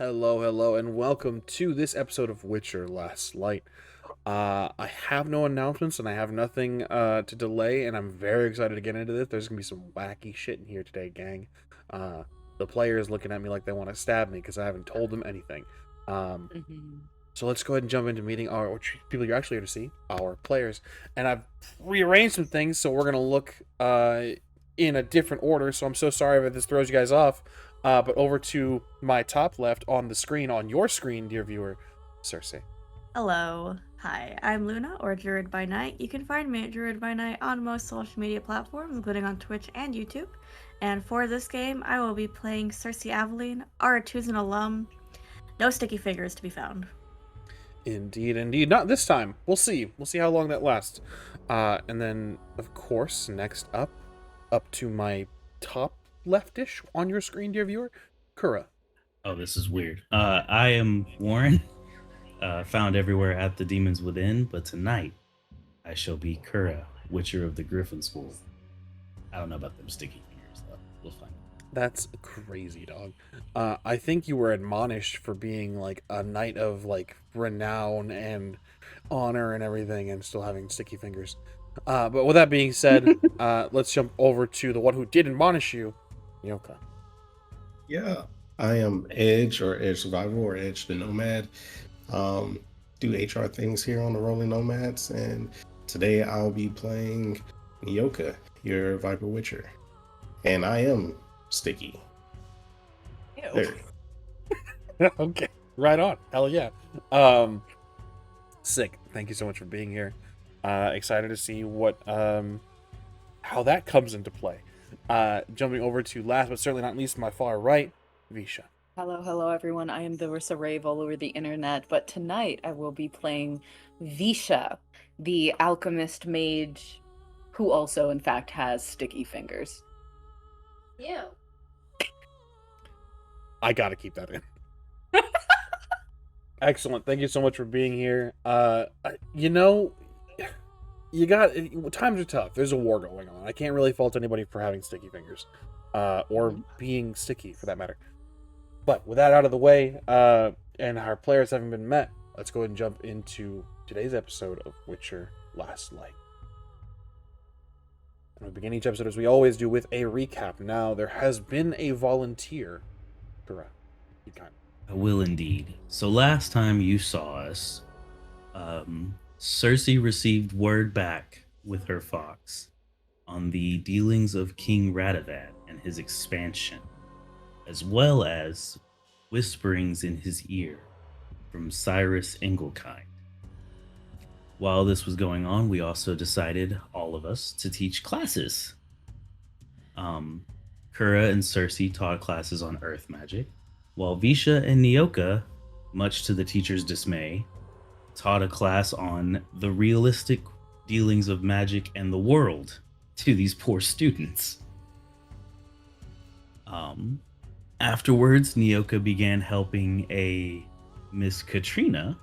Hello, hello, and welcome to this episode of Witcher Last Light. I have no announcements and I have nothing to delay, and I'm very excited to get into this. There's gonna be some wacky shit in here today, gang. Uh, the players looking at me like they want to stab me because I haven't told them anything. Um, Mhm. so let's go ahead and jump into meeting our people you're actually here to see, our players. And I've rearranged some things, so we're gonna look in a different order. So I'm so sorry if this throws you guys off. But over to my top left on the screen, on your screen, dear viewer, Cersei. Hello. Hi, I'm Luna, or Druid by Night. You can find me at Druid by Night on most social media platforms, including on Twitch and YouTube. And for this game, I will be playing Cersei Aveline, Aratuzan alum. No sticky fingers to be found. Indeed, indeed. Not this time. We'll see. We'll see how long that lasts. And then, of course, next up to my top leftish on your screen, dear viewer, Kura. Oh, this is weird. I am Warren, found everywhere at the Demons Within, but tonight I shall be Kura, Witcher of the Griffin School. I don't know about them sticky fingers, though. We'll find out. That's crazy, dog. I think you were admonished for being like a knight of like renown and honor and everything, and still having sticky fingers. But with that being said, let's jump over to the one who did admonish you, Yoka. Yeah, I am Edge or Edge Survival or Edge the Nomad. Um, do HR things here on the Rolling Nomads, and today I'll be playing Nyoka, your Viper Witcher, and I am sticky. Ew. There. Okay, right on. Hell yeah. Um, Sick. Thank you so much for being here. Excited to see what how that comes into play. Jumping over to last but certainly not least, my far right, Visha. Hello, everyone. I am the Rissa Rave all over the internet, but tonight I will be playing Visha, the alchemist mage, who also, in fact, has sticky fingers. Ew. I gotta keep that in. Excellent. Thank you so much for being here. You know, you got times are tough. There's a war going on. I can't really fault anybody for having sticky fingers, or being sticky for that matter. But with that out of the way, and our players having been met, let's go ahead and jump into today's episode of Witcher Last Light. And we begin each episode as we always do with a recap. Now, there has been a volunteer. Correct. You kind I will indeed. So last time you saw us, Cersei received word back with her fox on the dealings of King Radovan and his expansion, as well as whisperings in his ear from Cyrus Engelkind. While this was going on, we also decided, all of us, to teach classes. Kura and Cersei taught classes on earth magic, while Visha and Nyoka, much to the teacher's dismay, taught a class on the realistic dealings of magic and the world to these poor students. Afterwards, Nyoka began helping a Miss Katrina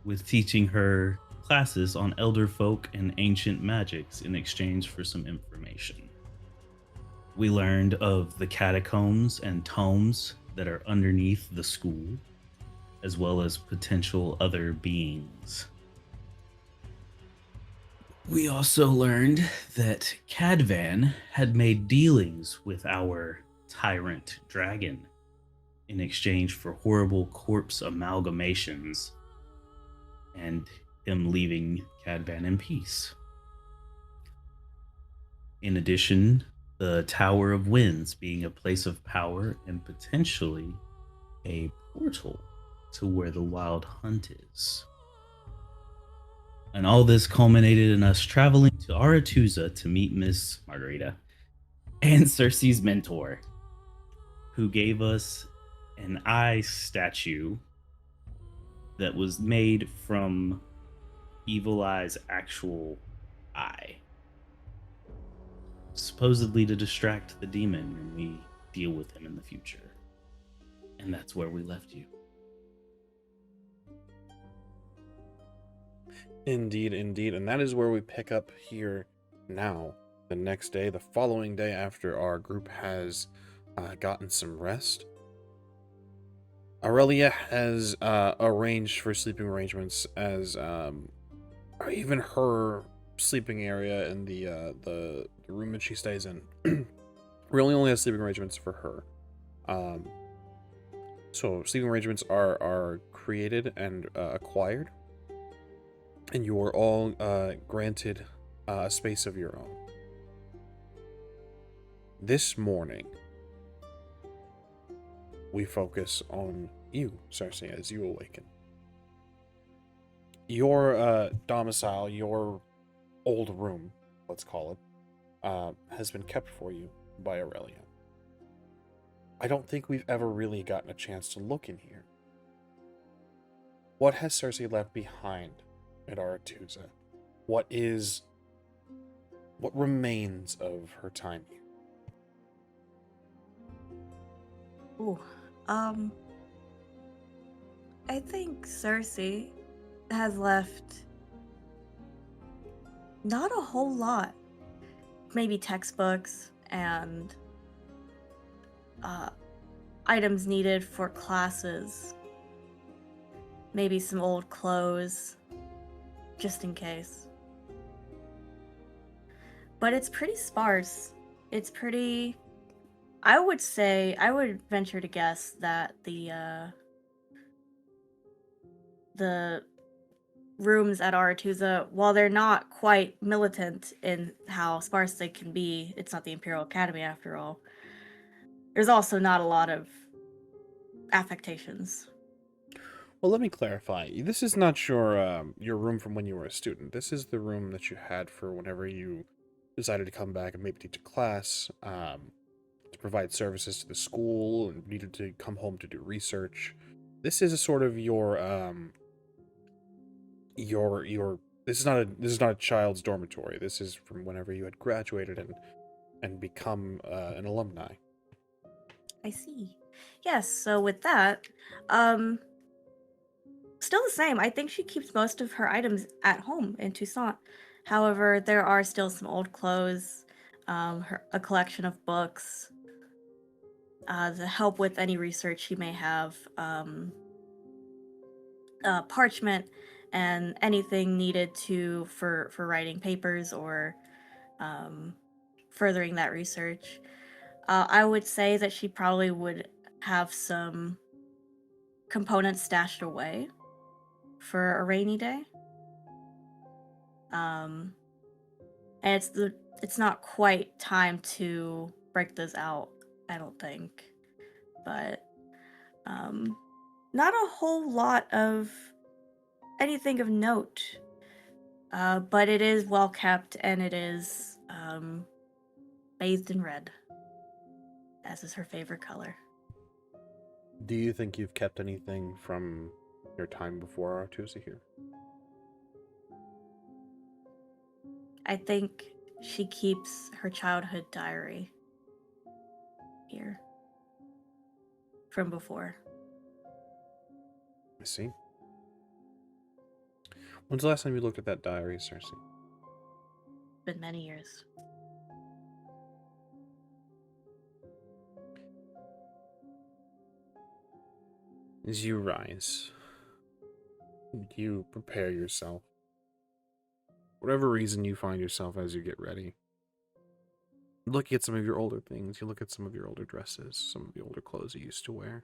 with teaching her classes on elder folk and ancient magics in exchange for some information. We learned of the catacombs and tomes that are underneath the school, as well as potential other beings. We also learned that Cadvan had made dealings with our tyrant dragon in exchange for horrible corpse amalgamations and him leaving Cadvan in peace. In addition, the Tower of Winds being a place of power and potentially a portal to where the Wild Hunt is. And all this culminated in us traveling to Aretuza to meet Miss Margarita and Cersei's mentor, who gave us an eye statue that was made from Evil Eye's actual eye, supposedly to distract the demon when we deal with him in the future. And that's where we left you. Indeed, indeed. And that is where we pick up here now. The next day, the following day after our group has gotten some rest. Aurelia has arranged for sleeping arrangements as even her sleeping area in the room that she stays in. Really only has sleeping arrangements for her. So sleeping arrangements are created and acquired, and you are all granted a space of your own. This morning, we focus on you, Cersei, as you awaken. Your domicile, your old room, let's call it, has been kept for you by Aurelia. I don't think we've ever really gotten a chance to look in here. What has Cersei left behind at Aretusa? What remains of her time here? Ooh, I think Cersei has left not a whole lot. Maybe textbooks and items needed for classes. Maybe some old clothes, just in case. But it's pretty sparse. It's pretty... I would venture to guess that the rooms at Aretusa, while they're not quite militant in how sparse they can be, it's not the Imperial Academy after all, there's also not a lot of affectations. Well, let me clarify. This is not your room from when you were a student. This is the room that you had for whenever you decided to come back and maybe teach a class, to provide services to the school, and needed to come home to do research. This is a sort of your this is not a child's dormitory. This is from whenever you had graduated and become an alumni. I see. Yes, so with that, still the same. I think she keeps most of her items at home in Toussaint. However, there are still some old clothes, a collection of books, to help with any research she may have, parchment, and anything needed for writing papers or furthering that research. I would say that she probably would have some components stashed away for a rainy day. And it's not quite time to break those out, I don't think. But not a whole lot of anything of note. But it is well kept, and it is bathed in red, as is her favorite color. Do you think you've kept anything from your time before Aretusa here? I think she keeps her childhood diary here from before. I see. When's the last time you looked at that diary, Cersei? Been many years. As you rise, you prepare yourself. Whatever reason you find yourself as you get ready. Looking at some of your older things, you look at some of your older dresses, some of the older clothes you used to wear.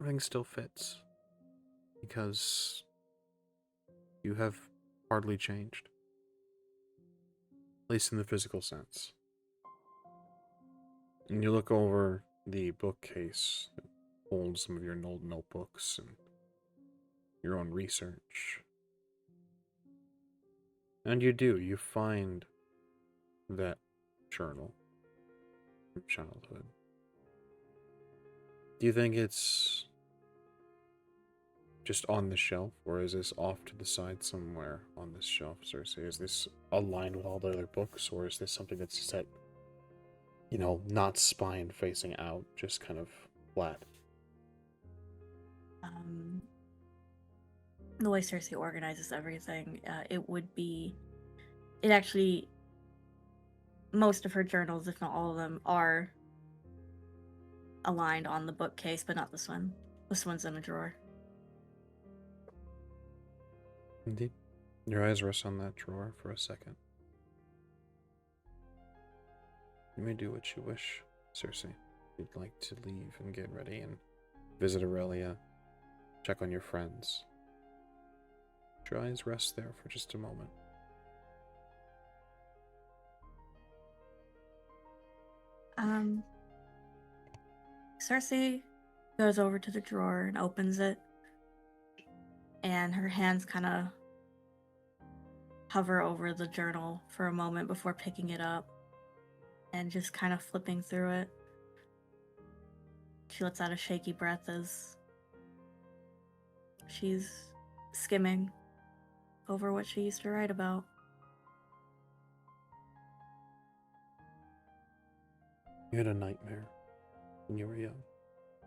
Everything still fits. Because you have hardly changed. At least in the physical sense. And you look over the bookcase that holds some of your old notebooks and your own research. And you find that journal from childhood. Do you think it's just on the shelf, or is this off to the side somewhere on this shelf, Cersei? Is this aligned with all the other books, or is this something that's set, not spine facing out, just kind of flat? The way Cersei organizes everything, it actually, most of her journals, if not all of them, are aligned on the bookcase, but not this one. This one's in a drawer. Indeed. Your eyes rest on that drawer for a second. You may do what you wish, Cersei. If you'd like to leave and get ready and visit Aurelia, check on your friends. Your eyes rest there for just a moment. Cersei goes over to the drawer and opens it, and her hands kind of hover over the journal for a moment before picking it up and just kind of flipping through it. She lets out a shaky breath as she's skimming over what she used to write about. You had a nightmare when you were young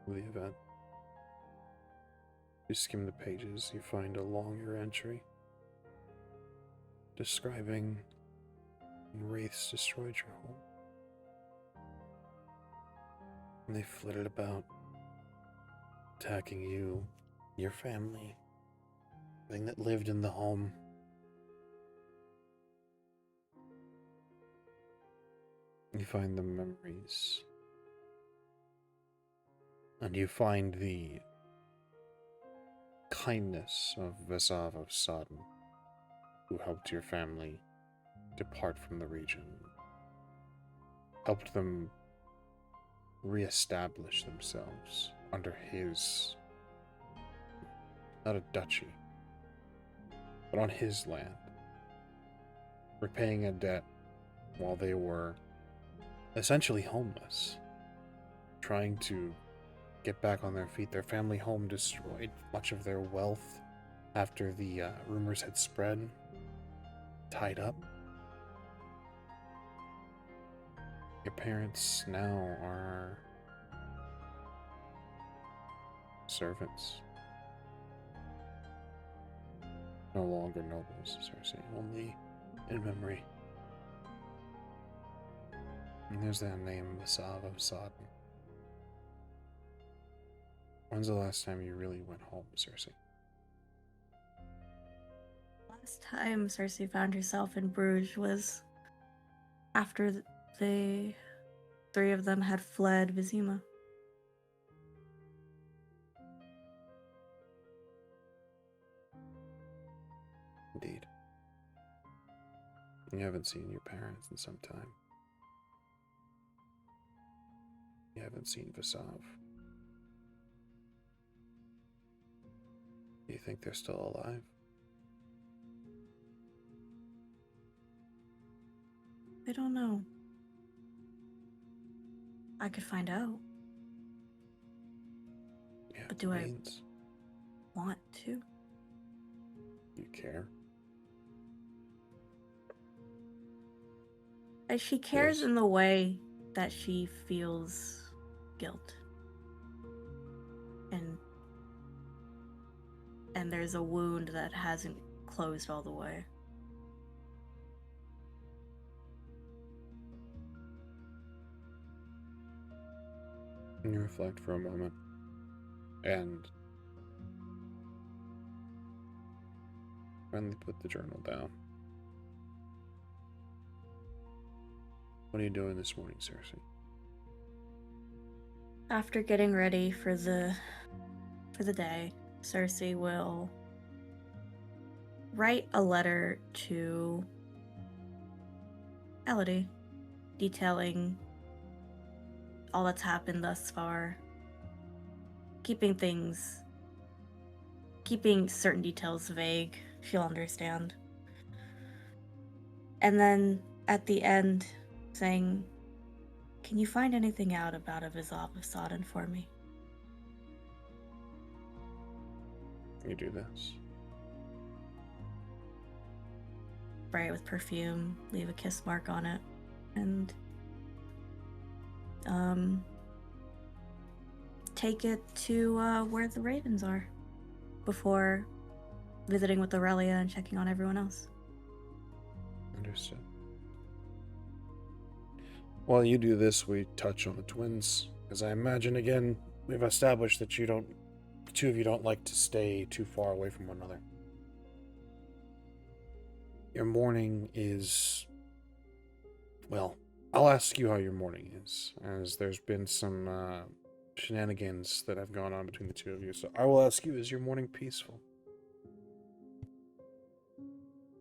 of the event. You skim the pages, you find a longer entry describing when wraiths destroyed your home. And they flitted about, attacking you, your family, everything that lived in the home. You find the memories. And you find the kindness of Vesav of Sodden, who helped your family depart from the region, helped them reestablish themselves under his, not a duchy, but on his land, repaying a debt while they were essentially homeless, trying to get back on their feet. Their family home destroyed, much of their wealth after the rumors had spread, tied up. Your parents now are servants. No longer nobles, Cersei, only in memory. And there's that name, Vesav of Sodden. When's the last time you really went home, Cersei? Last time Cersei found herself in Bruges was after the three of them had fled Vizima. Indeed. You haven't seen your parents in some time. You haven't seen Vesav. Do you think they're still alive? I don't know. I could find out. Yeah, But do I means want to? you care? She cares Yes. in the way that she feels guilt. And there's a wound that hasn't closed all the way. And you reflect for a moment, and finally put the journal down. What are you doing this morning, Cersei? After getting ready for the day, Cersei will write a letter to Elodie, detailing all that's happened thus far, keeping certain details vague. She'll understand. And then at the end, saying, "Can you find anything out about a Vesav of Sodden for me?" You do this. Spray it with perfume, leave a kiss mark on it, and take it to where the ravens are before visiting with Aurelia and checking on everyone else. Understood. While you do this, we touch on the twins. Because I imagine, again, we've established that the two of you don't like to stay too far away from one another. Your morning is... Well, I'll ask you how your morning is, as there's been some shenanigans that have gone on between the two of you. So I will ask you, is your morning peaceful?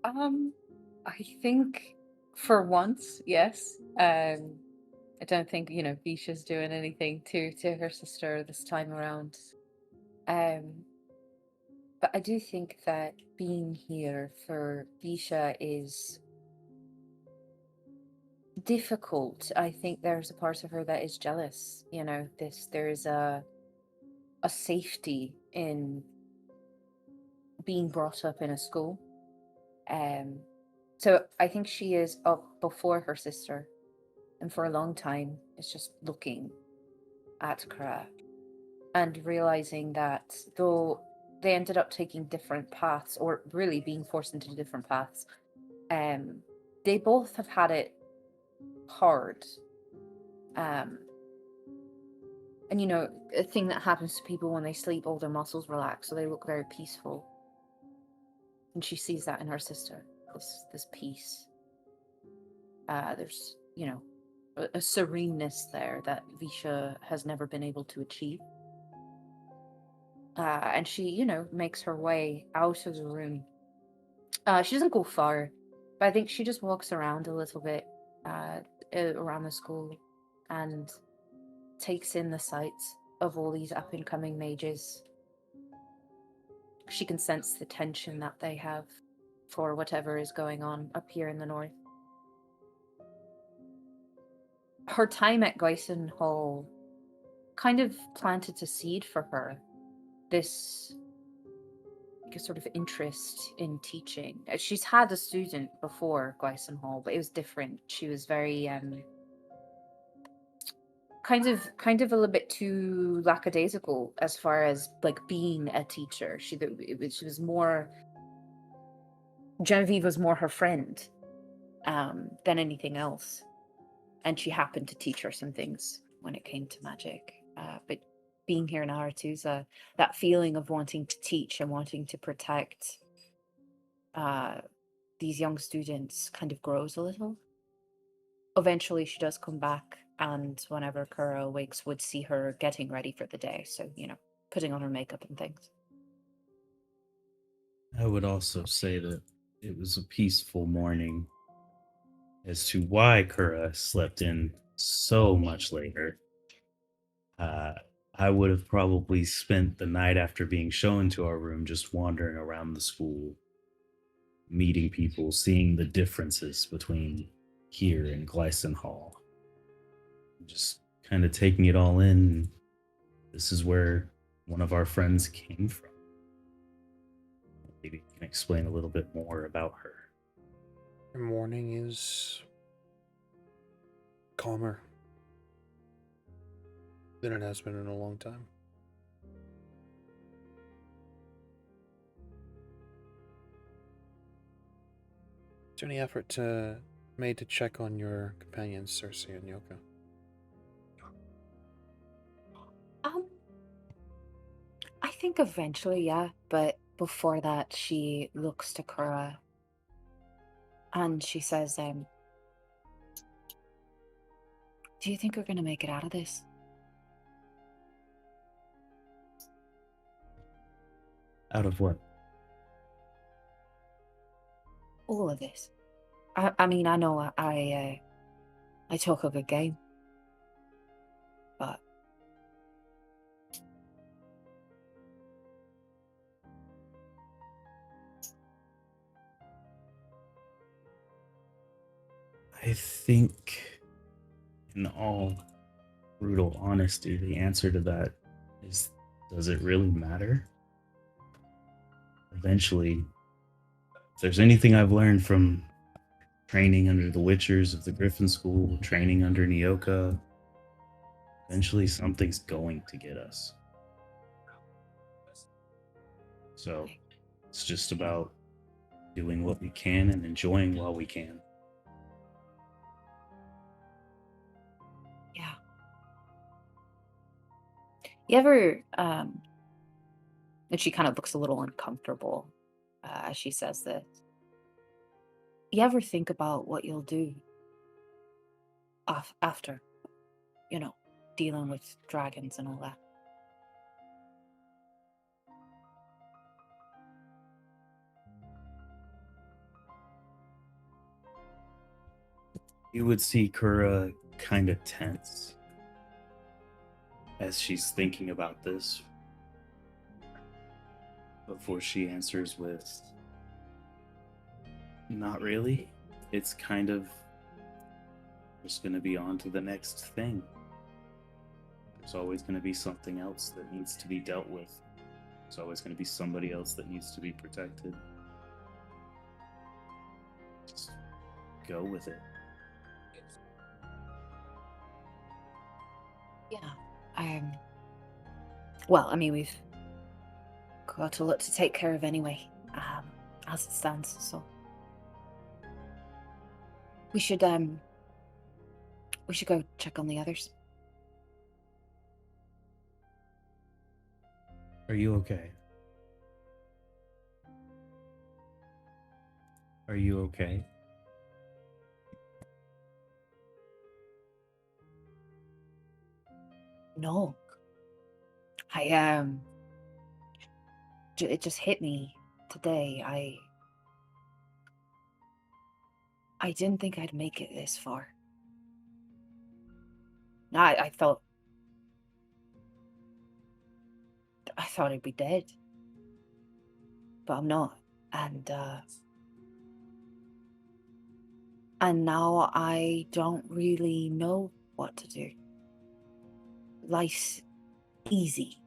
I think for once, yes. I don't think, Visha's doing anything to her sister this time around. But I do think that being here for Visha is difficult. I think there's a part of her that is jealous. There's a safety in being brought up in a school. So I think she is up before her sister, and for a long time is just looking at Kara and realizing that though they ended up taking different paths, or really being forced into different paths, they both have had it hard. And a thing that happens to people when they sleep, all their muscles relax, so they look very peaceful. And she sees that in her sister, this peace. There's, a sereneness there that Visha has never been able to achieve. And she, makes her way out of the room. She doesn't go far, but I think she just walks around a little bit around the school and takes in the sights of all these up-and-coming mages. She can sense the tension that they have for whatever is going on up here in the north. Her time at Gweison Haul kind of planted a seed for her, this sort of interest in teaching. She's had a student before Gweison Haul, but it was different. She was very kind of a little bit too lackadaisical as far as like being a teacher. She was more, Genevieve was more her friend than anything else, and she happened to teach her some things when it came to magic. But being here in Aretusa, that feeling of wanting to teach and wanting to protect these young students kind of grows a little. Eventually, she does come back, and whenever Kura awakes, would see her getting ready for the day. So, putting on her makeup and things. I would also say that it was a peaceful morning. As to why Kura slept in so much later, I would have probably spent the night after being shown to our room just wandering around the school, meeting people, seeing the differences between here and Gweison Hall. Just kind of taking it all in. This is where one of our friends came from. Maybe you can explain a little bit more about her. Your morning is calmer than it has been in a long time. Is there any effort made to check on your companions, Cersei and Yoka? I think eventually, yeah, but before that, she looks to Kura and she says, do you think we're going to make it out of this? Out of what? All of this. I mean, I know I talk a good game, but I think, in all brutal honesty, the answer to that is, does it really matter? Eventually, if there's anything I've learned from training under the Witchers of the Griffin School, training under Nyoka, eventually something's going to get us. So it's just about doing what we can and enjoying while we can. yeah. You ever, and she kind of looks a little uncomfortable as she says this. You ever think about what you'll do after, you know, dealing with dragons and all that? You would see Kura kind of tense as she's thinking about this before she answers with, not really. It's kind of just going to be on to the next thing. There's always going to be something else that needs to be dealt with. There's always going to be somebody else that needs to be protected. Just go with it. Yeah. Well, I mean, we've got a lot to take care of anyway, as it stands, so we should go check on the others. Are you okay? Are you okay? No. It just hit me today. I didn't think I'd make it this far. I thought I'd be dead. But I'm not. And now I don't really know what to do. Life's easy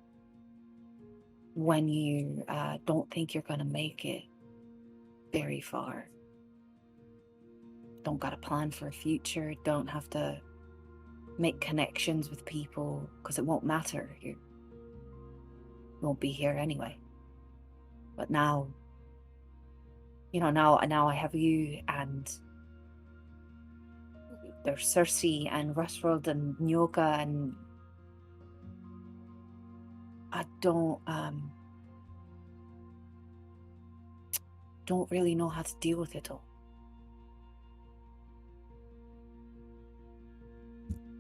when you don't think you're gonna make it very far. Don't got a plan for a future, don't have to make connections with people, because it won't matter. You won't be here anyway. But now, now I have you, and there's Cersei and Rustworld and Nyoka, and I don't really know how to deal with it all.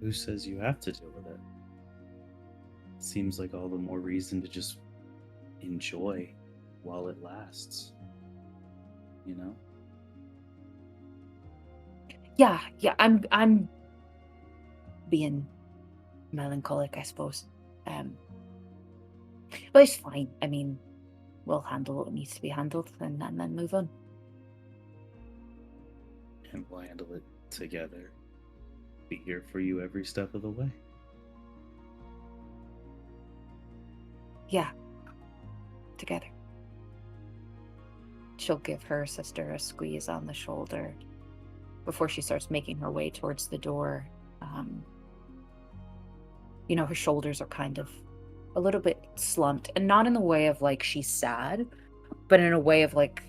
Who says you have to deal with it? Seems like all the more reason to just enjoy while it lasts. You know? Yeah, I'm being melancholic, I suppose. But it's fine. I mean, we'll handle what needs to be handled and then move on. And we'll handle it together. Be here for you every step of the way. Yeah. Together. She'll give her sister a squeeze on the shoulder before she starts making her way towards the door. Her shoulders are kind of a little bit slumped, and not in the way of like she's sad, but in a way of like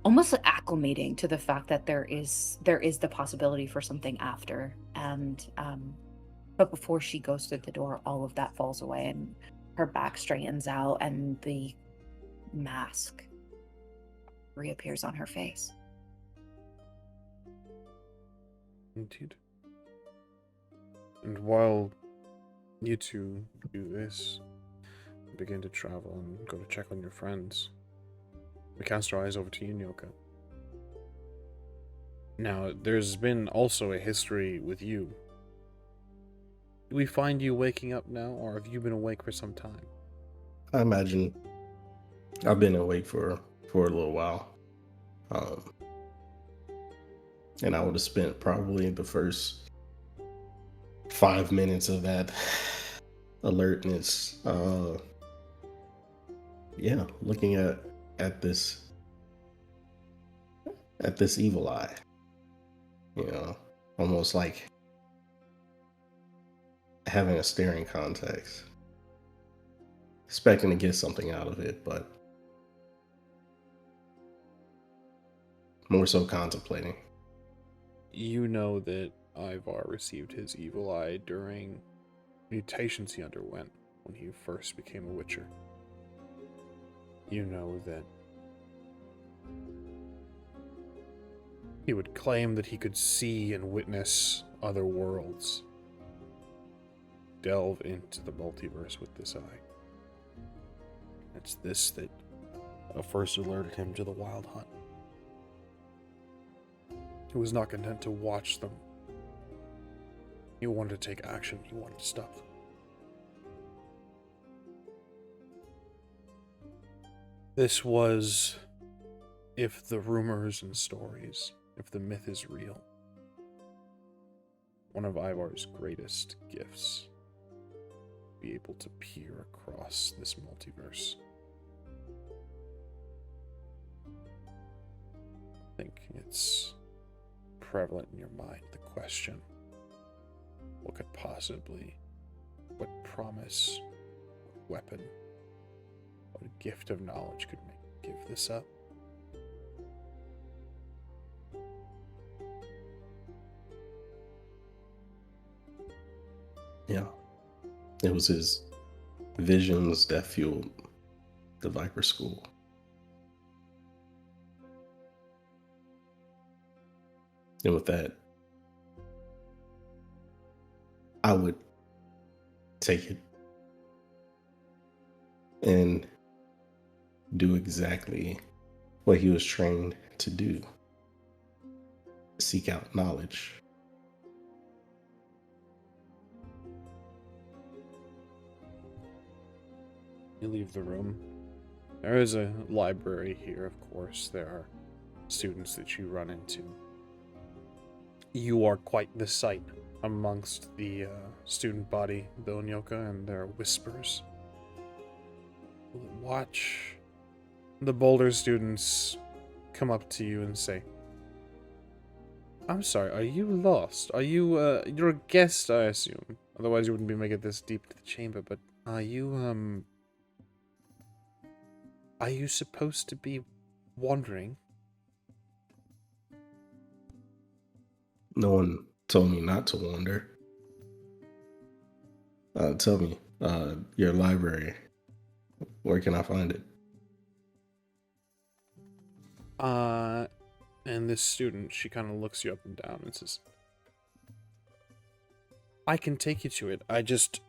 almost acclimating to the fact that there is the possibility for something after. And but before she goes through the door, all of that falls away and her back straightens out and the mask reappears on her face. Indeed. And while you two do this, begin to travel and go to check on your friends, we cast our eyes over to you, Nyoka. Now, there's been also a history with you. Do we find you waking up now, or have you been awake for some time? I imagine I've been awake for a little while. And I would have spent probably the first 5 minutes of that alertness, looking at this evil eye, almost like having a staring contest, expecting to get something out of it, but more so contemplating. You know that Ivar received his evil eye during mutations he underwent. when he first became a Witcher. You know that he would claim that he could see and witness other worlds, delve into the multiverse with this eye. It's this that first alerted him to the Wild Hunt. He was not content to watch them. He wanted to take action. He wanted to stop them. This was, if the rumors and stories, if the myth is real, one of Ivar's greatest gifts. Be able to peer across this multiverse. I think it's prevalent in your mind, the question, what could possibly, what promise, what weapon, what gift of knowledge could make you give this up? Yeah. It was his visions that fueled the Viper School. And with that, I would take it and do exactly what he was trained to do. Seek out knowledge. You leave the room. There is a library here, of course. There are students that you run into. You are quite the sight amongst the student body, Villanyoka, and their whispers. Watch the bolder students come up to you and say, I'm sorry, are you lost? Are you, you're a guest, I assume. Otherwise you wouldn't be making it this deep to the chamber, but are you supposed to be wandering? No one told me not to wander. Tell me, your library, where can I find it? And this student, she kind of looks you up and down and says, I can take you to it. I just,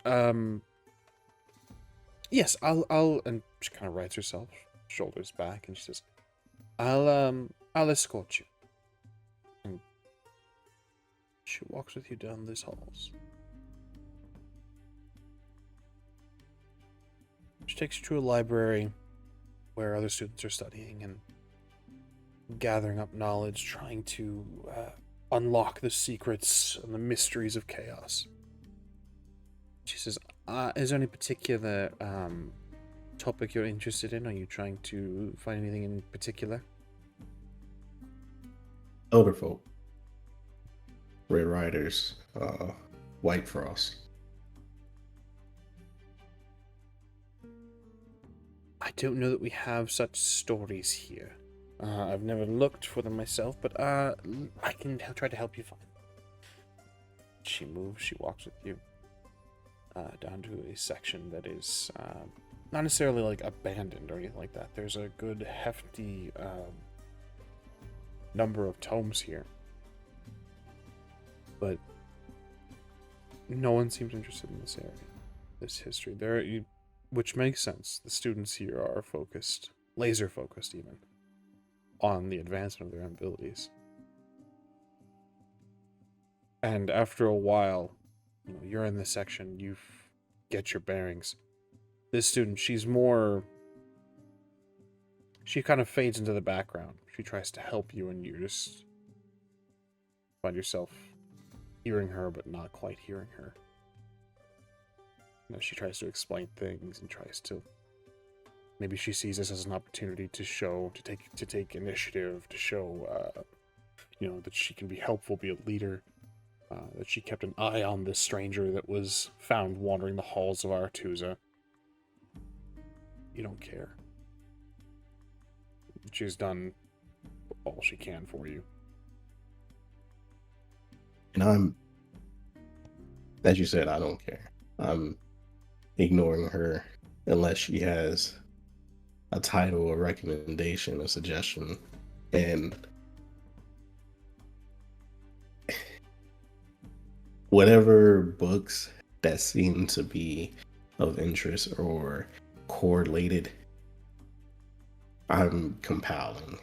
yes, I'll, and she kind of rights herself, shoulders back, and she says, I'll escort you. And she walks with you down these halls. She takes you to a library where other students are studying and gathering up knowledge, trying to unlock the secrets and the mysteries of chaos. She says, is there any particular topic you're interested in? Are you trying to find anything in particular? Elder folk. Red Riders. White Frost. I don't know that we have such stories here. I've never looked for them myself, but I can try to help you find them. She moves, she walks with you down to a section that is not necessarily like abandoned or anything like that. There's a good hefty number of tomes here, but no one seems interested in this area, this history. Which makes sense. The students here are focused, laser focused even, on the advancement of their abilities. And after a while, you're in this section, you get your bearings. This student, she kind of fades into the background. She tries to help you, and you just find yourself hearing her, but not quite hearing her. She tries to explain things and tries to. Maybe she sees this as an opportunity to take initiative, to show, that she can be helpful, be a leader. That she kept an eye on this stranger that was found wandering the halls of Aretuza. You don't care. She's done all she can for you. And as you said, I don't care. I'm ignoring her unless she has a title, a recommendation, a suggestion. And whatever books that seem to be of interest or correlated, I'm compiling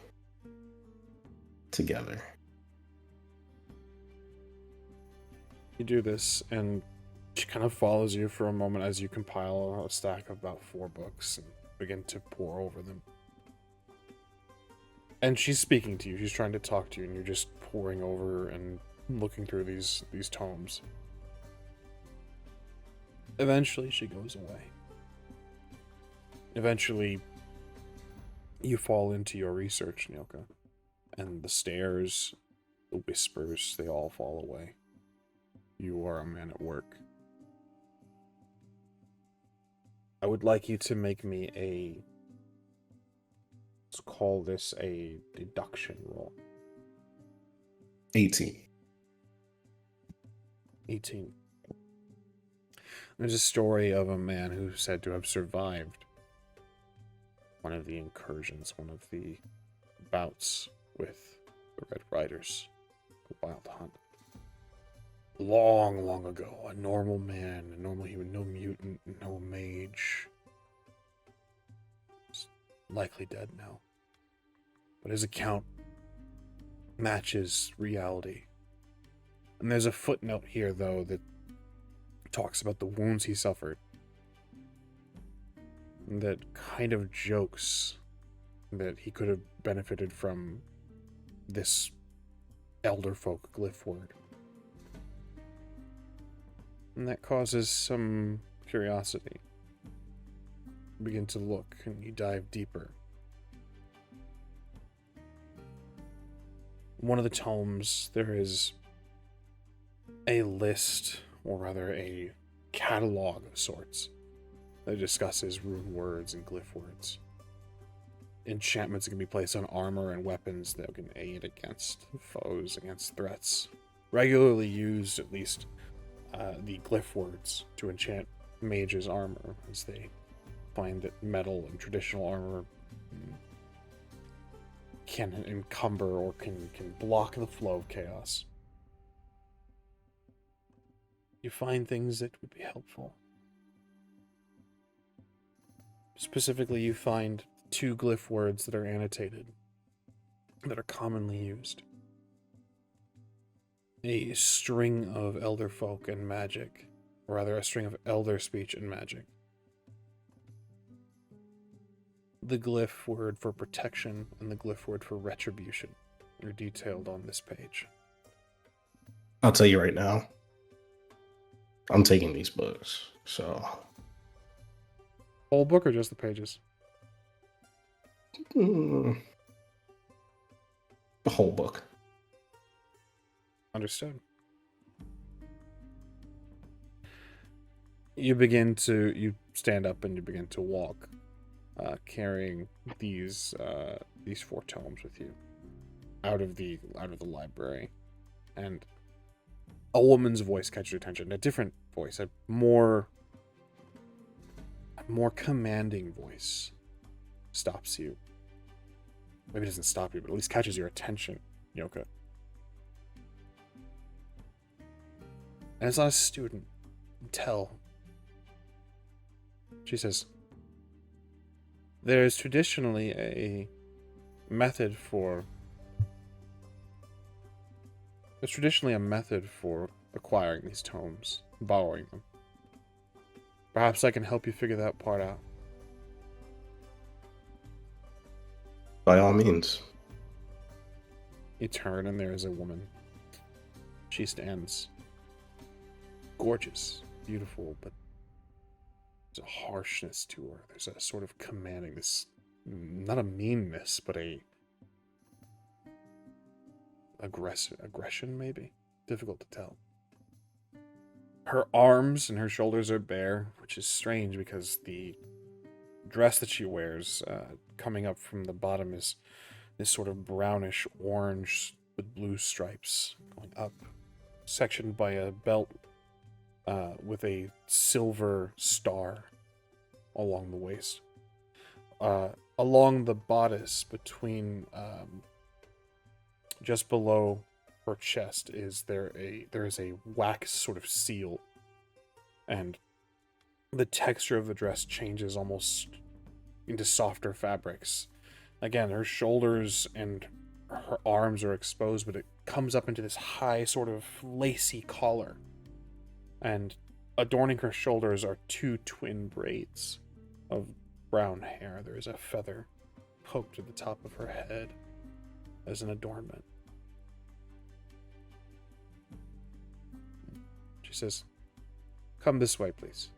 together. You do this, and she kind of follows you for a moment as you compile a stack of about 4 books and begin to pore over them. And she's speaking to you. She's trying to talk to you, and you're just poring over and looking through these tomes. Eventually, she goes away. Eventually, you fall into your research, Nyoka, and the stares, the whispers, they all fall away. You are a man at work. I would like you to make me let's call this a deduction roll. 18. 18. There's a story of a man who's said to have survived one of the incursions, one of the bouts with the Red Riders, the Wild Hunt. Long, long ago, a normal man, a normal human, no mutant, no mage. He's likely dead now. But his account matches reality. And there's a footnote here, though, that talks about the wounds he suffered. That kind of jokes that he could have benefited from this elder folk glyph word. And that causes some curiosity. You begin to look, and you dive deeper. In one of the tomes, there is a list, or rather a catalog of sorts, that discusses rune words and glyph words. Enchantments can be placed on armor and weapons that can aid against foes, against threats. Regularly used, at least, the glyph words to enchant mages' armor, as they find that metal and traditional armor can encumber or can block the flow of chaos. You find things that would be helpful. Specifically, you find 2 glyph words that are annotated, that are commonly used. A string of elder folk and magic, or rather a string of elder speech and magic. The glyph word for protection and the glyph word for retribution are detailed on this page. I'll tell you right now, I'm taking these books, so... Whole book or just the pages? The whole book. Understood. You stand up and you begin to walk, carrying these 4 tomes with you out of the library, and a woman's voice catches your attention. A different voice, a more commanding voice, stops you. Maybe it doesn't stop you, but at least catches your attention, Nyoka. And it's not a student. Tell. She says, there is traditionally a method for acquiring these tomes, borrowing them. Perhaps I can help you figure that part out. By all means. You turn and there is a woman. She stands. Gorgeous, beautiful, but there's a harshness to her. There's a sort of commanding, this, not a meanness, but a aggression maybe? Difficult to tell. Her arms and her shoulders are bare, which is strange because the dress that she wears, coming up from the bottom, is this sort of brownish orange with blue stripes going up, sectioned by a belt with a silver star along the waist. Along the bodice, between just below her chest, there is a wax sort of seal, and the texture of the dress changes almost into softer fabrics. Again, her shoulders and her arms are exposed, but it comes up into this high sort of lacy collar. And adorning her shoulders are two twin braids of brown hair. There is a feather poked at the top of her head as an adornment. She says, "Come this way, please."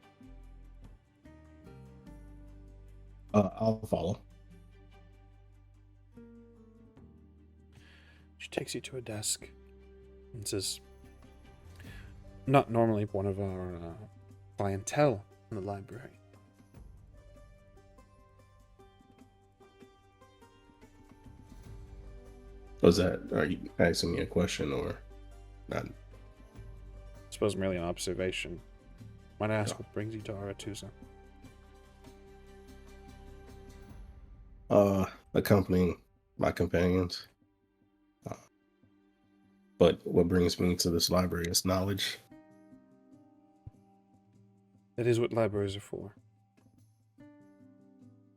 I'll follow. She takes you to a desk and says, "Not normally one of our clientele in the library." Was that? Are you asking me a question or not? I suppose merely an observation. Might I ask Oh. what brings you to Aratusa? Accompanying my companions. But what brings me to this library is knowledge. That is what libraries are for.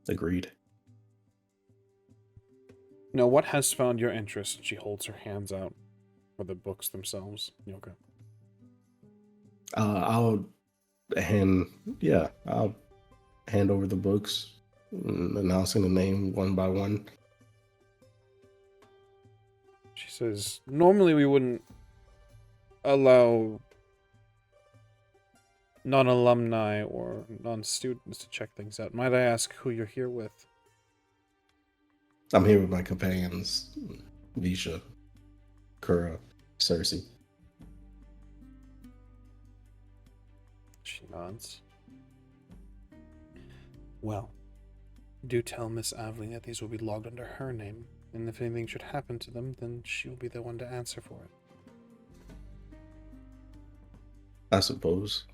Agreed. Now, what has found your interest? She holds her hands out for the books themselves. Yoka. I'll hand over the books, announcing the name one by one. She says, "Normally we wouldn't allow non-alumni or non-students to check things out. Might I ask who you're here with?" I'm here with my companions, Visha, Kura, Cersei. She nods. "Well, do tell Miss Aveling that these will be logged under her name, and if anything should happen to them, then she will be the one to answer for it." I suppose.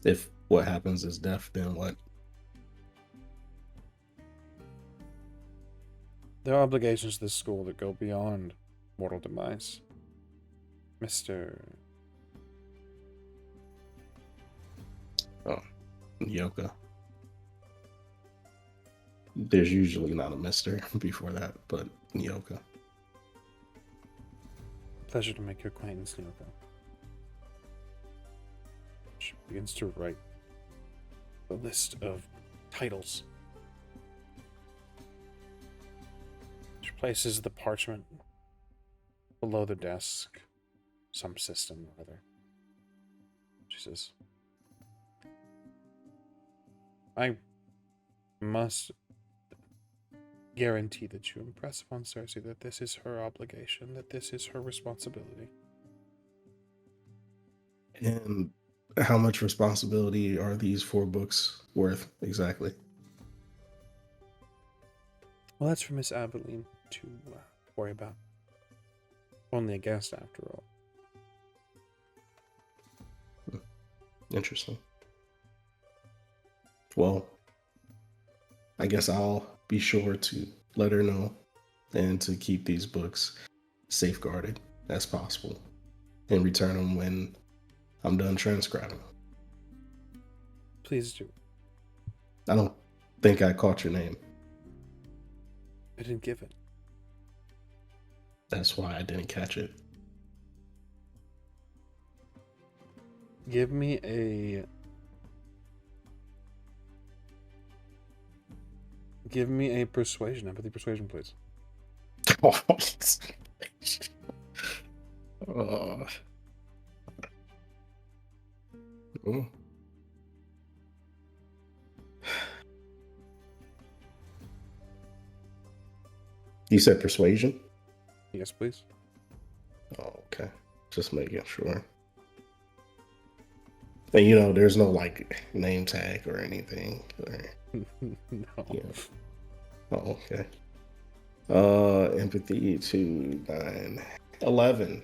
If what happens is death, then what? There are obligations to this school that go beyond mortal demise. Mr. Yoka. There's usually not a mister before that, but Yoka. Pleasure to make your acquaintance, Yoka. She begins to write a list of titles. She places the parchment below the desk, some system or other. She says, "I must guarantee that you impress upon Cersei that this is her obligation, that this is her responsibility." And how much responsibility are these 4 books worth exactly? Well, that's for Miss Aveline to worry about. Only a guest, after all. Interesting. Well, I guess I'll be sure to let her know and to keep these books safeguarded as possible and return them when I'm done transcribing. Please do. I don't think I caught your name. I didn't give it. That's why I didn't catch it. Give me a persuasion, empathy persuasion, please. Oh. You said persuasion? Yes, please. Oh, okay. Just making sure. And there's no like name tag or anything. No. Yeah. Oh, okay. Empathy 2, 9, 11.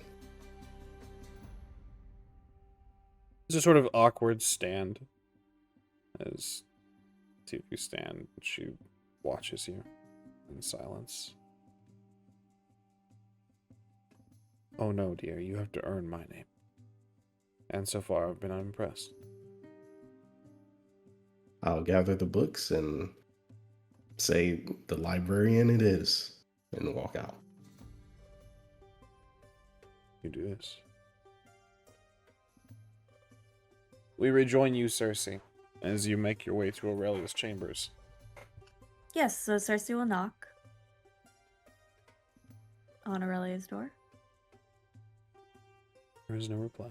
It's a sort of awkward stand. As see if you stand, she watches you in silence. Oh no, dear, you have to earn my name. And so far, I've been unimpressed. I'll gather the books and say the librarian it is, and walk out. You do this. We rejoin you, Cersei, as you make your way to Aurelia's chambers. Yes, so Cersei will knock on Aurelia's door. There is no reply.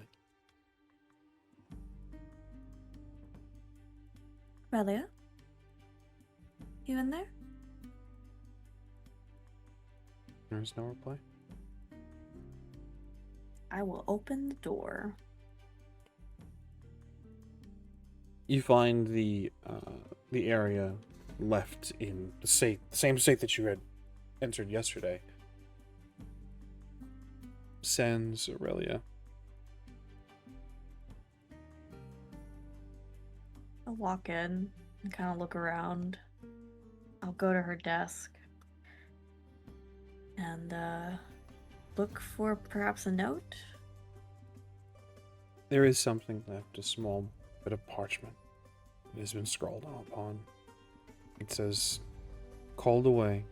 Aurelia? You in there? There is no reply. I will open the door. You find the area left in the same state that you had entered yesterday. Sans Aurelia. I'll walk in and kind of look around. I'll go to her desk and look for perhaps a note. There is something left, a small bit of parchment. It has been scrawled upon. It says, "Called away.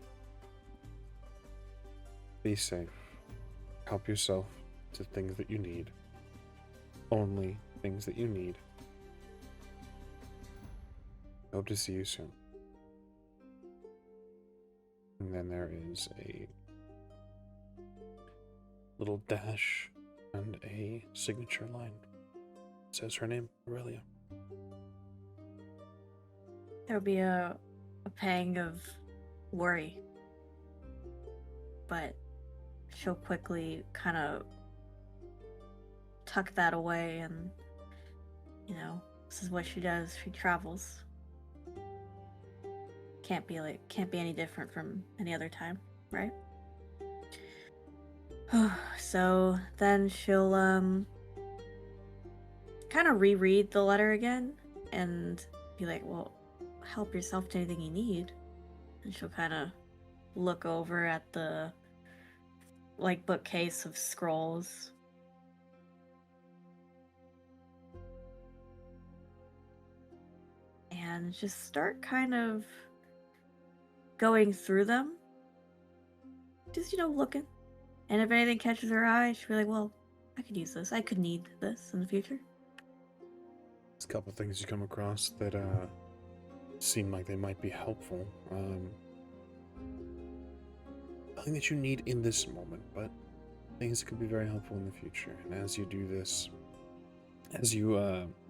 Be safe. Help yourself to things that you need. Only things that you need. Hope to see you soon." And then there is a little dash and a signature line. It says her name, Aurelia. There'll be a pang of worry, but she'll quickly kind of tuck that away, and this is what she does. She travels. Can't be any different from any other time, right? So then she'll kind of reread the letter again and be like, well, help yourself to anything you need. And she'll kind of look over at the bookcase of scrolls. And just start kind of going through them. Just, looking. And if anything catches her eye, she'll be like, well, I could use this. I could need this in the future. There's a couple things you come across that seem like they might be helpful. Nothing that you need in this moment, but things that could be very helpful in the future. And as you do this, as you,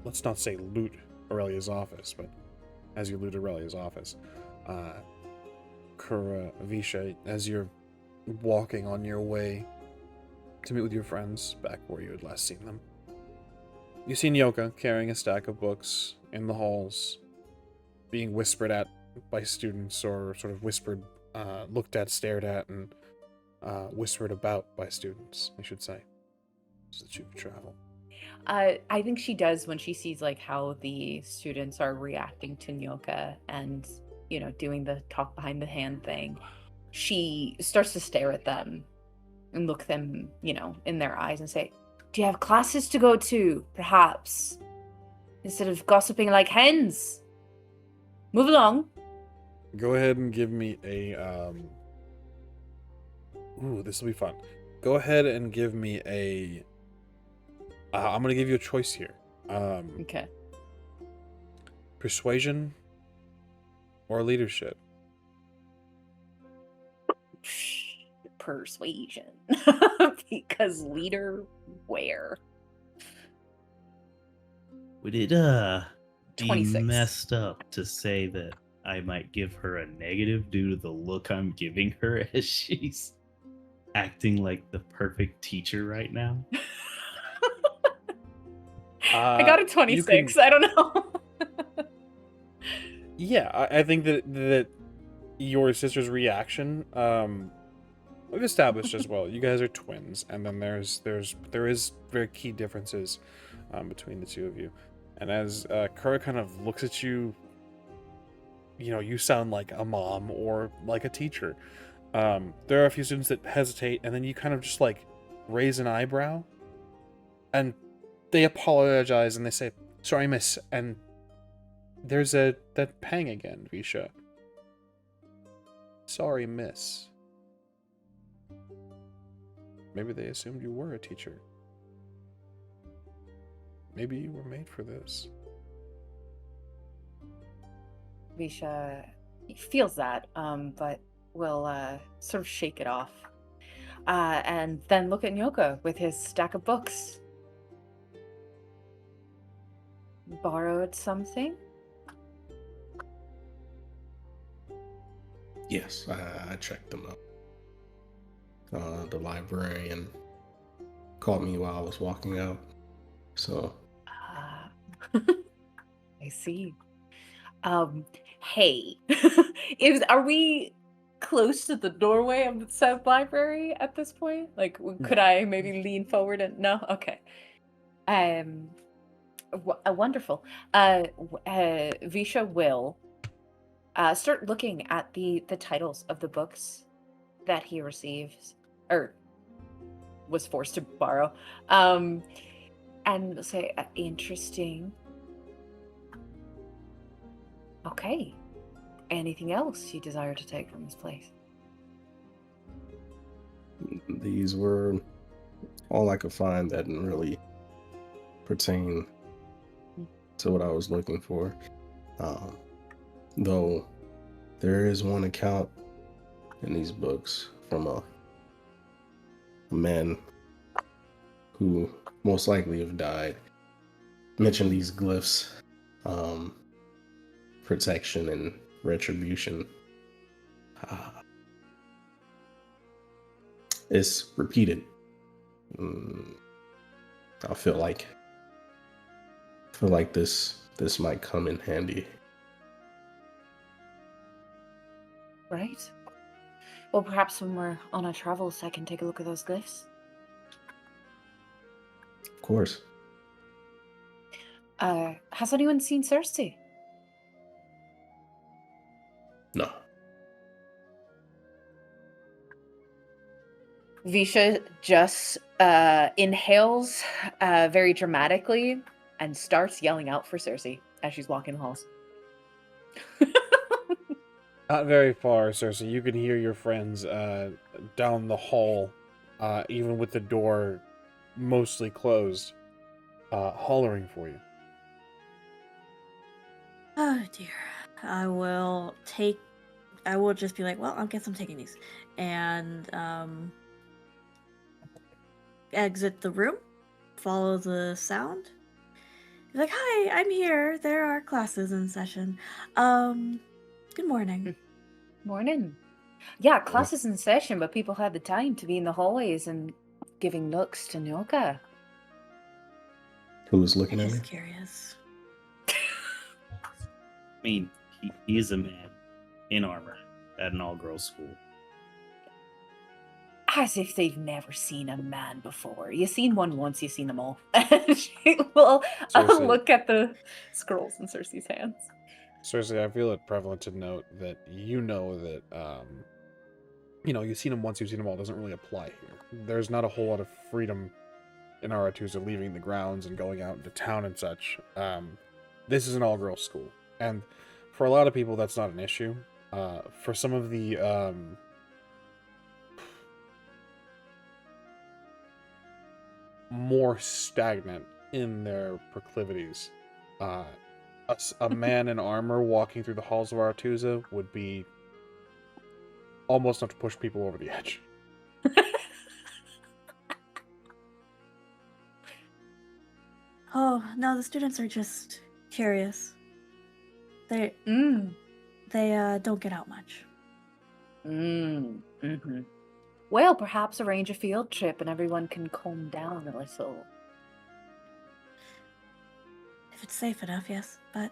let's not say loot Aurelia's office, but as you loot Aurelia's office, Visha, as you're walking on your way to meet with your friends back where you had last seen them, you see Nyoka carrying a stack of books in the halls, being whispered at by students, or sort of whispered, looked at, stared at, and whispered about by students, I should say, so that you could travel. I think she does when she sees how the students are reacting to Nyoka and doing the talk behind the hand thing. She starts to stare at them and look them in their eyes and say, "Do you have classes to go to, perhaps? Instead of gossiping like hens. Move along." Go ahead and give me a ooh, this will be fun. Go ahead and give me a I'm gonna give you a choice here. Okay. Persuasion or leadership? Persuasion. Because leader where? Would it be 26. messed up to say that I might give her a negative due to the look I'm giving her as she's acting like the perfect teacher right now? I got a 26. I don't know. Yeah, I think that your sister's reaction, we've established as well. You guys are twins, and then there is very key differences between the two of you. And as Kura kind of looks at you, you sound like a mom or like a teacher. There are a few students that hesitate, and then you kind of just like raise an eyebrow, and they apologize and they say, "Sorry, miss." And there's that pang again, Visha. Sorry, miss. Maybe they assumed you were a teacher. Maybe you were made for this. Visha feels that, but will sort of shake it off. And then look at Nyoka with his stack of books. Borrowed something? Yes, I checked them out. The librarian caught me while I was walking out. So, I see. Hey, are we close to the doorway of the South Library at this point? Like, could I maybe lean forward and no? Okay. Wonderful. Visha will start looking at the titles of the books that he receives or was forced to borrow, and say, interesting. Okay. Anything else you desire to take from this place? these were all I could find that didn't really pertain to what I was looking for. Though there is one account in these books from a man who most likely have died. Mentioned these glyphs, protection and retribution. It's repeated. I feel like this might come in handy. Right. Well, perhaps when we're on our travels, I can take a look at those glyphs. Of course. Has anyone seen Cersei? No. Visha just inhales very dramatically and starts yelling out for Cersei as she's walking the halls. Not very far, Cersei. You can hear your friends down the hall, even with the door mostly closed, hollering for you. Oh dear. I will just be like, well, I guess I'm taking these. And exit the room, follow the sound. Be like, hi, I'm here. There are classes in session. Good morning. Morning. Yeah, classes in session, but people had the time to be in the hallways and giving looks to Nyoka. Who was looking I'm at me? just curious. I mean, he is a man in armor at an all-girls school. As if they've never seen a man before. You've seen one once, you've seen them all. And she will Cersei. look at the scrolls in Cersei's hands. Cersei, I feel it prevalent to note that you've seen them once, you've seen them all, doesn't really apply here. There's not a whole lot of freedom in Aratusa leaving the grounds and going out into town and such. This is an all-girls school. And for a lot of people, that's not an issue. For some of the more stagnant in their proclivities, a man in armor walking through the halls of Aratusa would be almost enough to push people over the edge. Oh, no, the students are just curious. They don't get out much. Mm-hmm. Well, perhaps arrange a field trip and everyone can calm down a little. If it's safe enough, yes. But,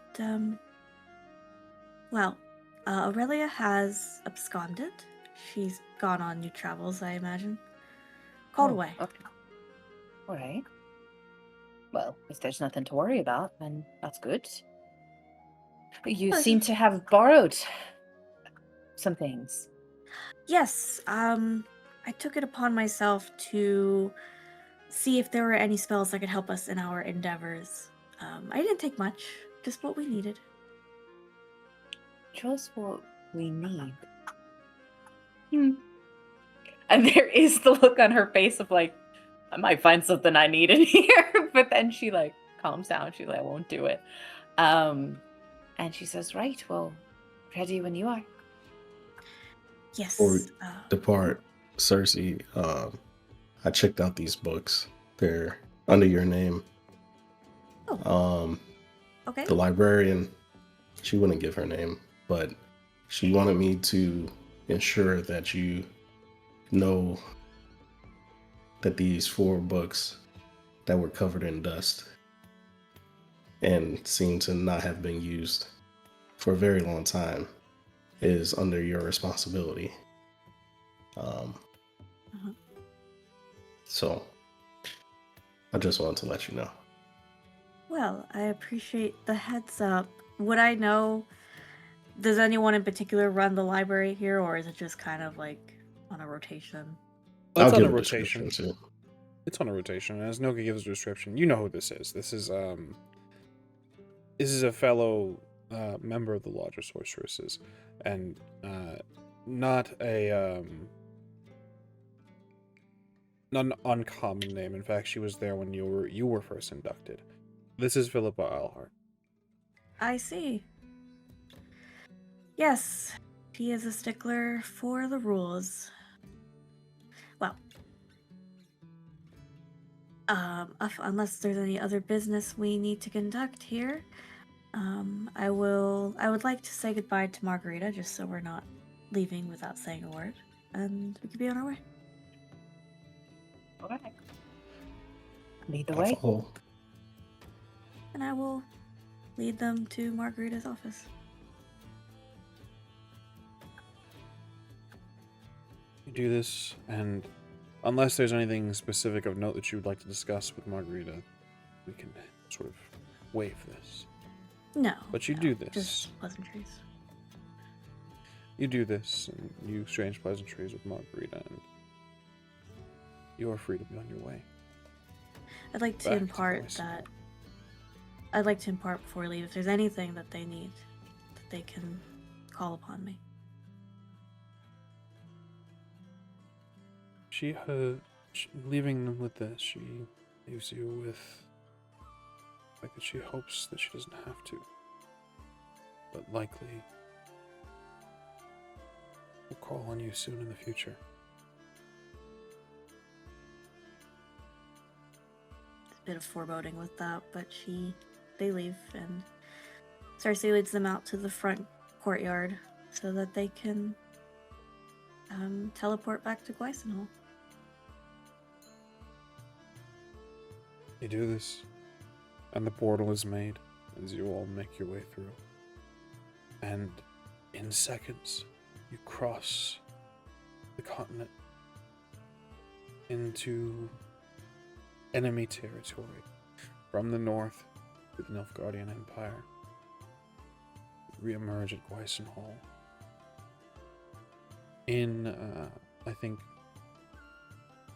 Aurelia has absconded. She's gone on new travels, I imagine. Called away. Okay. All right. Well, if there's nothing to worry about, then that's good. You Well, seem to have borrowed some things. Yes, I took it upon myself to see if there were any spells that could help us in our endeavors. I didn't take much, just what we needed. Just what we need. And there is the look on her face of like, I might find something I need in here, but then she like calms down. She's like, I won't do it. And she says, right, well, ready when you are. Yes. Before we depart, Cersei, I checked out these books. They're under your name. Okay. The librarian, she wouldn't give her name, but she wanted me to ensure that you know that these 4 books that were covered in dust and seem to not have been used for a very long time is under your responsibility. So I just wanted to let you know. Well, I appreciate the heads up. Would I know, does anyone in particular run the library here, or is it just kind of like on a rotation? It's I'll on give a a rotation. description too. It's on a rotation. As Noga gives a description, you know who this is. This is a fellow member of the Lodge of Sorceresses, and not an uncommon name. In fact, she was there when you were first inducted. This is Philippa Alhart. I see. Yes, she is a stickler for the rules. Well, unless there's any other business we need to conduct here, I would like to say goodbye to Margarita, just so we're not leaving without saying a word, and we could be on our way. All right. Lead the I'll way. follow. And I will lead them to Margarita's office. You do this, and unless there's anything specific of note that you would like to discuss with Margarita, we can sort of waive this. No. But you no, do this. Just pleasantries. You do this, and you exchange pleasantries with Margarita, and you are free to be on your way. I'd like to Back to impart Gweison that. Haul. I'd like to impart before we leave if there's anything that they need, that they can call upon me. Leaving them with this, she leaves you with the fact that she hopes that she doesn't have to, but likely will call on you soon in the future. A bit of foreboding with that, but they leave, and Cersei leads them out to the front courtyard so that they can teleport back to Gweison Haul. You do this, and the portal is made as you all make your way through. And in seconds, you cross the continent into enemy territory from the north to the Nilfgaardian Empire. Re-emerge at Gweison Hall. In, I think,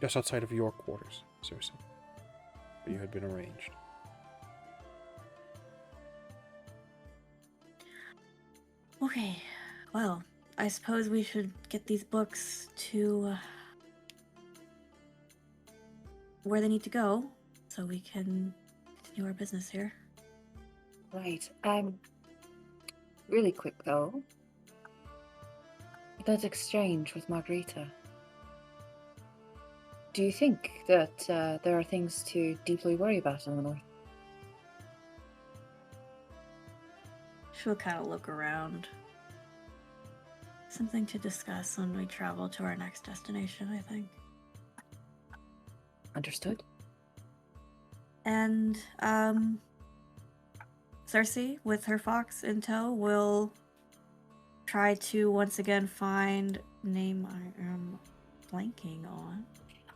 just outside of your quarters, Cersei. But you had been arranged. Okay, well, I suppose we should get these books to where they need to go so we can continue our business here. Right. Really quick though. That exchange with Margarita. Do you think that there are things to deeply worry about in the north? She'll kind of look around. Something to discuss when we travel to our next destination, I think. Understood. And, Cersei, with her fox in tow, will try to once again find name I am blanking on.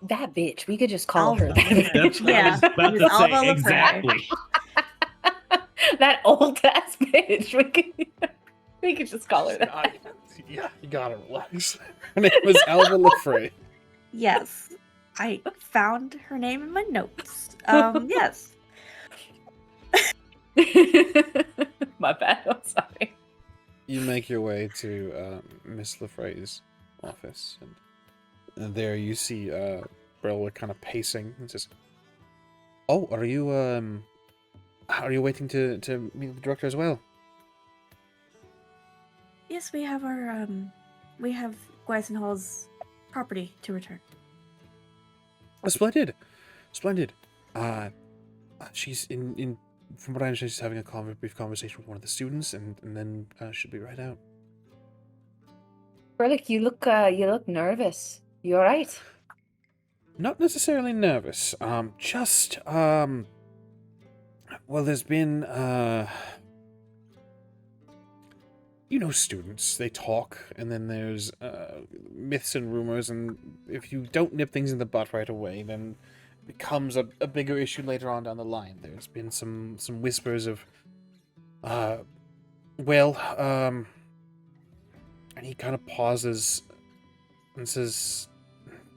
That bitch. We could just call her Alva. that bitch. That's what I was Yeah, about Miss to Alva say. Lefray. Exactly. That old ass bitch. We could just call her that. Yeah, you gotta relax. Her name was Alva Lefray. Yes, I found her name in my notes. Yes. My bad. I'm sorry. You make your way to Miss Lefray's office, and there you see Brella kind of pacing and says, "Oh, are you waiting to meet the director as well?" Yes, we have Gweison Hall's property to return. Splendid, splendid. She's in. From what I understand, she's having a brief conversation with one of the students, and then she'll be right out. Berlick, you look nervous. You all right? Not necessarily nervous. Well, there's been students, they talk, and then there's myths and rumors, and if you don't nip things in the butt right away, then it becomes a bigger issue later on down the line. There's been some whispers of, and he kind of pauses and says,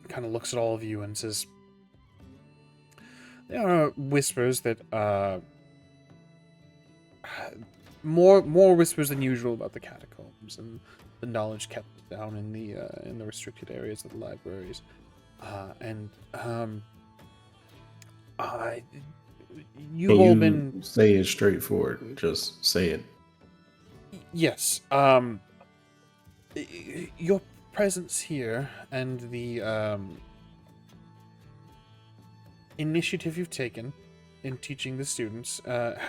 kind of looks at all of you and says, there are whispers that, more whispers than usual about the catacombs and the knowledge kept down in the restricted areas of the libraries, you've all been say it straightforward. Just say it. Yes. Your presence here and the initiative you've taken in teaching the students,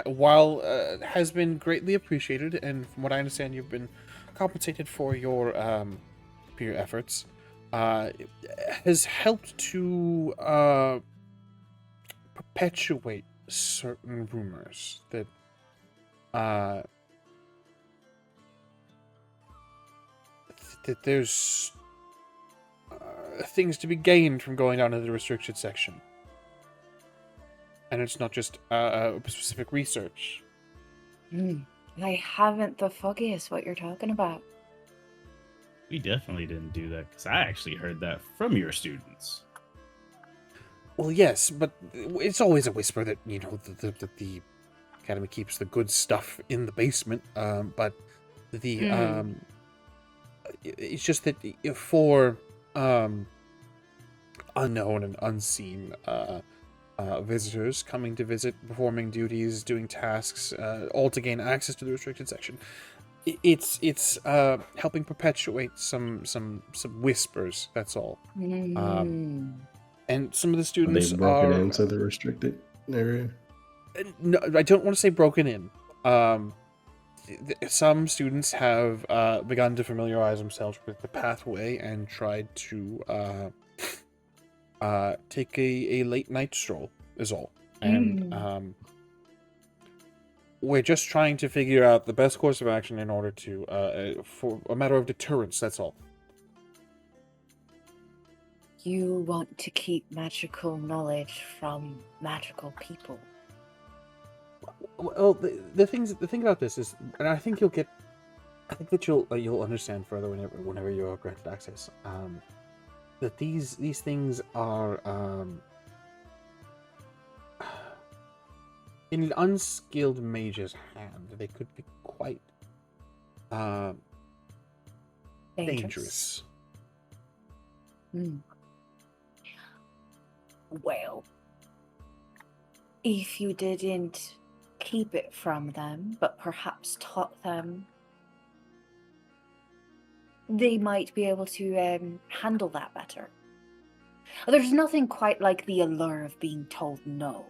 while has been greatly appreciated, and from what I understand, you've been compensated for your efforts, has helped to perpetuate certain rumors that there's things to be gained from going down to the restricted section. And it's not just specific research. I haven't the foggiest what you're talking about. We definitely didn't do that, because I actually heard that from your students. Well, yes, but it's always a whisper that, that the academy keeps the good stuff in the basement. But it's just that for unknown and unseen visitors coming to visit, performing duties, doing tasks, all to gain access to the restricted section, it's helping perpetuate some whispers. That's all. And some of the students They broken into the restricted area. No, I don't want to say broken in. Some students have begun to familiarize themselves with the pathway and tried to take a late night stroll, is all. And we're just trying to figure out the best course of action in order to, for a matter of deterrence, that's all. You want to keep magical knowledge from magical people. Well, the thing about this is, and I think you'll understand further whenever you are granted access, that these things are in an unskilled mage's hand, they could be quite dangerous. Well, if you didn't keep it from them, but perhaps taught them, they might be able to handle that better. There's nothing quite like the allure of being told no.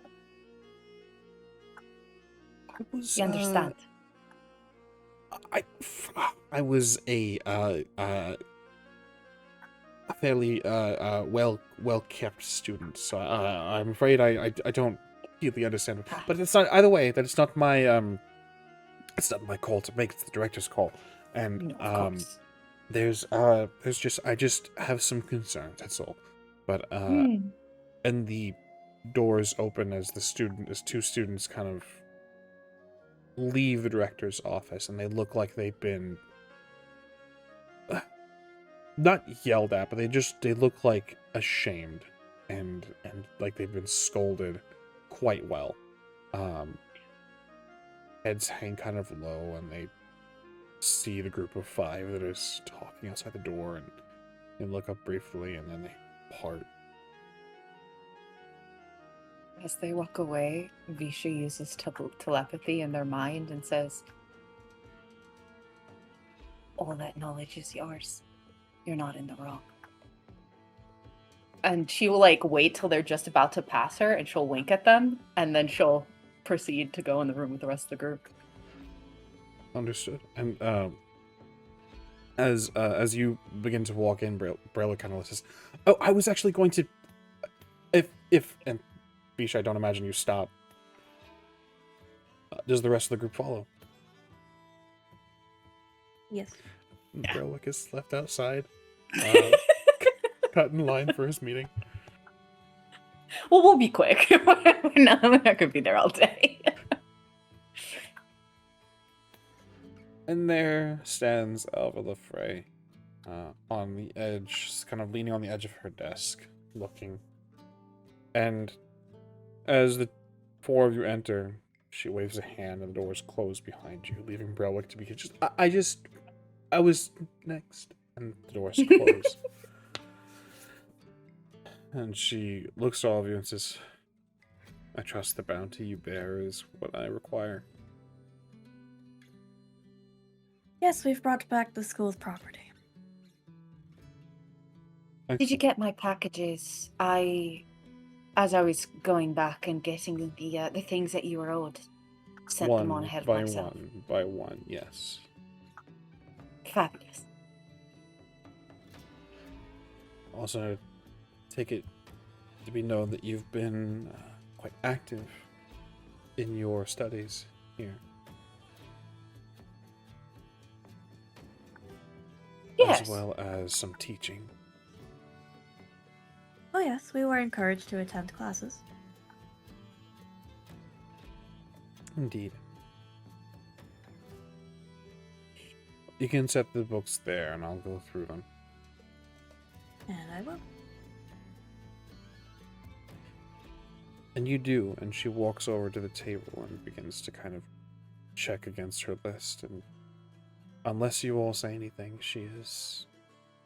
You understand? I was a fairly well kept student, so I'm afraid I don't completely understand. But it's not either way. That it's not my call to make. It's the director's call, and of course. there's just I just have some concerns. That's all. But Hmm. and the doors open as two students kind of leave the director's office, and they look like they've been not yelled at, but they look like ashamed and like they've been scolded quite well. Heads hang kind of low, and they see the group of 5 that is talking outside the door, and they look up briefly, and then they part. As they walk away, Visha uses telepathy in their mind and says, "All that knowledge is yours. You're not in the wrong." And she will like wait till they're just about to pass her, and she'll wink at them, and then she'll proceed to go in the room with the rest of the group. Understood. And as you begin to walk in, Braille kind of says, "Oh, I was actually going to, if and Bisha, I don't imagine you stop. Does the rest of the group follow?" Yes. Brelwick is left outside, cut in line for his meeting. Well, we'll be quick. We're not going to be there all day. And there stands Elva Lefray, on the edge, kind of leaning on the edge of her desk, looking. And as the 4 of you enter, she waves a hand and the doors close behind you, leaving Brelwick to be just, I was next. And the doors close. And she looks at all of you and says, "I trust the bounty you bear is what I require." Yes, we've brought back the school's property. Did you get my packages? As I was going back and getting the things that you were owed, sent them on ahead of myself. One by one, yes. Fabulous. Also, take it to be known that you've been quite active in your studies here. Yes. As well as some teaching. Oh yes, we were encouraged to attend classes. Indeed. You can set the books there and I'll go through them. And I will. And you do, and she walks over to the table and begins to kind of check against her list, and unless you all say anything, she is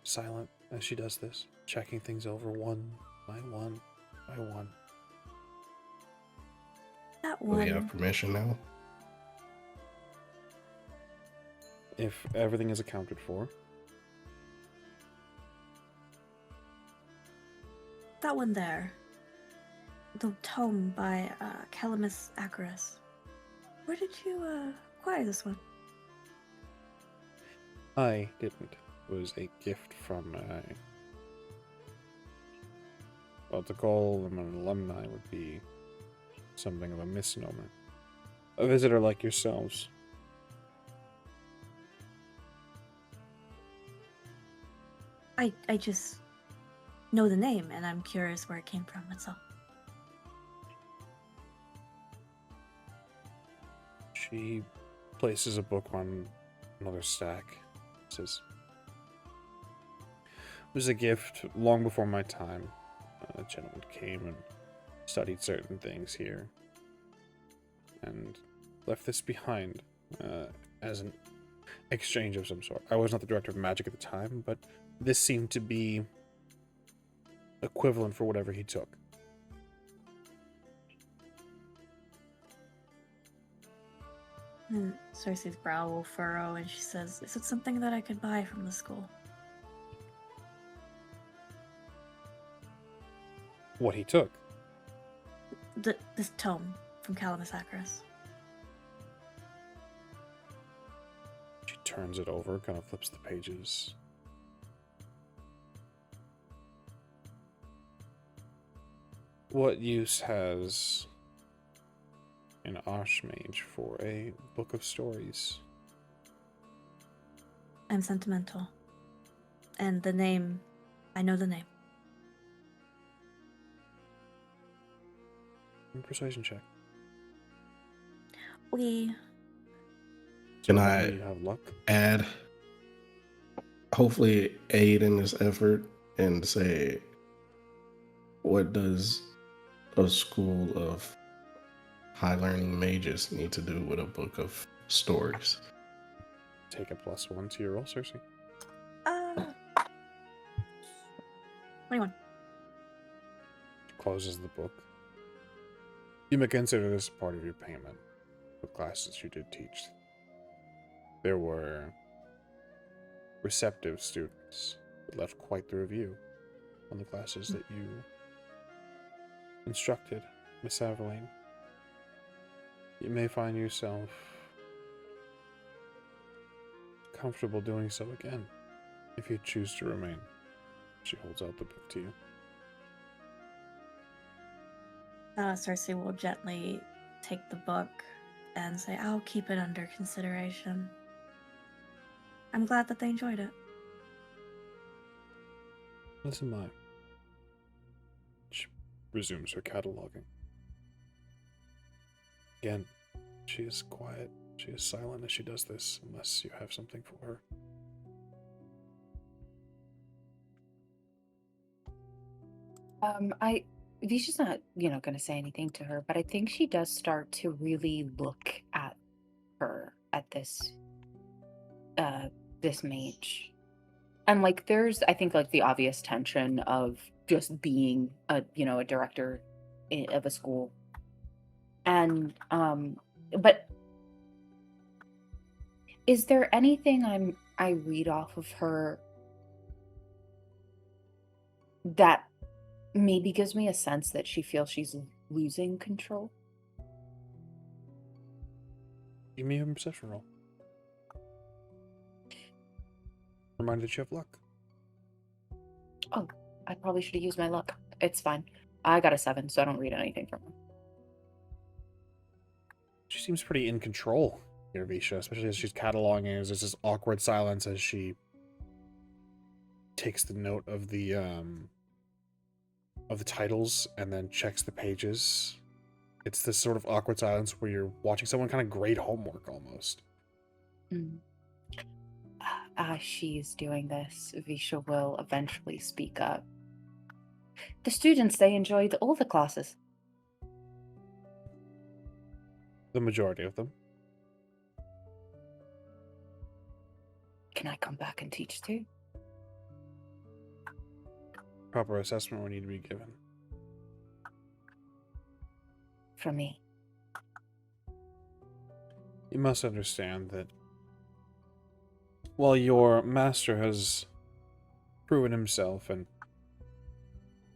silent as she does this, checking things over one by one by one. That Do we have one. permission now? If everything is accounted for. That one there. The tome by Calamus Acaris. Where did you acquire this one? I didn't. It was a gift from well, to call them an alumni would be something of a misnomer. A visitor like yourselves. I just know the name, and I'm curious where it came from, that's all. She places a book on another stack. Says, "It was a gift long before my time. A gentleman came and studied certain things here and left this behind as an exchange of some sort. I was not the director of magic at the time, but this seemed to be equivalent for whatever he took." And Cersei's brow will furrow, and she says, "Is it something that I could buy from the school?" What he took. This tome from Calamus Acaris. She turns it over, kind of flips the pages. What use has an Archmage for a book of stories? I'm sentimental. And the name, I know the name. Persuasion check. We Can So I you have luck? add, hopefully aid in this effort and say, what does a school of high learning mages need to do with a book of stories? Take a +1 to your roll, Cersei. 21. Closes the book. You may consider this part of your payment for classes you did teach. There were receptive students that left quite the review on the classes that you instructed, Miss Aveline. You may find yourself comfortable doing so again if you choose to remain. She holds out the book to you. Cersei will gently take the book and say, I'll keep it under consideration. I'm glad that they enjoyed it. Listen, my. She resumes her cataloging. Again, she is quiet. She is silent as she does this, unless you have something for her. Visha's not, going to say anything to her, but I think she does start to really look at her, at this mage. And like, there's, I think, like the obvious tension of just being a director of a school. And, but is there anything I read off of her that maybe gives me a sense that she feels she's losing control? Give me a perception roll. Remind that you have luck. Oh, I probably should have used my luck. It's fine. I got a 7, so I don't read anything from her. She seems pretty in control here, Visha, especially as she's cataloging. There's this awkward silence as she takes the note of the titles and then checks the pages. It's this sort of awkward silence where you're watching someone kind of grade homework almost. As she's doing this, Visha will eventually speak up. The students, they enjoyed all the classes. The majority of them. Can I come back and teach too? Proper assessment will need to be given. For me. You must understand that while your master has proven himself and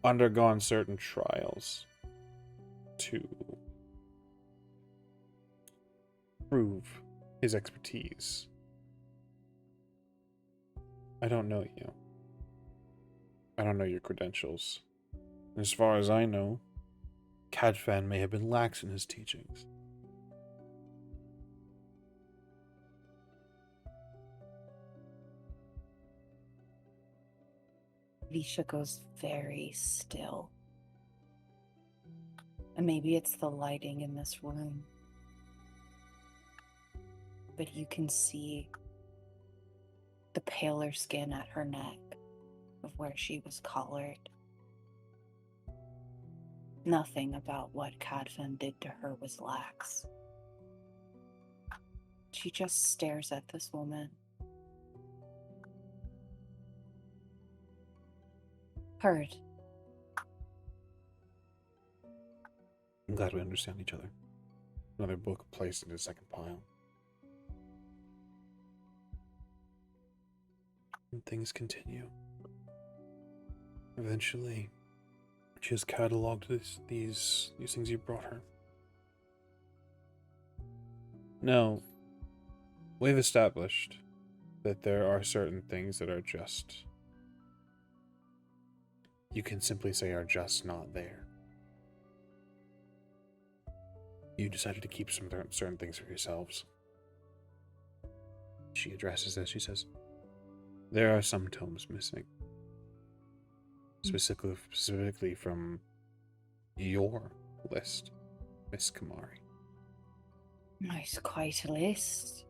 undergone certain trials to prove his expertise, I don't know you. I don't know your credentials. As far as I know, Cadfan may have been lax in his teachings. Visha goes very still. And maybe it's the lighting in this room. But you can see the paler skin at her neck of where she was collared. Nothing about what Cadfan did to her was lax. She just stares at this woman. Heard. I'm glad we understand each other. Another book placed in the second pile. And things continue. Eventually, she has cataloged these things you brought her. Now, we've established that there are certain things that are just, you can simply say are just not there. You decided to keep some certain things for yourselves. She addresses this. She says, there are some tomes missing. Specifically from your list Miss Kamari? Nice, quite a list.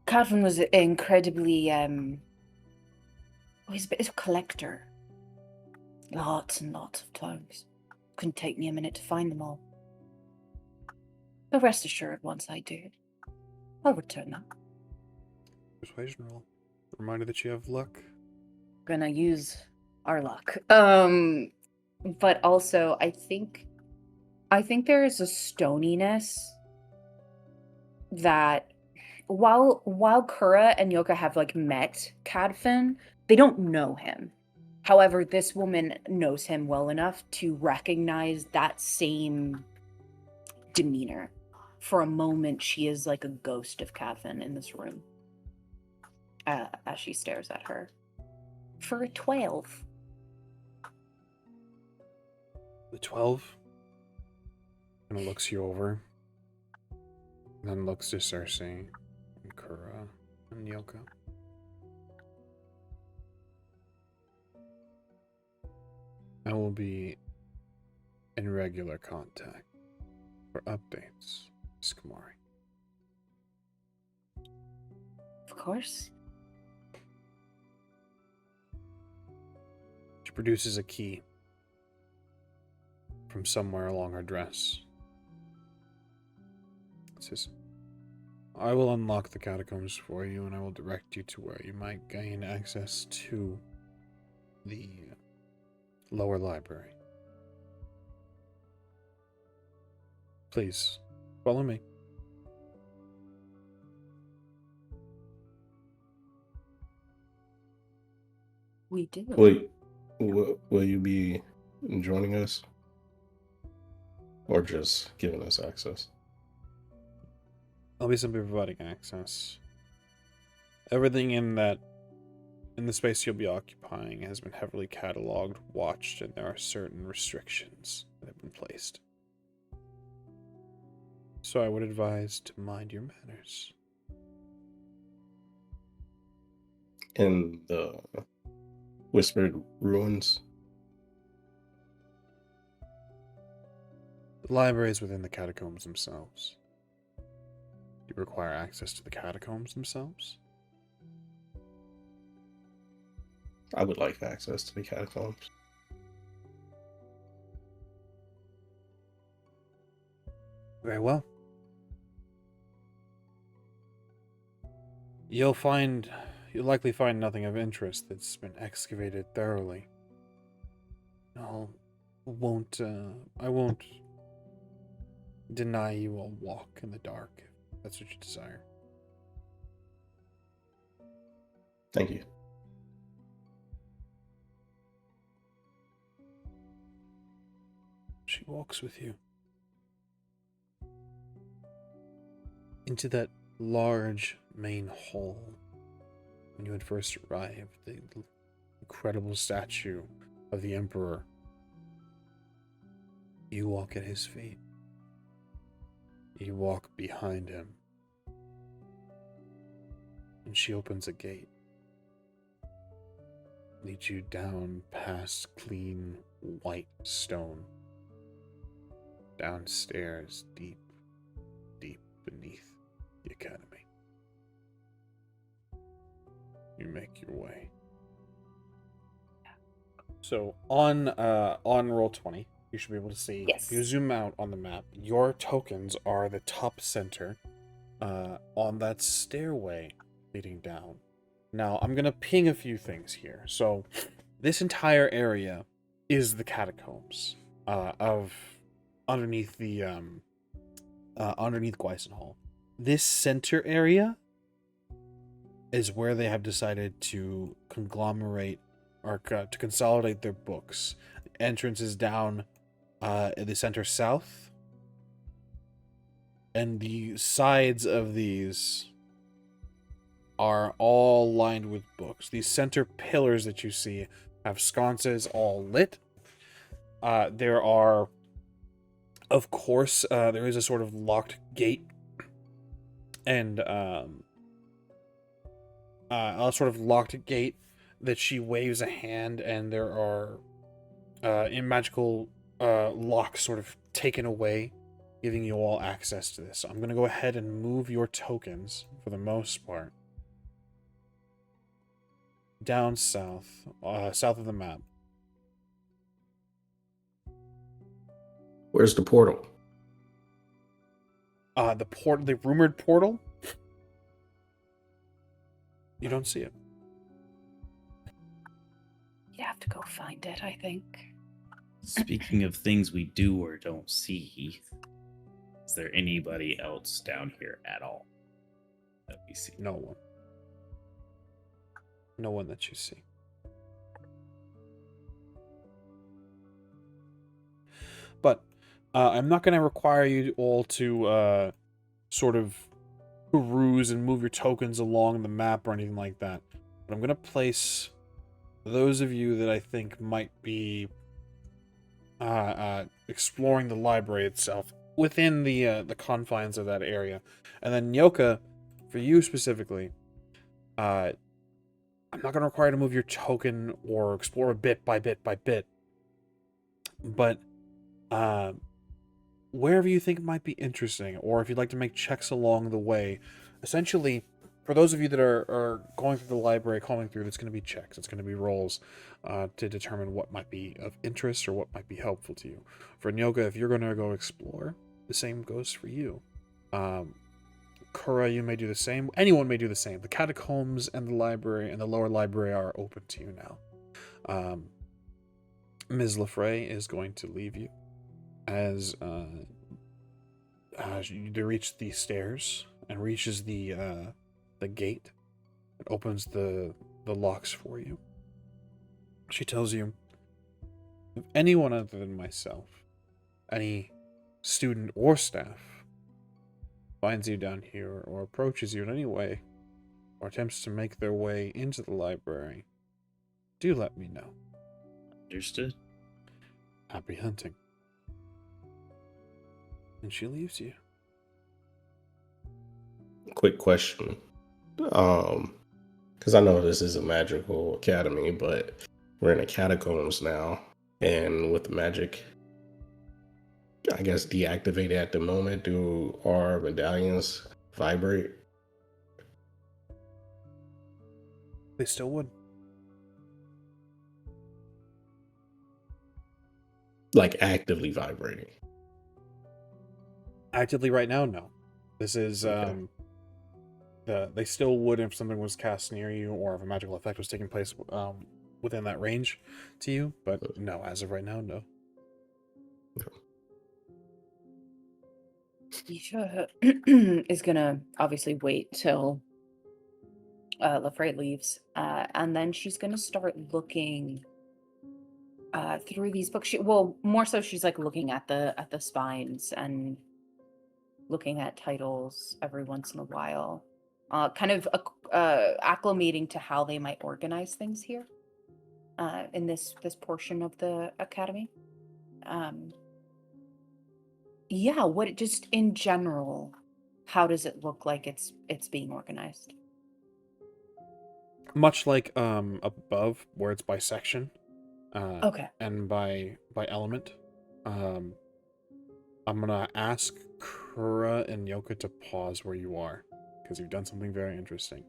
Cadvan was incredibly, he's a bit of a collector. Lots and lots of tomes. Couldn't take me a minute to find them all. But rest assured, once I do, I'll return them. Persuasion roll. Reminder that you have luck. Gonna use our luck. But also I think there is a stoniness that while Kura and Yoka have like met Cadfin, they don't know him. However, this woman knows him well enough to recognize that same demeanor. For a moment, she is like a ghost of Cadfin in this room. As she stares at her. For a 12. The 12 kind of looks you over, and then looks to Cersei, and Kura, and Yoka. I will be in regular contact for updates, Miss Kamari. Of course. She produces a key from somewhere along her dress. It says, I will unlock the catacombs for you, and I will direct you to where you might gain access to the lower library. Please, follow me. We do. Will you be joining us? Or just giving us access? I'll be simply providing access. Everything in the space you'll be occupying has been heavily cataloged, watched, and there are certain restrictions that have been placed. So I would advise to mind your manners. In the Whispered Ruins? The library is within the catacombs themselves. You require access to the catacombs themselves? I would like access to the catacombs. Very well. You'll likely find nothing of interest that's been excavated thoroughly. I won't deny you a walk in the dark, if that's what you desire. Thank you. She walks with you into that large main hall. When you had first arrived, the incredible statue of the Emperor. You walk at his feet. You walk behind him. And she opens a gate. Leads you down past clean white stone. Downstairs, deep beneath the academy. You make your way. So on Roll20, you should be able to see. Yes. If you zoom out on the map, your tokens are the top center on that stairway leading down. Now I'm gonna ping a few things here. So this entire area is the catacombs of underneath the underneath Gweison Haul. This center area is where they have decided to conglomerate or to consolidate their books. The entrance is down in the center south, and the sides of these are all lined with books. These center pillars that you see have sconces all lit. There are, of course, there is a sort of locked gate and a sort of locked gate that she waves a hand, and there are in magical locks sort of taken away, giving you all access to this. So I'm going to go ahead and move your tokens, for the most part, down south, south of the map. Where's the portal? The rumored portal. You don't see it. You have to go find it, I think. Speaking of things we do or don't see, is there anybody else down here at all that we see? No one. No one that you see. But I'm not going to require you all to sort of peruse and move your tokens along the map or anything like that. But I'm going to place those of you that I think might be exploring the library itself within the confines of that area. And then Nyoka, for you specifically, I'm not going to require you to move your token or explore bit by bit by bit. But wherever you think might be interesting, or if you'd like to make checks along the way, essentially, for those of you that are going through the library, combing through, it's going to be checks. It's going to be rolls to determine what might be of interest or what might be helpful to you. For Nyoka, if you're going to go explore, the same goes for you. Kura, you may do the same. Anyone may do the same. The catacombs and the library and the lower library are open to you now. Ms. Lefray is going to leave you as you reach the stairs and reaches the gate. It opens the locks for you. She tells you, if anyone other than myself, any student or staff, finds you down here or approaches you in any way or attempts to make their way into the library, do let me know. Understood. Happy hunting. And she leaves you. Quick question. Because I know this is a magical academy, but we're in the catacombs now. And with the magic, I guess, deactivated at the moment, do our medallions vibrate? They still would. Like actively vibrating? Actively right now, no. This is Okay. they still would if something was cast near you or if a magical effect was taking place within that range to you, but no, as of right now, no. Isha is gonna obviously wait till Lefray leaves, and then she's gonna start looking through these books. More so, she's like looking at the spines and looking at titles every once in a while, kind of acclimating to how they might organize things here in this portion of the academy. Yeah, what just in general, how does it look like it's being organized? Much like above, where it's by section, Okay. and by element. I'm gonna ask Kura and Yoka to pause where you are, because you've done something very interesting.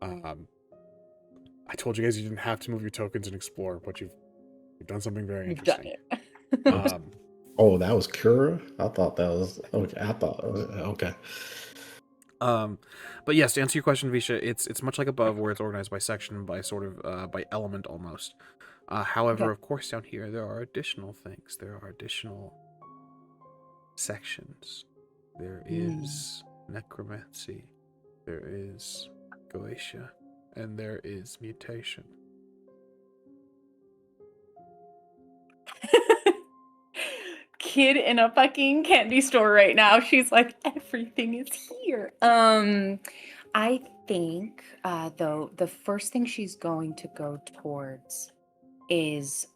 I told you guys you didn't have to move your tokens and explore, but you've done something very You've done interesting. it. Oh, that was Kura? I thought that was okay. I thought okay. But yes, to answer your question, Visha, it's much like above, where it's organized by section, by sort of by element almost. However, Okay. of course, down here there are additional things. There are additional sections. There is necromancy. There is Goetia, and there is mutation. Kid in a fucking candy store right now. She's like, everything is here. I think though the first thing she's going to go towards is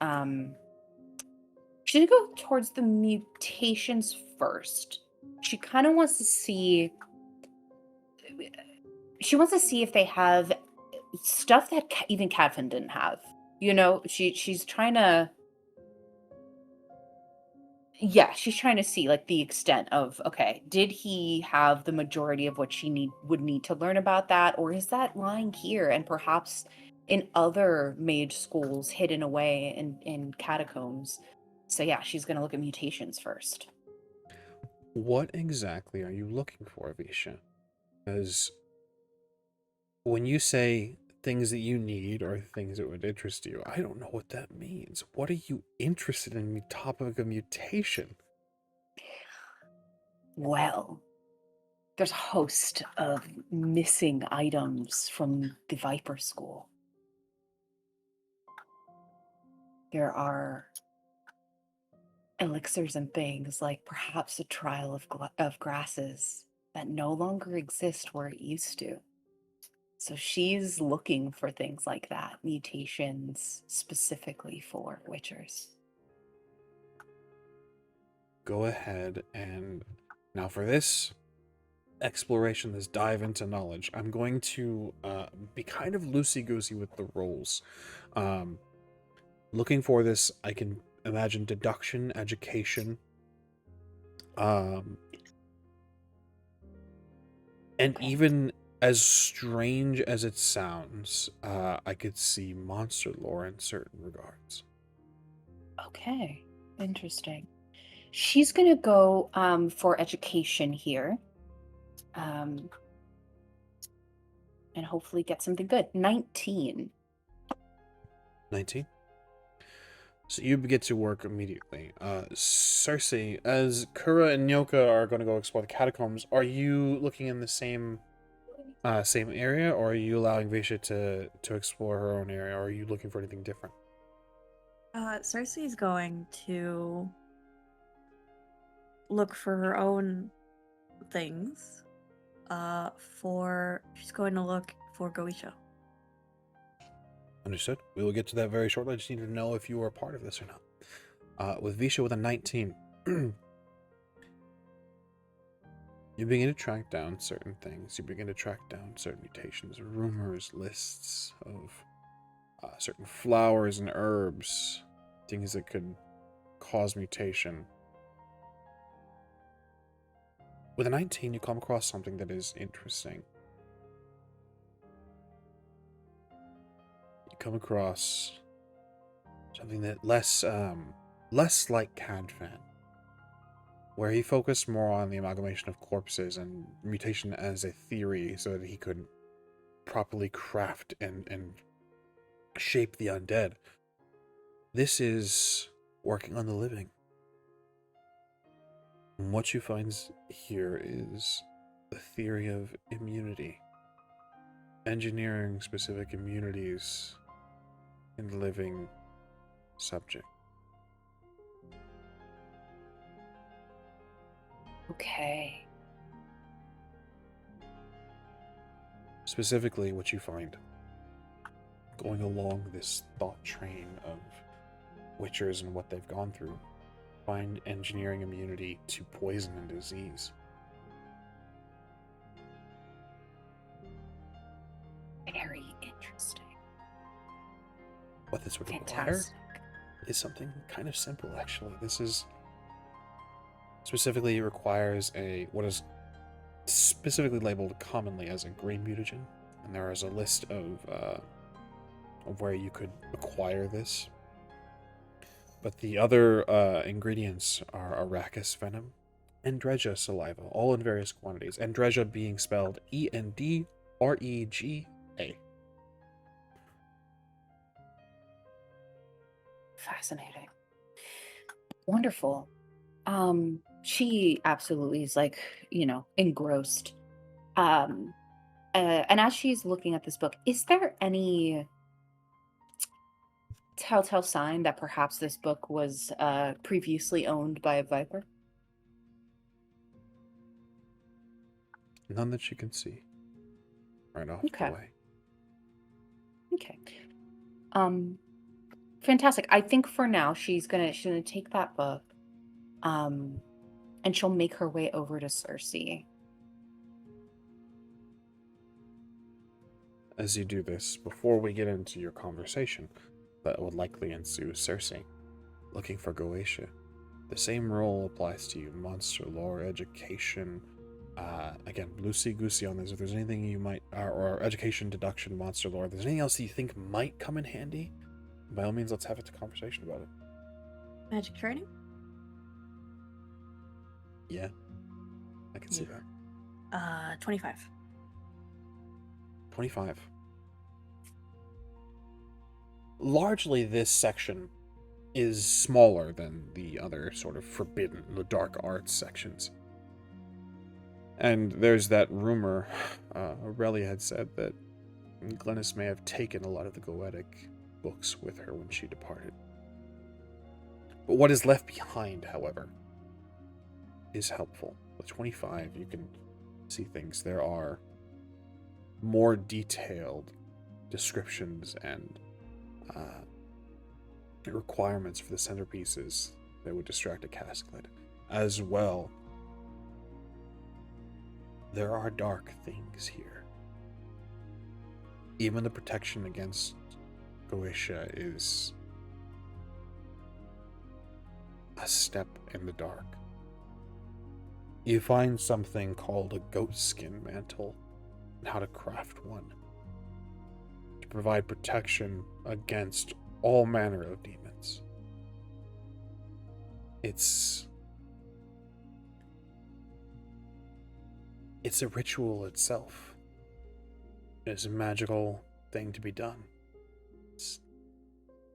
she's gonna go towards the mutations first. She kind of wants to see if they have stuff that even Cadfin didn't have. You know, she's trying to Yeah, she's trying to see like the extent of, okay, did he have the majority of what she would need to learn about that, or is that lying here and perhaps in other mage schools hidden away in catacombs? So yeah, she's gonna look at mutations first. What exactly are you looking for, Visha? Because when you say things that you need or things that would interest you, I don't know what that means. What are you interested in the topic of mutation? Well, there's a host of missing items from the Viper School. There are elixirs and things like perhaps a trial of grasses that no longer exist where it used to. So she's looking for things like that, mutations specifically for witchers. Go ahead and now for this exploration, this dive into knowledge, I'm going to be kind of loosey-goosey with the rolls. Looking for this, I can imagine deduction, education, and Okay. even as strange as it sounds, I could see monster lore in certain regards. Okay, interesting. She's gonna go for education here, and hopefully get something good. 19. 19. So you get to work immediately. Cersei, as Kura and Nyoka are going to go explore the catacombs, are you looking in the same area, or are you allowing Visha to explore her own area, or are you looking for anything different? Cersei's going to look for her own things. She's going to look for Goisha. Understood. We will get to that very shortly. I just need to know if you are a part of this or not. With Visha with a 19, you begin to track down certain things. You begin to track down certain mutations, rumors, lists of certain flowers and herbs, things that could cause mutation. With a 19, you come across something that is interesting. You come across something that less like Cadfan, where he focused more on the amalgamation of corpses and mutation as a theory so that he could properly craft and shape the undead. This is working on the living. And what you find here is the theory of immunity. Engineering specific immunities in the living subject. Okay. Specifically, what you find going along this thought train of witchers and what they've gone through, find engineering immunity to poison and disease. Very interesting. What this would require Fantastic. is something kind of simple, actually. This is specifically requires what is specifically labeled commonly as a green mutagen, and there is a list of where you could acquire this. But the other ingredients are Arrakis venom and Dredja saliva, all in various quantities, and Dredja being spelled ENDREGA. Fascinating. Wonderful. She absolutely is like, engrossed. And as she's looking at this book, is there any telltale sign that perhaps this book was previously owned by a Viper? None that you can see right off Okay. the way. Okay. Fantastic. I think for now she's gonna take that book, and she'll make her way over to Cersei. As you do this, before we get into your conversation that would likely ensue, Cersei, looking for Gweison, The same rule applies to you. Monster lore, education. Again, loosey-goosey on this. If there's anything you might... Or education, deduction, monster lore. If there's anything else that you think might come in handy, by all means, let's have a conversation about it. Magic training? Yeah. I can see that. 25. 25. Largely, this section is smaller than the other sort of forbidden, the dark arts sections. And there's that rumor, Aurelia had said that Glennis may have taken a lot of the Goetic books with her when she departed. But what is left behind, however, is helpful. With 25, you can see things. There are more detailed descriptions and requirements for the centerpieces that would distract a Casclet. As well, there are dark things here. Even the protection against Goetia is a step in the dark. You find something called a goatskin mantle and how to craft one to provide protection against all manner of demons. It's a ritual itself. It's a magical thing to be done. It's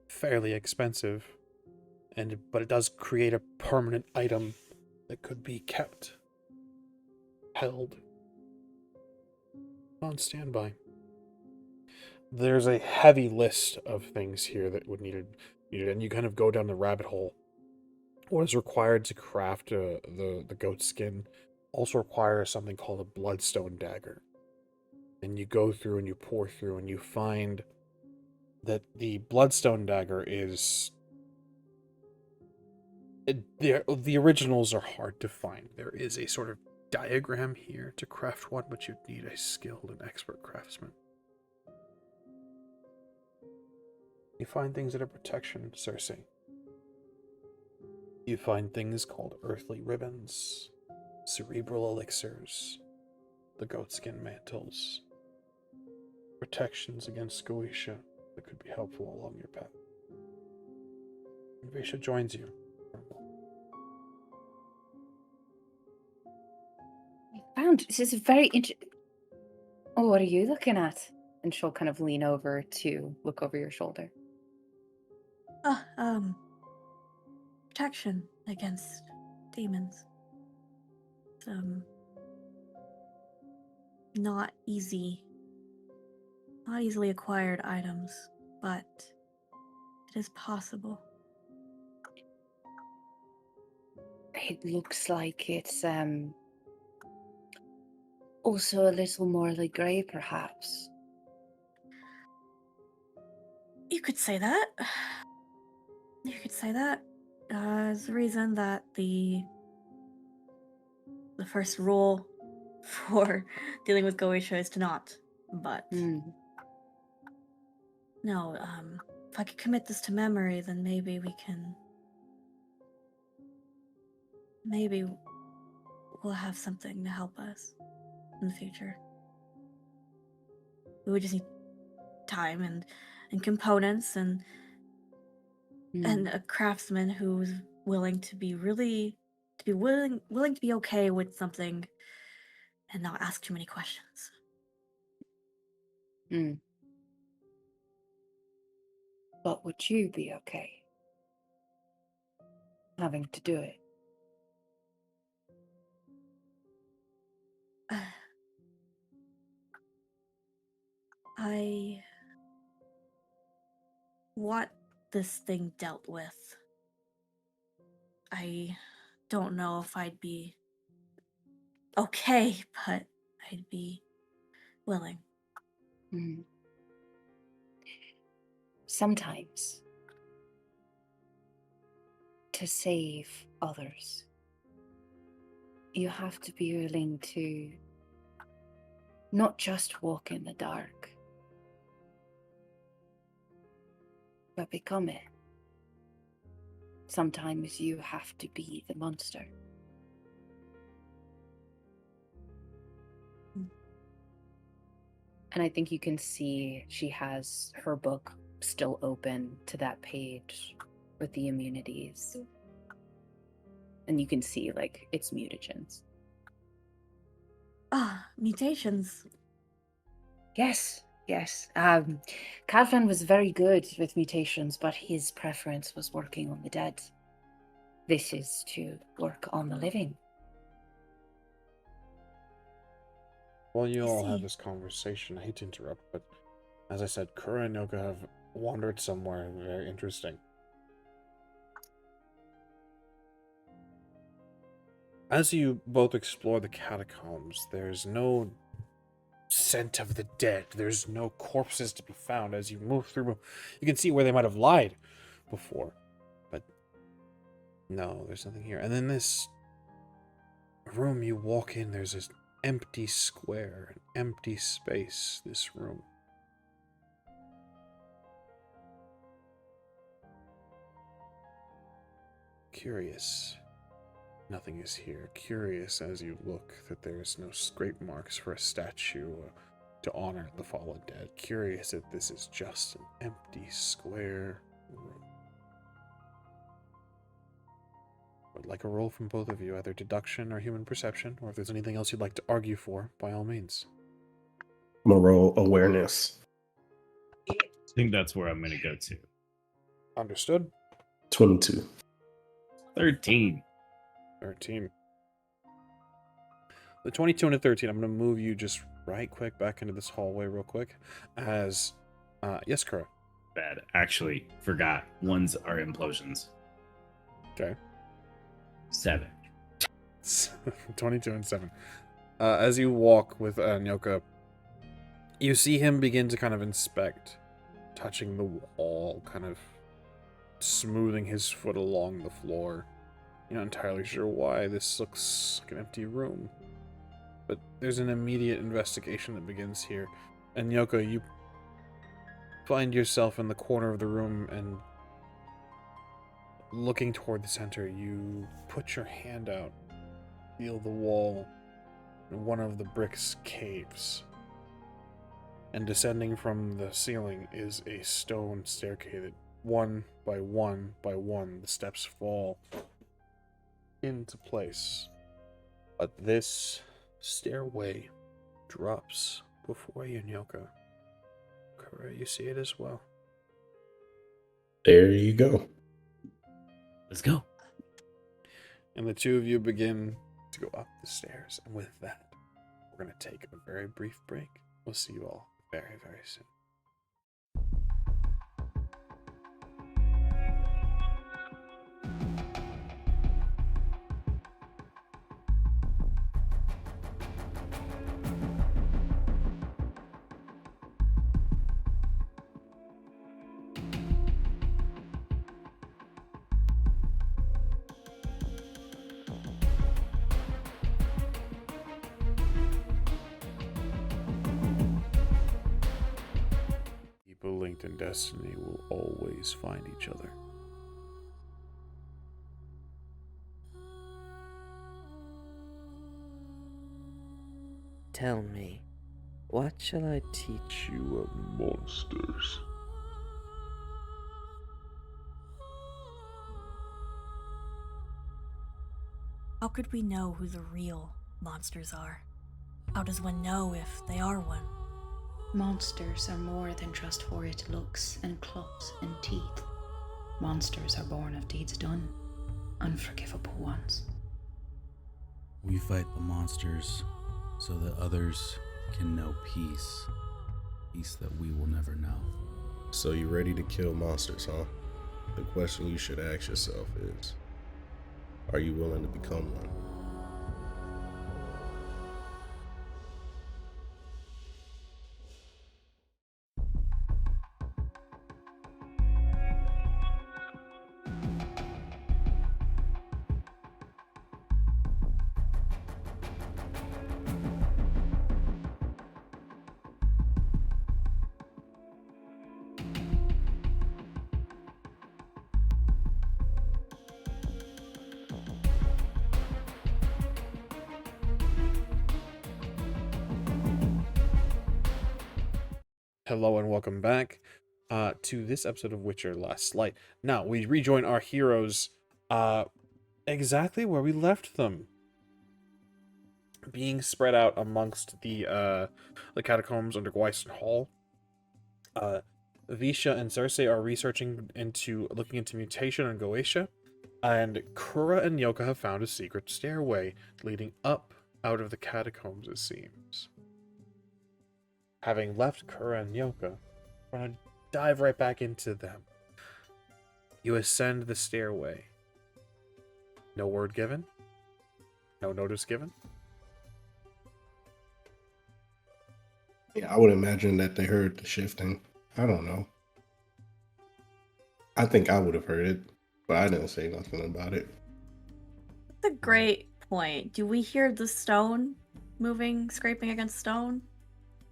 fairly expensive, but it does create a permanent item that could be kept, held, on standby. There's a heavy list of things here that would need it, and you kind of go down the rabbit hole. What is required to craft the goat skin also requires something called a bloodstone dagger. And you go through and you pour through and you find that the bloodstone dagger is... The originals are hard to find. There is a sort of diagram here to craft one, but you'd need a skilled and expert craftsman. You find things that are protection, Circe. You find things called earthly ribbons, cerebral elixirs, the goatskin mantles, protections against Goetia that could be helpful along your path. And Vesha joins you. This is very interesting. Oh, what are you looking at? And she'll kind of lean over to look over your shoulder. Protection against demons. Not easily acquired items, but it is possible. It looks like it's also a little morally grey, perhaps. You could say that. There's a reason that the first rule for dealing with Goetia is to not. But no, if I could commit this to memory, then maybe we'll have something to help us in the future. We would just need time and components and a craftsman who's willing to be okay with something and not ask too many questions. But would you be okay having to do it? I want this thing dealt with. I don't know if I'd be okay, but I'd be willing. Sometimes, to save others, you have to be willing to not just walk in the dark, but become it. Sometimes you have to be the monster. And I think you can see she has her book still open to that page with the immunities. And you can see, like, it's mutagens. Mutations. Yes. Calvin was very good with mutations, but his preference was working on the dead. This is to work on the living. While you I all have see. this conversation, I hate to interrupt, but as I said, Kura and Yoka have wandered somewhere very interesting. As you both explore the catacombs, there's no scent of the dead. There's no corpses to be found. As you move through, you can see where they might have lied before. But no, there's nothing here. And then this room you walk in, there's this empty square, an empty space, this room. Curious. Nothing is here. Curious as you look that there's no scrape marks for a statue to honor the fallen dead. Curious that this is just an empty square room. Would like a roll from both of you, either deduction or human perception, or if there's anything else you'd like to argue for, by all means. I'm gonna roll awareness. I think that's where I'm going to go to. Understood. 22. 13. 13. The 22 and the 13, I'm going to move you just right quick back into this hallway real quick. As, yes, Kura. Bad. Actually, forgot. Ones are implosions. Okay. 7. 22 and 7. As you walk with Nyoka, you see him begin to kind of inspect, touching the wall, kind of smoothing his foot along the floor. You're not entirely sure why. This looks like an empty room. But there's an immediate investigation that begins here. And Nyoka, you find yourself in the corner of the room and looking toward the center, you put your hand out, feel the wall, and one of the bricks caves. And descending from the ceiling is a stone staircase that one by one by one the steps fall into place. But this stairway drops before you, Nyoka. Kura, you see it as well. There you go. Let's go. And the two of you begin to go up the stairs. And with that, we're going to take a very brief break. We'll see you all very, very soon. People linked in destiny will always find each other. Tell me, what shall I teach you of monsters? How could we know who the real monsters are? How does one know if they are one? Monsters are more than just horrid looks and claws and teeth. Monsters are born of deeds done, unforgivable ones. We fight the monsters so that others can know peace. Peace that we will never know. So you ready to kill monsters, huh? The question you should ask yourself is, are you willing to become one? Hello and welcome back to this episode of Witcher Last Light. Now, we rejoin our heroes exactly where we left them. Being spread out amongst the catacombs under Gweison Haul. Visha and Cersei are looking into mutation on Goetia, and Kura and Yoka have found a secret stairway leading up out of the catacombs, it seems. Having left Kura and Yoka, we're gonna dive right back into them. You ascend the stairway. No word given. No notice given. Yeah, I would imagine that they heard the shifting. I don't know. I think I would have heard it, but I didn't say nothing about it. That's a great point. Do we hear the stone moving, scraping against stone?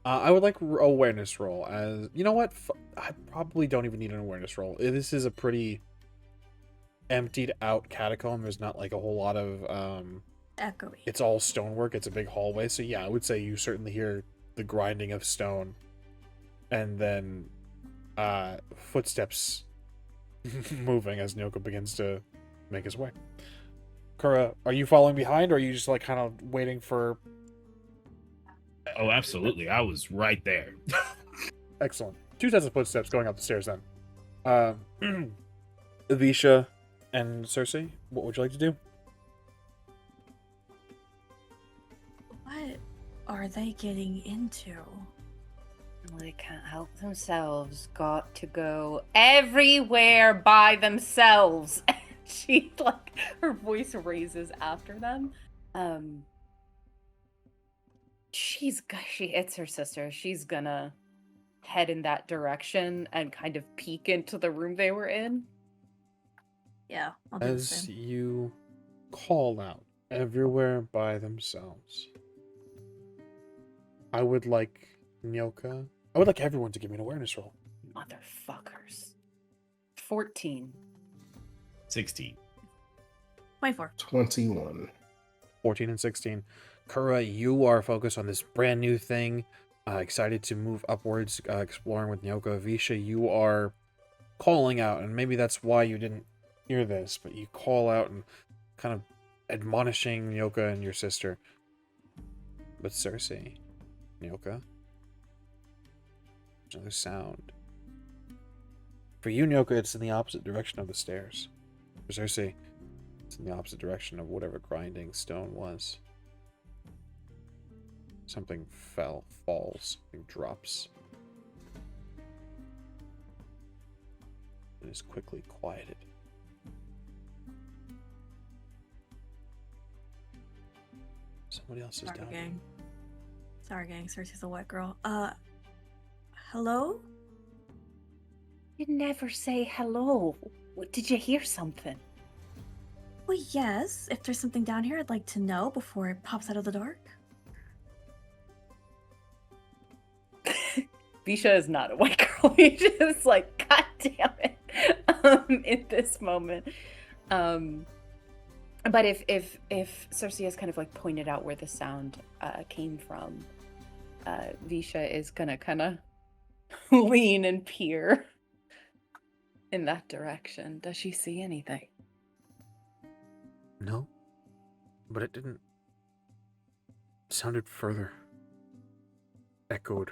I would like awareness roll. As you know what, I probably don't even need an awareness roll. This is a pretty emptied out catacomb. There's not like a whole lot of Echoey. It's all stonework. It's a big hallway. So yeah, I would say you certainly hear the grinding of stone, and then footsteps moving as Nyoka begins to make his way. Kura, are you following behind, or are you just like kind of waiting for? Oh, absolutely. I was right there. Excellent. 2 sets of footsteps going up the stairs then. Visha and Cersei, what would you like to do? What are they getting into? They can't help themselves. Got to go everywhere by themselves. She, like, her voice raises after them. It's her sister. She's gonna head in that direction and kind of peek into the room they were in. Yeah, I'll do the As same. you call out everywhere by themselves, I would like everyone to give me an awareness roll. Motherfuckers. 14. 16. 24. 21. 14 and 16. Kura, you are focused on this brand new thing, excited to move upwards, exploring with Nyoka. Visha, you are calling out, and maybe that's why you didn't hear this, but you call out and kind of admonishing Nyoka and your sister. But Cersei, Nyoka, there's another sound. For you, Nyoka, it's in the opposite direction of the stairs. For Cersei, it's in the opposite direction of whatever grinding stone was. Something falls, something drops. It is quickly quieted. Somebody else is Sorry, down. gang. Sorry, gang. Cersei's a wet girl. Hello? You never say hello. Did you hear something? Well, yes. If there's something down here, I'd like to know before it pops out of the dark. Visha is not a white girl. He's just like, God damn it. In this moment. But if Cersei has kind of like pointed out where the sound came from, Visha is gonna kind of lean and peer in that direction. Does she see anything? No, but it didn't. It sounded further. Echoed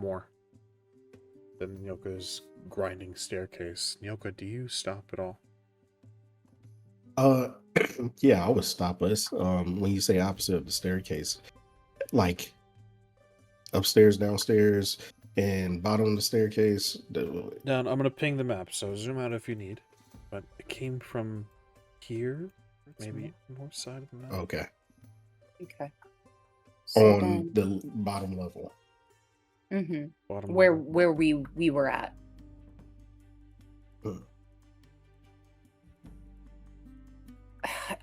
more than Nyoka's grinding staircase. Nyoka, do you stop at all? Yeah, I would stop us. When you say opposite of the staircase, like upstairs, downstairs, and bottom of the staircase. Down. I'm gonna ping the map, so zoom out if you need. But it came from here, maybe north side of the map. Okay, Okay. on the bottom level. Mm-hmm. Bottom Where level. we were at. Hmm.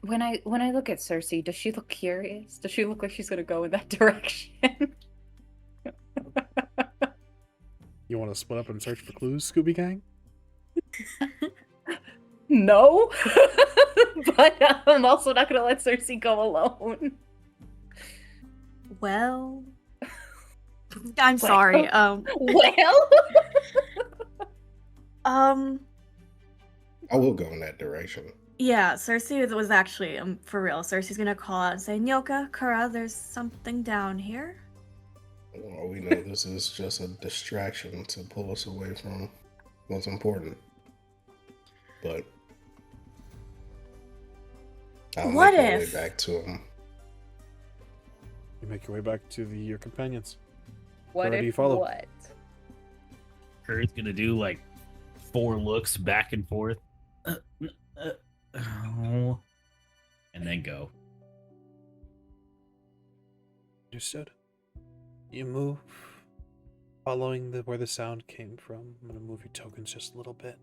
When I look at Cersei, does she look curious? Does she look like she's gonna go in that direction? You want to split up and search for clues, Scooby Gang? No, but I'm also not gonna let Cersei go alone. Well, I'm sorry. Well, I will go in that direction. Yeah, Cersei was actually, for real. Cersei's gonna call out and say, Nyoka, Kara, there's something down here. Well, we know this is just a distraction to pull us away from what's important. But I'll What make my way if- back to him. You make your way back to your companions. what Kara, do you if follow? what? Kurt's gonna do like 4 looks back and forth, oh, and then go. Understood. You move, following where the sound came from. I'm gonna move your tokens just a little bit.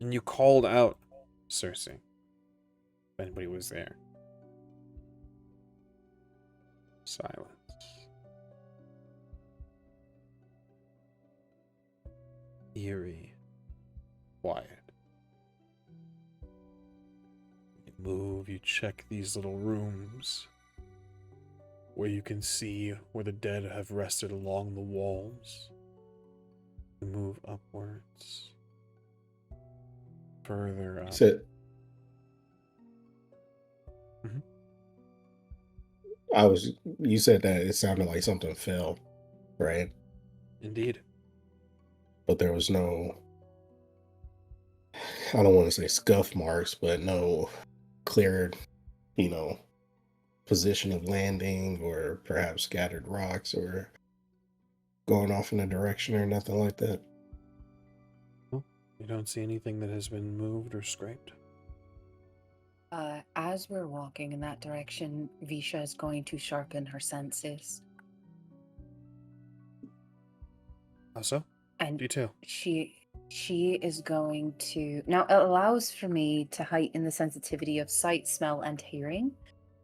And you called out Cersei. If anybody was there. Silence. Eerie. Quiet. You move, you check these little rooms where you can see where the dead have rested along the walls. You move upwards. Further up. Sit. Mhm. You said that it sounded like something fell, right? Indeed. But there was no, I don't want to say scuff marks, but no clear, position of landing or perhaps scattered rocks or going off in a direction or nothing like that. You don't see anything that has been moved or scraped? As we're walking in that direction, Visha is going to sharpen her senses. How so? And Detail. she is going to now it allows for me to heighten the sensitivity of sight, smell, and hearing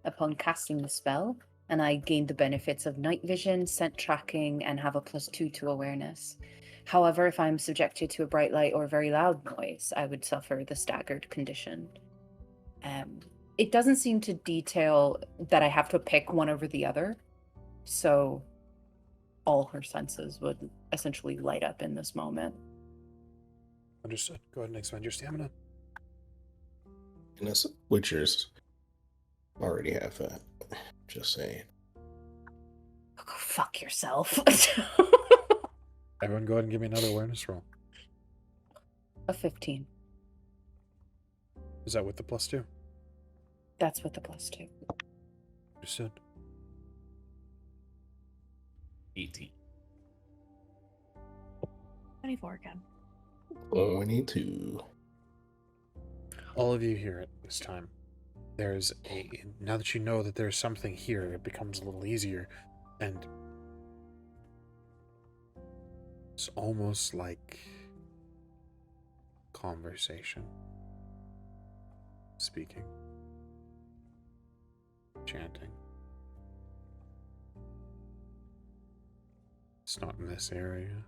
upon casting the spell, and I gain the benefits of night vision, scent tracking, and have a +2 to awareness. However, if I'm subjected to a bright light or very loud noise, I would suffer the staggered condition. It doesn't seem to detail that I have to pick one over the other, so all her senses would essentially light up in this moment. Understood. Go ahead and expend your stamina. And that's Witchers already have that. Just saying. Go fuck yourself. Everyone go ahead and give me another awareness roll. A 15. Is that with the +2? That's with the +2. Understood. 18. 24 again. 22. All of you hear it this time. Now that you know that there's something here, it becomes a little easier. And it's almost like conversation. Speaking. Chanting. It's not in this area.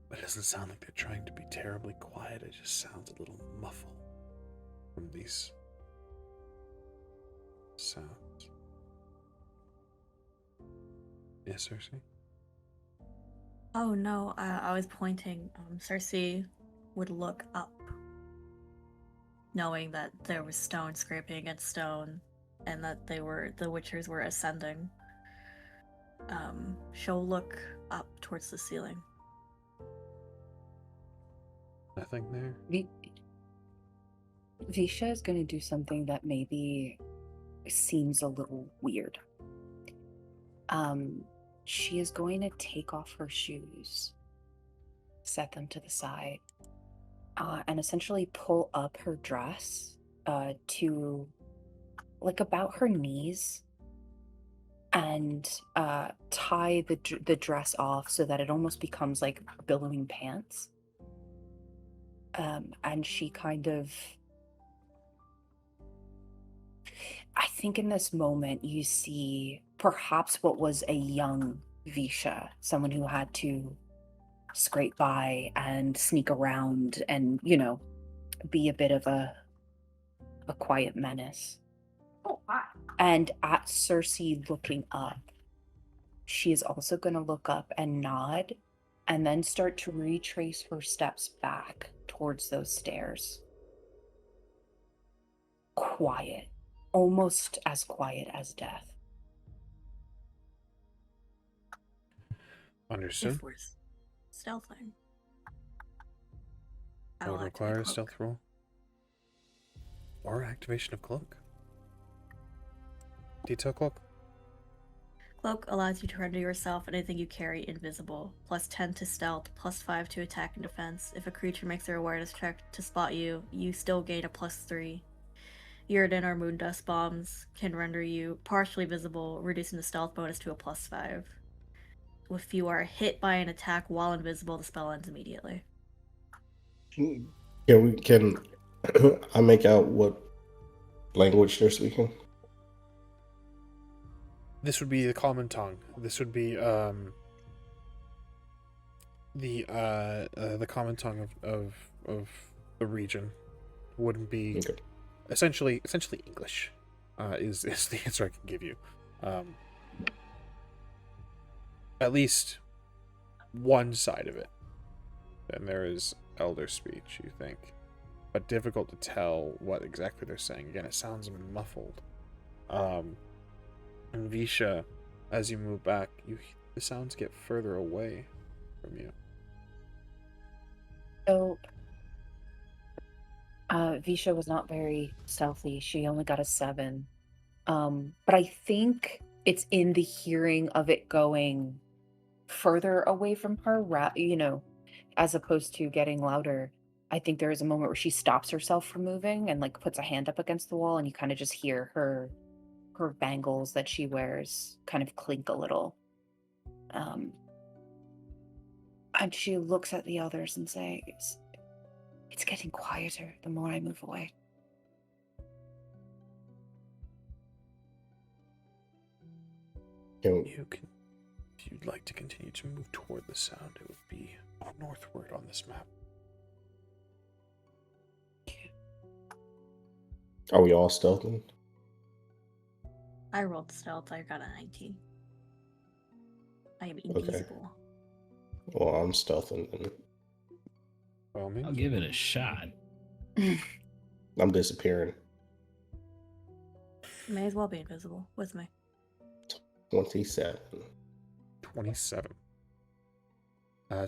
But it doesn't sound like they're trying to be terribly quiet. It just sounds a little muffled from these sounds. Yes, Cersei? Oh no, I was pointing. Cersei would look up, knowing that there was stone scraping against stone, and that the Witchers were ascending. She'll look up towards the ceiling. Nothing there? Visha is going to do something that maybe seems a little weird. She is going to take off her shoes, set them to the side, and essentially pull up her dress to like about her knees, and tie the dress off so that it almost becomes like billowing pants. And she kind of, I think in this moment you see perhaps what was a young Visha, someone who had to scrape by and sneak around and, be a bit of a quiet menace. Oh, hi. And at Cersei looking up, she is also going to look up and nod and then start to retrace her steps back towards those stairs. Quiet, almost as quiet as death. Understood. If we're stealthing, I Would will require a activate stealth cloak. roll. Or activation of cloak. Detail cloak. Cloak allows you to render yourself and anything you carry invisible. +10 to stealth, +5 to attack and defense. If a creature makes their awareness check to spot you, you still gain a +3. Yrden or Moondust bombs can render you partially visible, reducing the stealth bonus to a +5. If you are hit by an attack while invisible, the spell ends immediately. Can I make out what language they're speaking? This would be the common tongue. This would be the common tongue of the region. Wouldn't be Okay. essentially English. Is the answer I can give you. At least one side of it. Then there is Elder speech, you think, but difficult to tell what exactly they're saying. Again, it sounds muffled. And Visha, as you move back, the sounds get further away from you. So, Visha was not very stealthy. She only got a 7. But I think it's in the hearing of it going further away from her, as opposed to getting louder. I think there is a moment where she stops herself from moving and like puts a hand up against the wall, and you kind of just hear her bangles that she wears kind of clink a little. And she looks at the others and says, "It's getting quieter the more I move away." You can, if you'd like to continue to move toward the sound, it would be northward on this map. Are we all stealthing? I rolled stealth, I got a 19. I am invisible. Well, I'm stealthing. And Well, I'll give it a shot. I'm disappearing. May as well be invisible with me. 27. 27.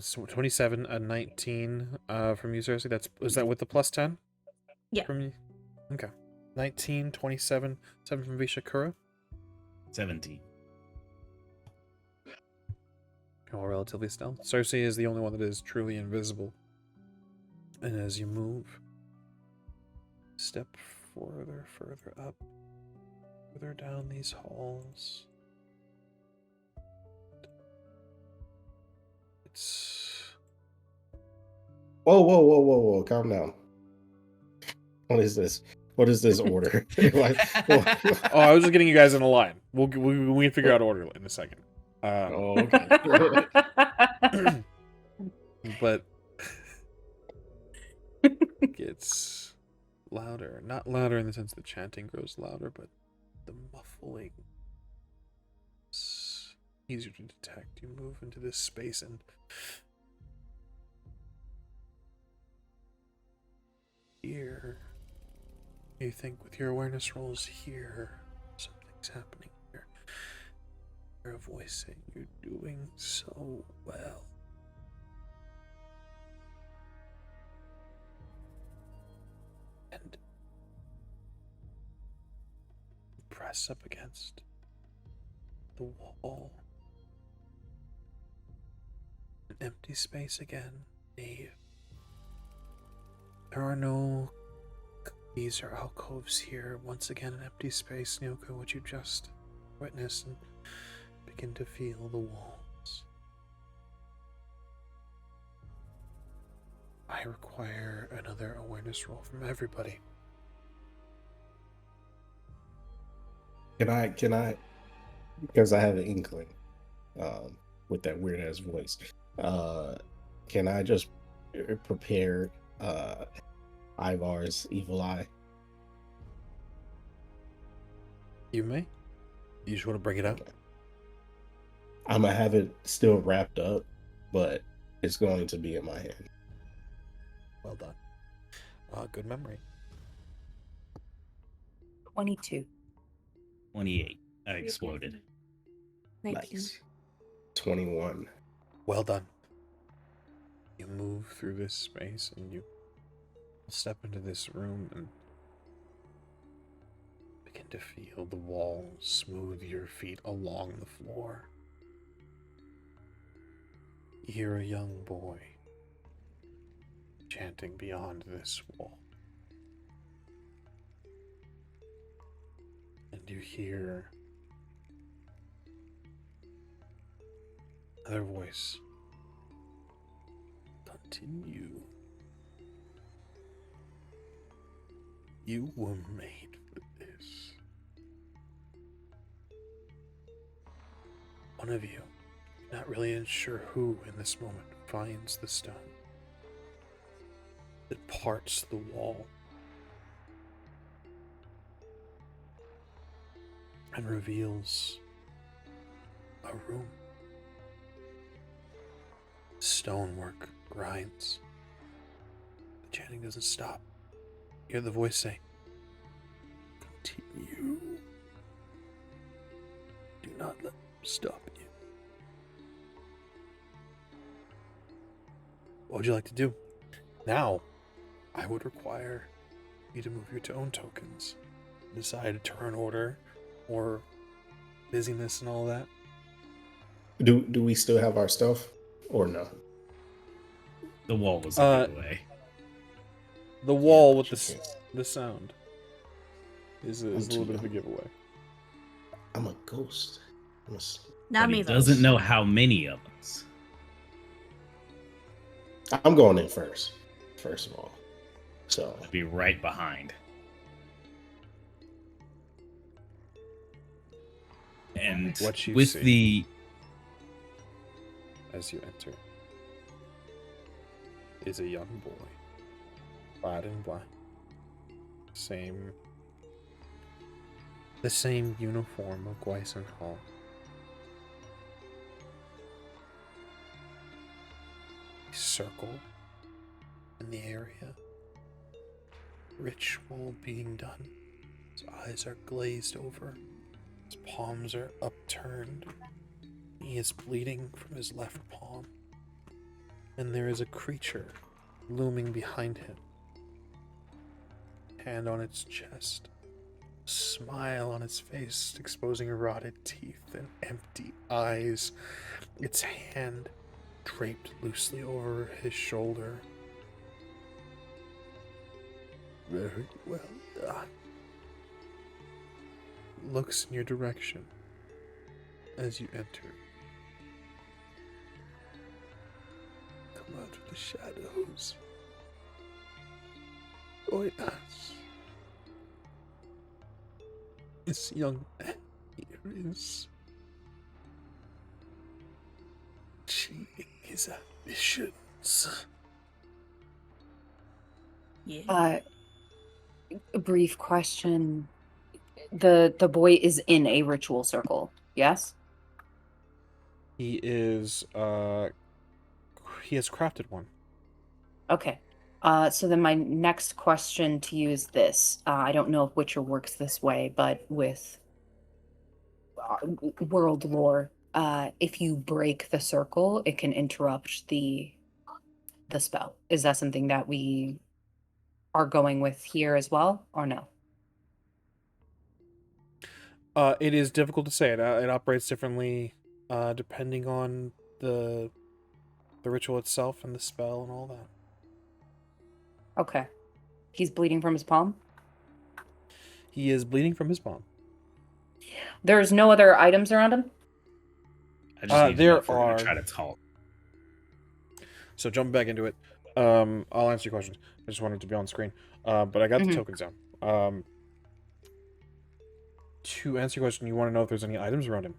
So 27, a 19 from you, Cersei. Was that with the +10? Yeah. From you? Okay. 19, 27, 7 from Visha. Kura? 17. All relatively stealth. Cersei is the only one that is truly invisible. And as you move, step further up, further down these halls, it's... Whoa. Calm down. What is this? What is this order? Oh, I was just getting you guys in a line. We can figure out order in a second. Okay. But it gets louder. Not louder in the sense that chanting grows louder, but the muffling is easier to detect. You move into this space and here, you think with your awareness rolls here, something's happening here. Hear a voice saying, "You're doing so well." And press up against the wall. An empty space again. There are no cubbies or alcoves here. Once again, an empty space. Nyoka, what you just witnessed, and begin to feel the walls. I require another awareness roll from everybody. Can I, because I have an inkling with that weird ass voice, can I just prepare Ivar's evil eye? You may. You just want to bring it out? Okay. I'm gonna have it still wrapped up, but it's going to be in my hand. Well done. Good memory. 22. 28. I exploded. 19. Nice. 21. Well done. You move through this space and you step into this room and begin to feel the walls smooth your feet along the floor. You hear a young boy chanting beyond this wall. And you hear another voice. Continue. You were made for this. One of you, not really unsure who in this moment, finds the stone. It parts the wall and reveals a room. Stonework grinds. The chanting doesn't stop. You hear the voice say, continue. Do not let them stop you. What would you like to do? Now, I would require you to move your own tokens. Decide a turn order or busyness and all that. Do we still have our stuff or no? The wall was a giveaway. The wall Yeah, with but you the sound is a I'm little too bit of a young. giveaway. I'm a ghost. Not But me he though. doesn't know how many of us. I'm going in first of all. So I'd be right behind. And What you with see. the As you enter is a young boy, clad in black. The same uniform of Gweison Haul. A circle in the area. Ritual being done. His eyes are glazed over. His palms are upturned. He is bleeding from his left palm. And there is a creature looming behind him. Hand on its chest. Smile on its face, exposing rotted teeth and empty eyes. Its hand draped loosely over his shoulder. Very well done. Looks in your direction as you enter. Come out of the shadows. Join us. This young man here is achieving his ambitions. Yeah. A brief question. The boy is in a ritual circle, yes? He has crafted one. Okay. So then my next question to you is this. I don't know if Witcher works this way, but with world lore, if you break the circle, it can interrupt the spell. Is that something that we are going with here as well, or no? It is difficult to say. It operates differently depending on the ritual itself and the spell and all that. Okay. He's bleeding from his palm? He is bleeding from his palm. There's no other items around him? I just need to know if we're are- gonna try to talk. So jumping back into it, I'll answer your questions. I just wanted to be on screen. But I got the tokens down. To answer your question, you want to know if there's any items around him?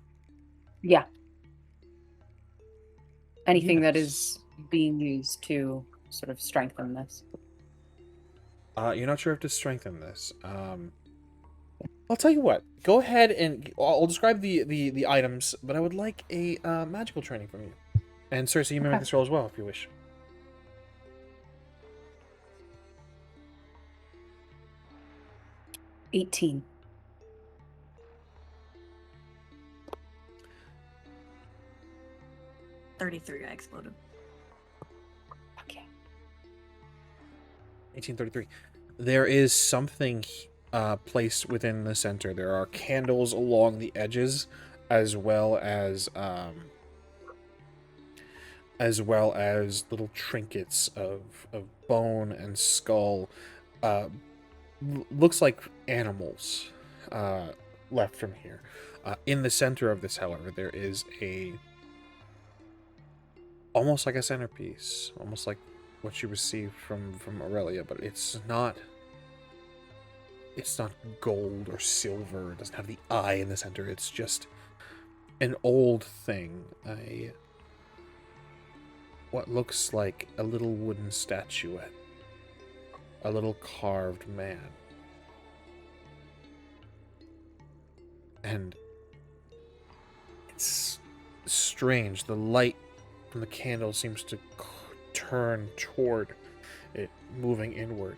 Yeah. Anything that Yes. is being used to sort of strengthen this. You're not sure if to strengthen this. I'll tell you what. Go ahead and I'll describe the items, but I would like a magical training from you. And Cersei, you may make Okay. this roll as well if you wish. 18. $33. I exploded. Okay. 1833. There is something placed within the center. There are candles along the edges, as well as little trinkets of bone and skull. Looks like animals left from here. In the center of this, however, there is almost like a centerpiece, almost like what you received from Aurelia, but it's not gold or silver. It doesn't have the eye in the center. It's just an old thing, what looks like a little wooden statuette, a little carved man. And it's strange. The light from the candle seems to turn toward it, moving inward,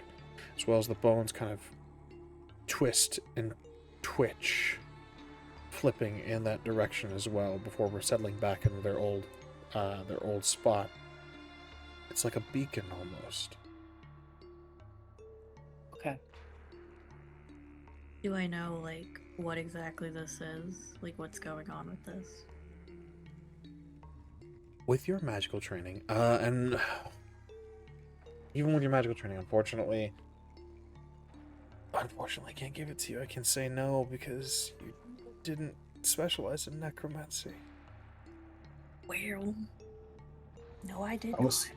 as well as the bones kind of twist and twitch, flipping in that direction as well before we're settling back into their old spot. It's like a beacon almost. Okay. Do I know, like, what exactly this is? Like, what's going on with this? With your magical training, and even with your magical training, unfortunately, I can't give it to you. I can say no because you didn't specialize in necromancy. Well, no, I did I'm not.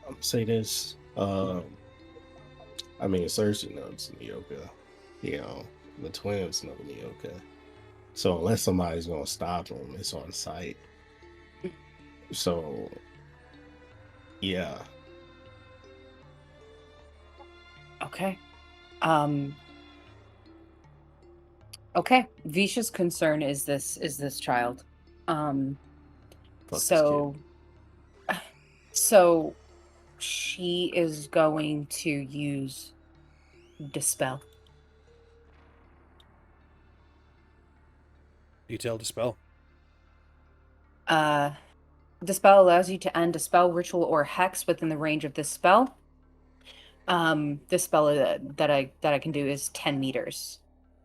gonna say this. I mean, Cersei knows Nyoka. You know, the twins know Nyoka. So unless somebody's gonna stop them, it's on sight. So, yeah. Okay. Okay. Visha's concern is this child. Fuck this So she is going to use Dispel. Detail dispel. Dispel allows you to end a spell, ritual, or hex within the range of this spell. This spell that I can do is 10 meters,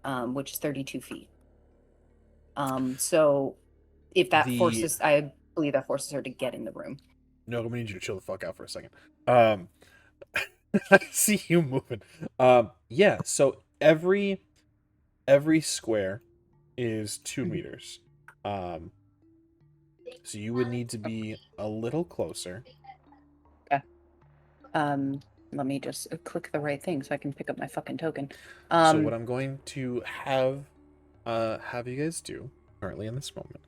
which is 32 feet. So if that forces, I believe that forces her to get in the room. No, I'm gonna need you to chill the fuck out for a second. I see you moving. Yeah. So every square is 2 meters. So you would need to be a little closer. Okay. Let me just click the right thing so I can pick up my fucking token. So what I'm going to have you guys do currently in this moment,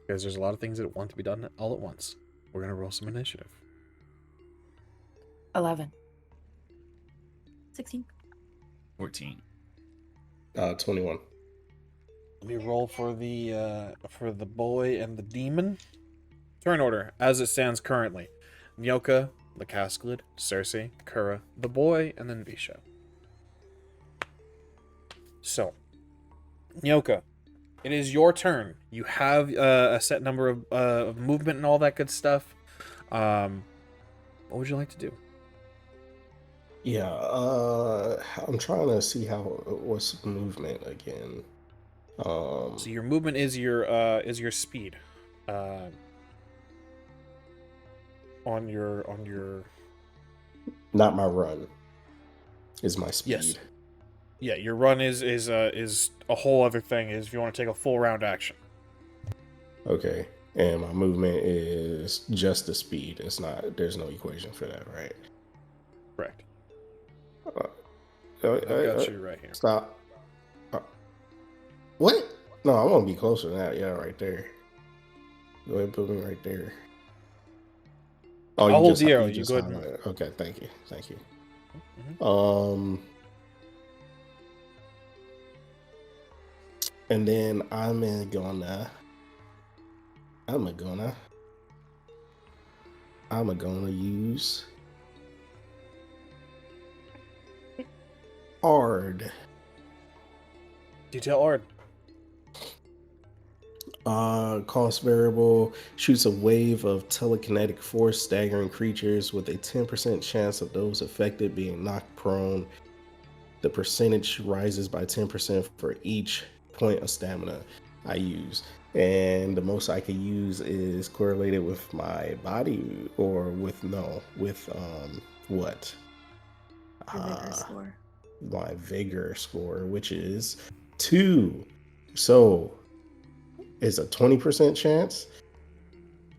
because there's a lot of things that want to be done all at once. We're gonna roll some initiative. 11. 16. 14. 21. Let me roll for the boy and the demon. Turn order as it stands currently: Nyoka, the Cascalid, Cersei, Kura, the boy, and then Visha. So, Nyoka, it is your turn. You have a set number of movement and all that good stuff. What would you like to do? Yeah, I'm trying to see what's movement again. So your movement is your speed. On your not my run. Is my speed. Yes. Yeah, your run is a whole other thing. Is if you want to take a full round action. Okay. And my movement is just the speed. It's not. There's no equation for that, right? Correct. I've got you right here. Stop. What? No, I want to be closer than that. Yeah, right there. Go ahead and put me right there. Oh, I'll hold the arrow. You go ahead. Okay, thank you. Mm-hmm. And then I'm gonna use Ard. Detail Ard. Cost variable shoots a wave of telekinetic force, staggering creatures with a 10% chance of those affected being knocked prone. The percentage rises by 10% for each point of stamina I use. And the most I can use is correlated with my body or with what? Your vigor score. My vigor score, which is 2. So it's a 20% chance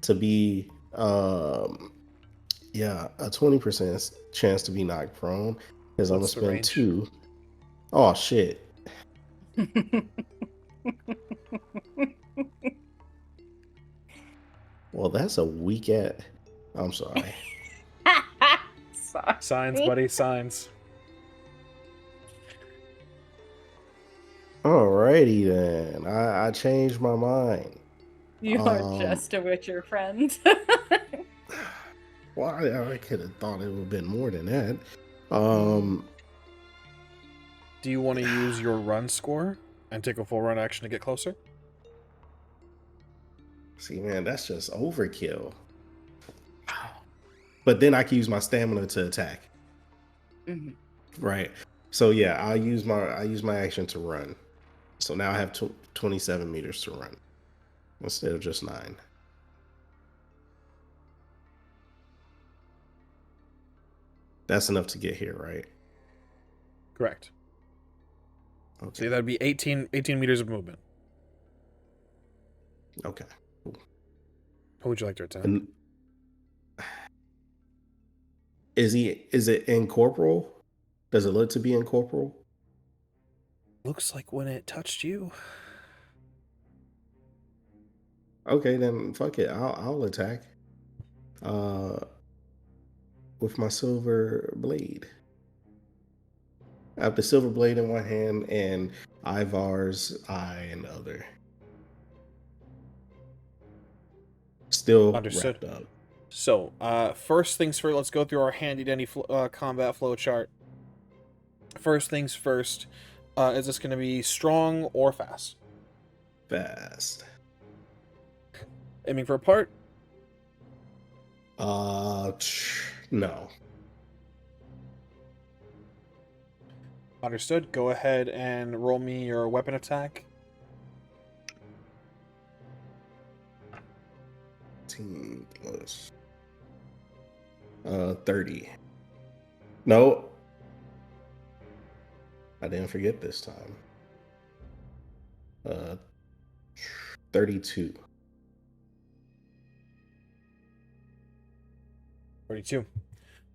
to be a 20% chance to be knocked prone. Because I'm gonna What's the spend range? 2. Oh shit. Well, that's a weak at. I'm sorry. Sorry. Signs, buddy, signs. Alrighty then. I changed my mind. You are just a Witcher friend. Well, I could have thought it would have been more than that. Do you want to use your run score and take a full run action to get closer? See, man, that's just overkill. But then I can use my stamina to attack. Mhm. Right. So yeah, I use my action to run. So now I have 27 meters to run instead of just 9. That's enough to get here, right? Correct. Okay. See, that'd be 18 meters of movement. Okay. Who would you like to attack? And is it incorporeal? Does it look to be incorporeal? Looks like when it touched you. Okay, then fuck it. I'll attack. With my silver blade. I have the silver blade in one hand and Ivar's eye in the other. Still Understood. wrapped up. So, first things first, let's go through our handy-dandy combat flow chart. First things first, is this going to be strong or fast? Fast. Aiming for a part? No. Understood. Go ahead and roll me your weapon attack. 10 plus 30. No. I didn't forget this time. 32. 32.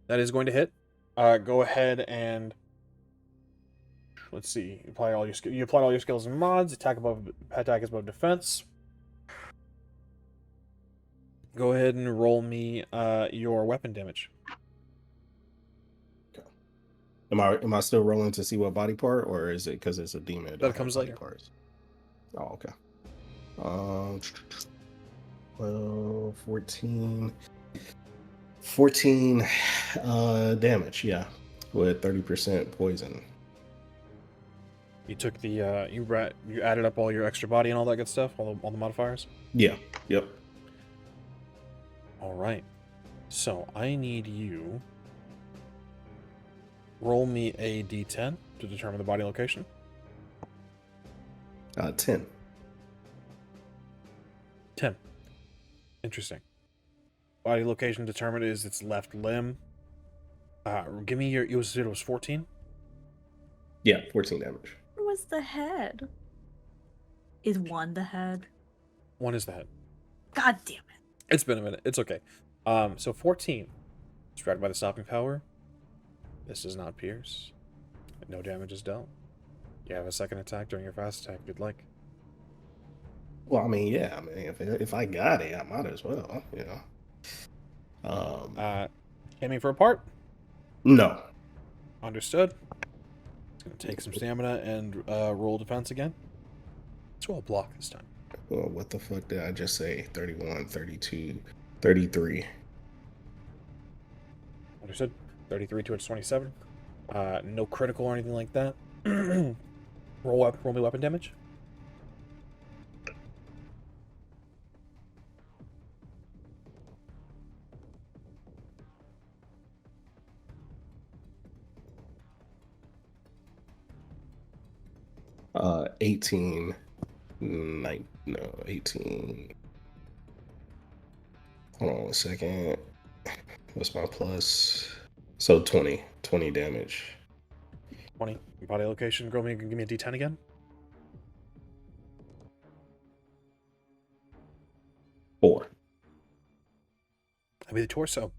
That is going to hit. Go ahead and let's see. You apply all your skills and mods. Attack is above defense. Go ahead and roll me your weapon damage. Okay. Am I still rolling to see what body part, or is it because it's a demon? That comes later. Parts? Oh, okay. 12, 14. 14 damage, yeah, with 30% poison. You took the you added up all your extra body and all that good stuff, all the modifiers. Yeah. Yep. All right. So I need you roll me a d10 to determine the body location. 10. 10. Interesting. Body location determined is its left limb. Give me your. It was 14. Yeah, 14 damage. Where was the head? Is 1 the head? 1 is the head. God damn it. It's been a minute. It's okay. So 14. Struck by the stopping power. This does not pierce. No damage is dealt. You have a second attack during your fast attack if you'd like. Well, I mean, yeah. I mean, if I got it, I might as well. You know. Aiming for a part? No. Understood. It's going to take some stamina and roll defense again. So I'll block this time. Well, what the fuck did I just say? 31, 32, 33. Understood. 33 towards 27. No critical or anything like that. Roll me weapon damage. Uh, 18. 18. Hold on a second. What's my plus? So 20 damage. 20. Body location. Give me a d10 again. 4. That'd be the torso.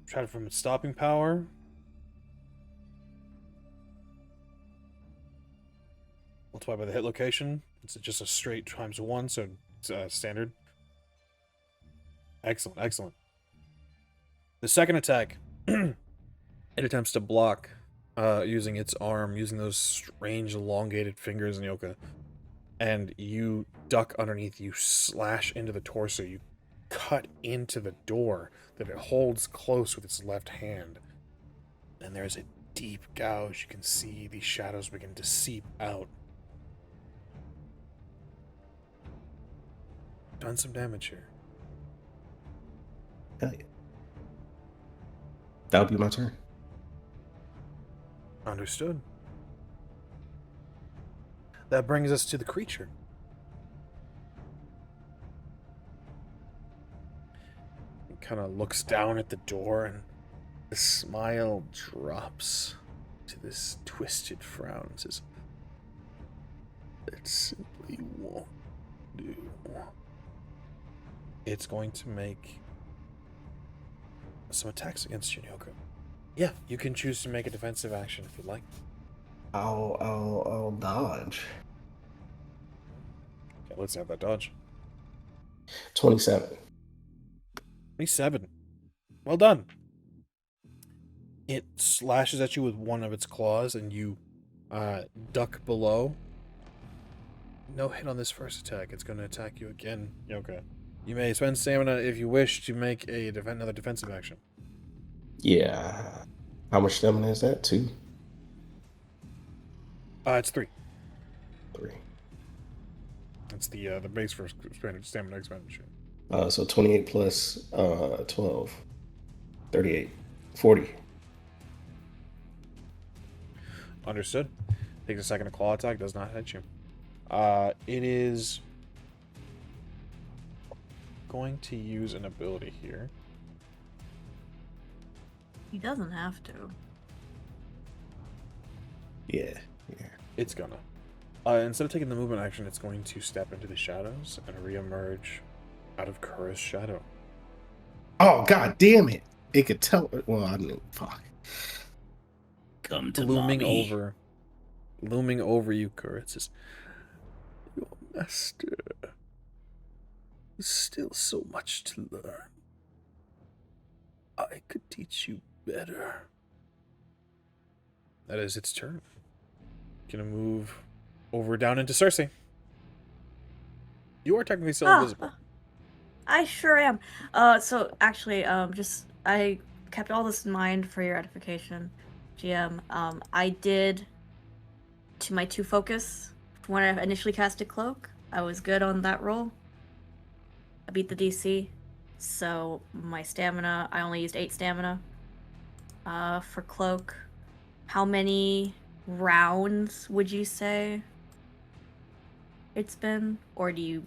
Try it from its stopping power. Multiply by the hit location. It's just a straight ×1, so it's standard. Excellent. The second attack, it attempts to block using its arm, using those strange elongated fingers in Yoka. And you duck underneath, you slash into the torso, you cut into the door that it holds close with its left hand. And there's a deep gouge. You can see these shadows begin to seep out. Done some damage here. Hell yeah. That would be my turn. Understood. That brings us to the creature. He kind of looks down at the door, and the smile drops to this twisted frown and says, "That simply won't do." It's going to make some attacks against you, Nyoka. Yeah, you can choose to make a defensive action if you'd like. I'll dodge. Okay, let's have that dodge. 27. 27. Well done. It slashes at you with one of its claws, and you duck below. No hit on this first attack. It's going to attack you again, Yoka. You may spend stamina if you wish to make another defensive action. Yeah. How much stamina is that? 2? It's 3. 3. That's the base for stamina expenditure. So 28 plus 12. 38. 40. Understood. Takes a second to claw attack, does not hit you. It is going to use an ability here. He doesn't have to. Yeah. It's gonna. Instead of taking the movement action, it's going to step into the shadows and reemerge out of Kura's shadow. Oh, god damn it. It could tell. Well, I knew. Fuck. Come to Looming mommy. over you, Kura. It says, "Your master is still so much to learn. I could teach you better." That is its turn. Gonna move over down into Cersei. You are technically still invisible. I sure am. So actually, I kept all this in mind for your edification, GM. I did to my 2 focus when I initially casted Cloak. I was good on that roll. I beat the DC. So my stamina, I only used 8 stamina. For Cloak, how many rounds would you say it's been? Or do you,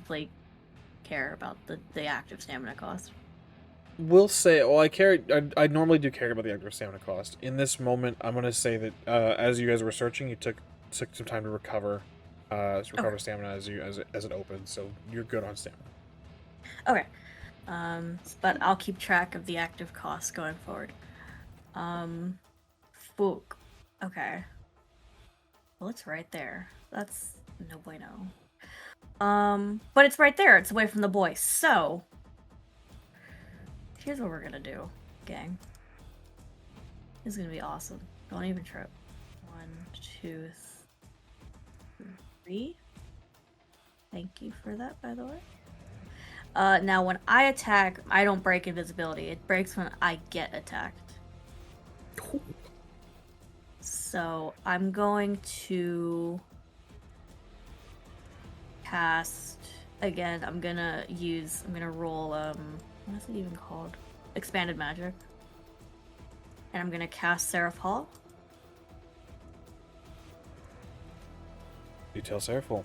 care about the active stamina cost? We'll say, I normally do care about the active stamina cost. In this moment, I'm going to say that as you guys were searching, you took some time to recover stamina as it opened, so you're good on stamina. Okay. But I'll keep track of the active costs going forward. Fuck. Okay. Well, it's right there. That's no bueno. But it's right there. It's away from the boy. So, here's what we're gonna do, gang. This is gonna be awesome. Don't even trip. 1, 2, 3. Thank you for that, by the way. Now, when I attack, I don't break invisibility. It breaks when I get attacked. So I'm going to cast again. I'm gonna roll what is it even called? Expanded magic. And I'm gonna cast Seraph Hall. Detail Seraph Hall.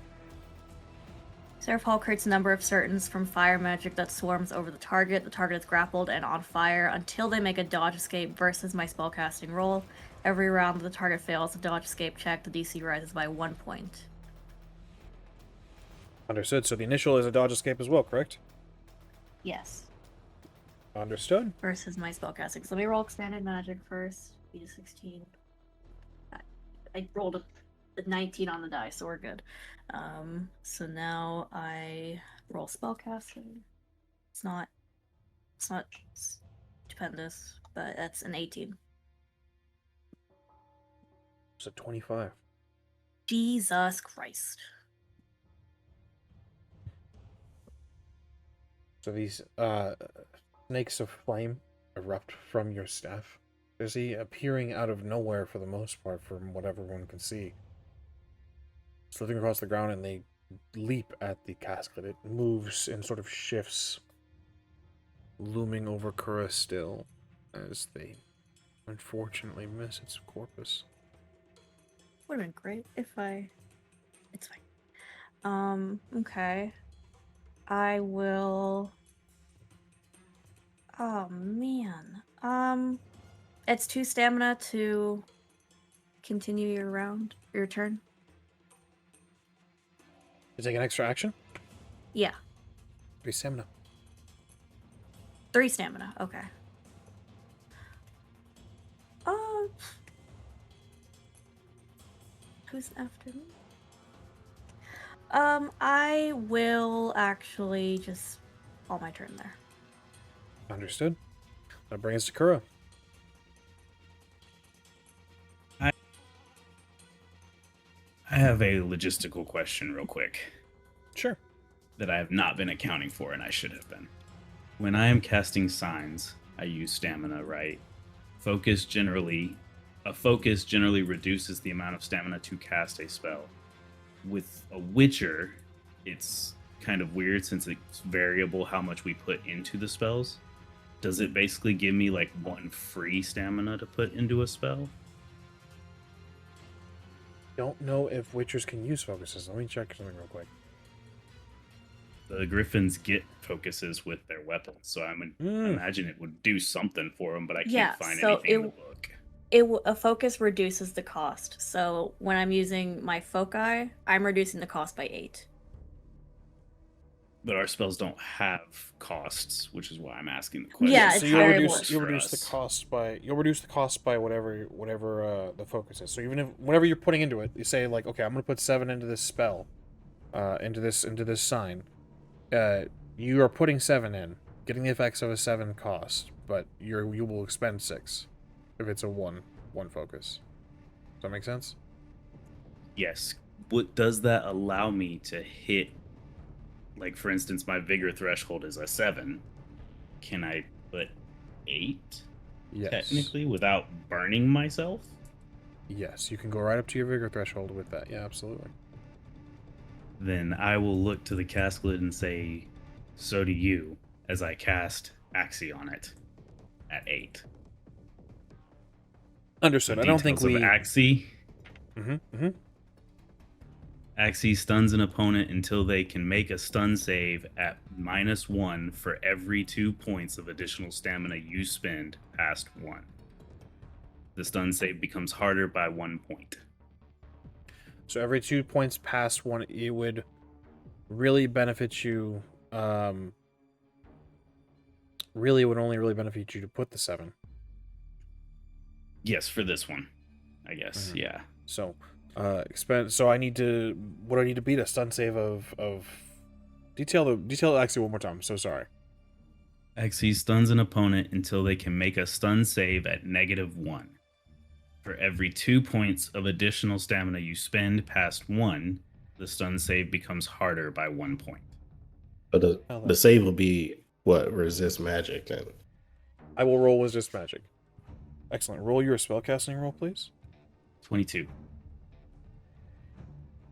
Seraph Hall creates a number of certains from fire magic that swarms over the target. The target is grappled and on fire until they make a dodge escape versus my spellcasting roll. Every round the target fails a dodge escape check, the DC rises by 1 point. Understood. So the initial is a dodge escape as well, correct? Yes. Understood. Versus my spellcasting. So let me roll expanded magic first. B16. I rolled a 19 on the die, so we're good. So now I roll spellcasting. It's not stupendous, but that's an 18. It's a 25. Jesus Christ. So these snakes of flame erupt from your staff. There's he appearing out of nowhere for the most part, from what everyone can see. Slithering across the ground, and they leap at the casket. It moves and sort of shifts, looming over Kura still, as they unfortunately miss its corpus. Would have been great if It's fine. Okay. I will... Oh, man. It's 2 stamina to continue your turn. You take an extra action? Yeah. 3 stamina. 3 stamina, okay. Who's after me? I will actually just all my turn there. Understood. That brings us to Kura. I have a logistical question real quick. Sure. That I have not been accounting for, and I should have been. When I am casting signs, I use stamina, right? A focus generally reduces the amount of stamina to cast a spell. With a Witcher, it's kind of weird since it's variable how much we put into the spells. Does it basically give me like 1 free stamina to put into a spell? Don't know if Witchers can use focuses. Let me check something real quick. The Griffins get focuses with their weapons, so I would imagine it would do something for them, but I can't find anything in the book. A focus reduces the cost. So when I'm using my foci, I'm reducing the cost by 8. But our spells don't have costs, which is why I'm asking the question. Yeah, so it's you'll variable. reduce the cost by whatever the focus is. So even if whatever you're putting into it, you say like, okay, I'm gonna put 7 into this spell, into this sign. You are putting 7 in, getting the effects of a 7 cost, but you will expend 6 if it's a one focus. Does that make sense? Yes. What does that allow me to hit? Like, for instance, my vigor threshold is a 7. Can I put 8? Yes. Technically, without burning myself? Yes, you can go right up to your vigor threshold with that. Yeah, absolutely. Then I will look to the casket and say, so do you, as I cast Axie on it at 8. Understood. The I don't think details of Axie. Mm-hmm. Axie stuns an opponent until they can make a stun save at -1 for every 2 points of additional stamina you spend past 1. The stun save becomes harder by 1 point. So every 2 points past 1, it would really benefit you. Really, it would only really benefit you to put the 7. Yes, for this one, I guess. Mm-hmm. Yeah. So, So I need to. What do I need to beat? A stun save of. Detail actually one more time. I'm so sorry. Axie stuns an opponent until they can make a stun save at -1. For every 2 points of additional stamina you spend past 1, the stun save becomes harder by 1 point. But the save will be what? Resist magic then. I will roll resist magic. Excellent. Roll your spellcasting roll, please. 22.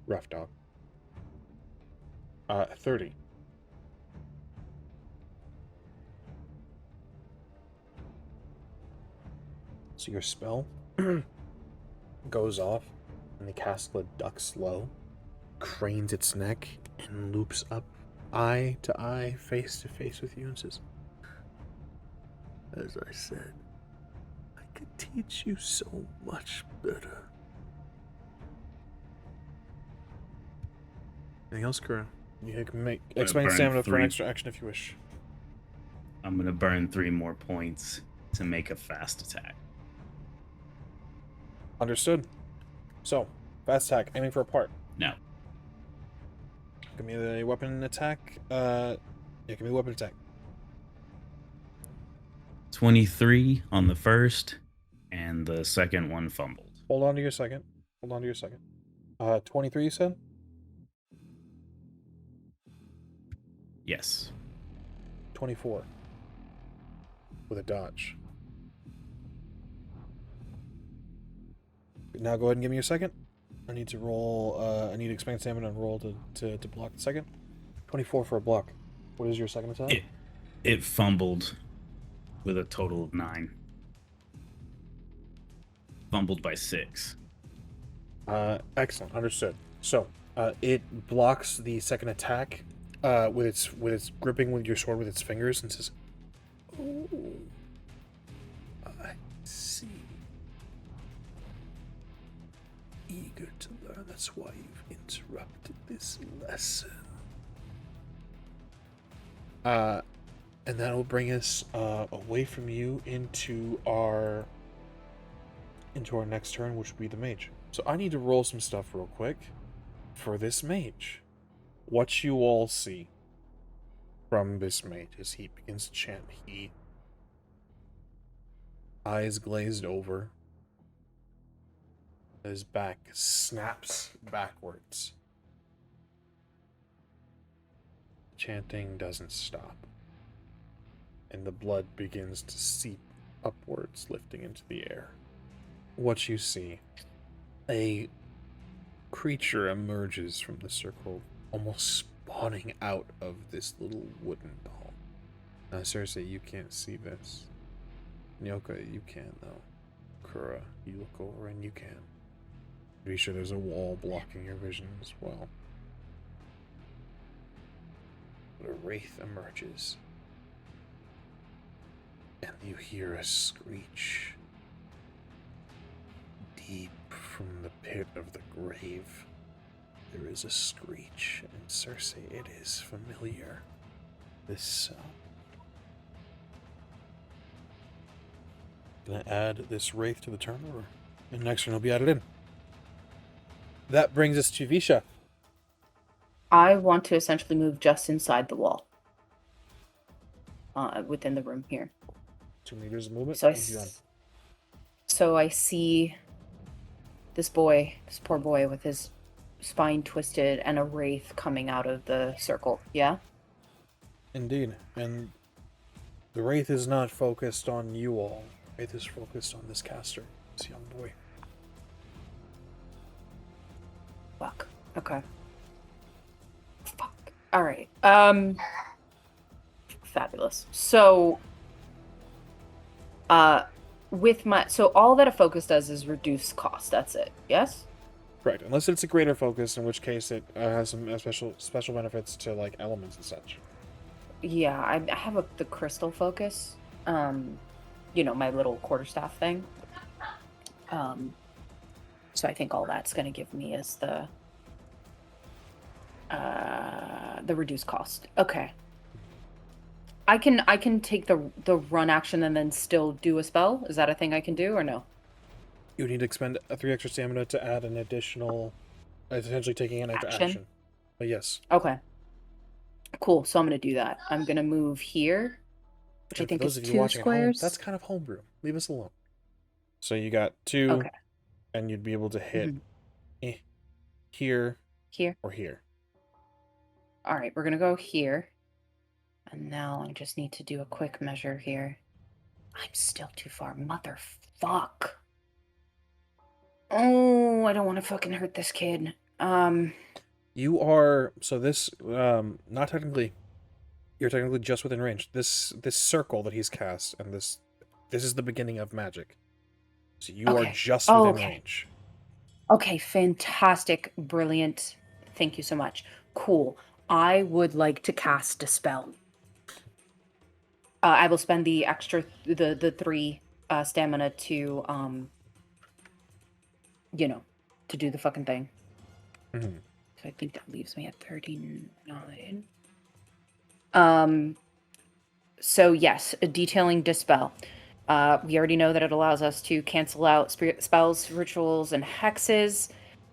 Rough dog. 30. So your spell goes off, and the castlet ducks low, cranes its neck, and loops up, eye to eye, face to face with you, and says, "As I said, I could teach you so much better." Anything else, Kura? You can make expend burn stamina for an 3. extra action if you wish. I'm going to burn 3 more points to make a fast attack. Understood. So, fast attack, aiming for a part. No. Give me the weapon attack. Give me the weapon attack. 23 on the first, and the second one fumbled. Hold on to your second. 23 you said? Yes. 24. With a dodge. Now go ahead and give me your second. I need to roll, I need to expand stamina and roll to block the second. 24 for a block. What is your second attack? It fumbled with a total of 9. Fumbled by 6. Excellent. Understood. So, it blocks the second attack with its gripping with your sword with its fingers and says, "Oh, I see. Eager to learn. That's why you've interrupted this lesson." And that will bring us away from you into our next turn, which will be the mage. So I need to roll some stuff real quick for this mage. What you all see from this mage as he begins to chant, he eyes glazed over, his back snaps backwards. Chanting doesn't stop, and the blood begins to seep upwards, lifting into the air. What you see, a creature emerges from the circle, almost spawning out of this little wooden doll. Now, Cersei, you can't see this. Nyoka, you can, though. Kura, you look over and you can. Be sure there's a wall blocking your vision as well. But a wraith emerges, and you hear a screech. Deep from the pit of the grave, there is a screech, and Cersei, it is familiar. This sound. Gonna add this wraith to the turn, or and next turn will be added in. That brings us to Visha. I want to essentially move just inside the wall. Within the room here. 2 meters of movement. So I see this boy, this poor boy with his spine twisted and a wraith coming out of the circle. Yeah? Indeed. And the wraith is not focused on you all. The wraith is focused on this caster, this young boy. Fuck. Okay. Fuck. Alright. Fabulous. So, so all that a focus does is reduce cost. That's it. Yes? Correct. Unless it's a greater focus, in which case it has some special benefits to like elements and such. Yeah, I have the crystal focus. My little quarterstaff thing. So I think all that's going to give me is the reduced cost. Okay. I can take the run action and then still do a spell. Is that a thing I can do or no? You need to expend 3 extra stamina to add an additional, essentially taking an extra action. But yes. Okay. Cool. So I'm gonna do that. I'm gonna move here, which I think is 2 squares. Home, that's kind of homebrew. Leave us alone. So you got 2. Okay. and you'd be able to hit Mhm. here Here. or here. All right, we're gonna go here. And now I just need to do a quick measure here. I'm still too far. Motherfuck. Oh, I don't want to fucking hurt this kid. You are so this not technically. You're technically just within range. This circle that he's cast, and this is the beginning of magic. So you are Okay. just Oh, within okay. range. Okay, fantastic, brilliant. Thank you so much. Cool. I would like to cast Dispel. I will spend the extra the 3 stamina to to do the fucking thing. Mhm. So I think that leaves me at 39. So yes, detailing Dispel. We already know that it allows us to cancel out spirit spells, rituals, and hexes.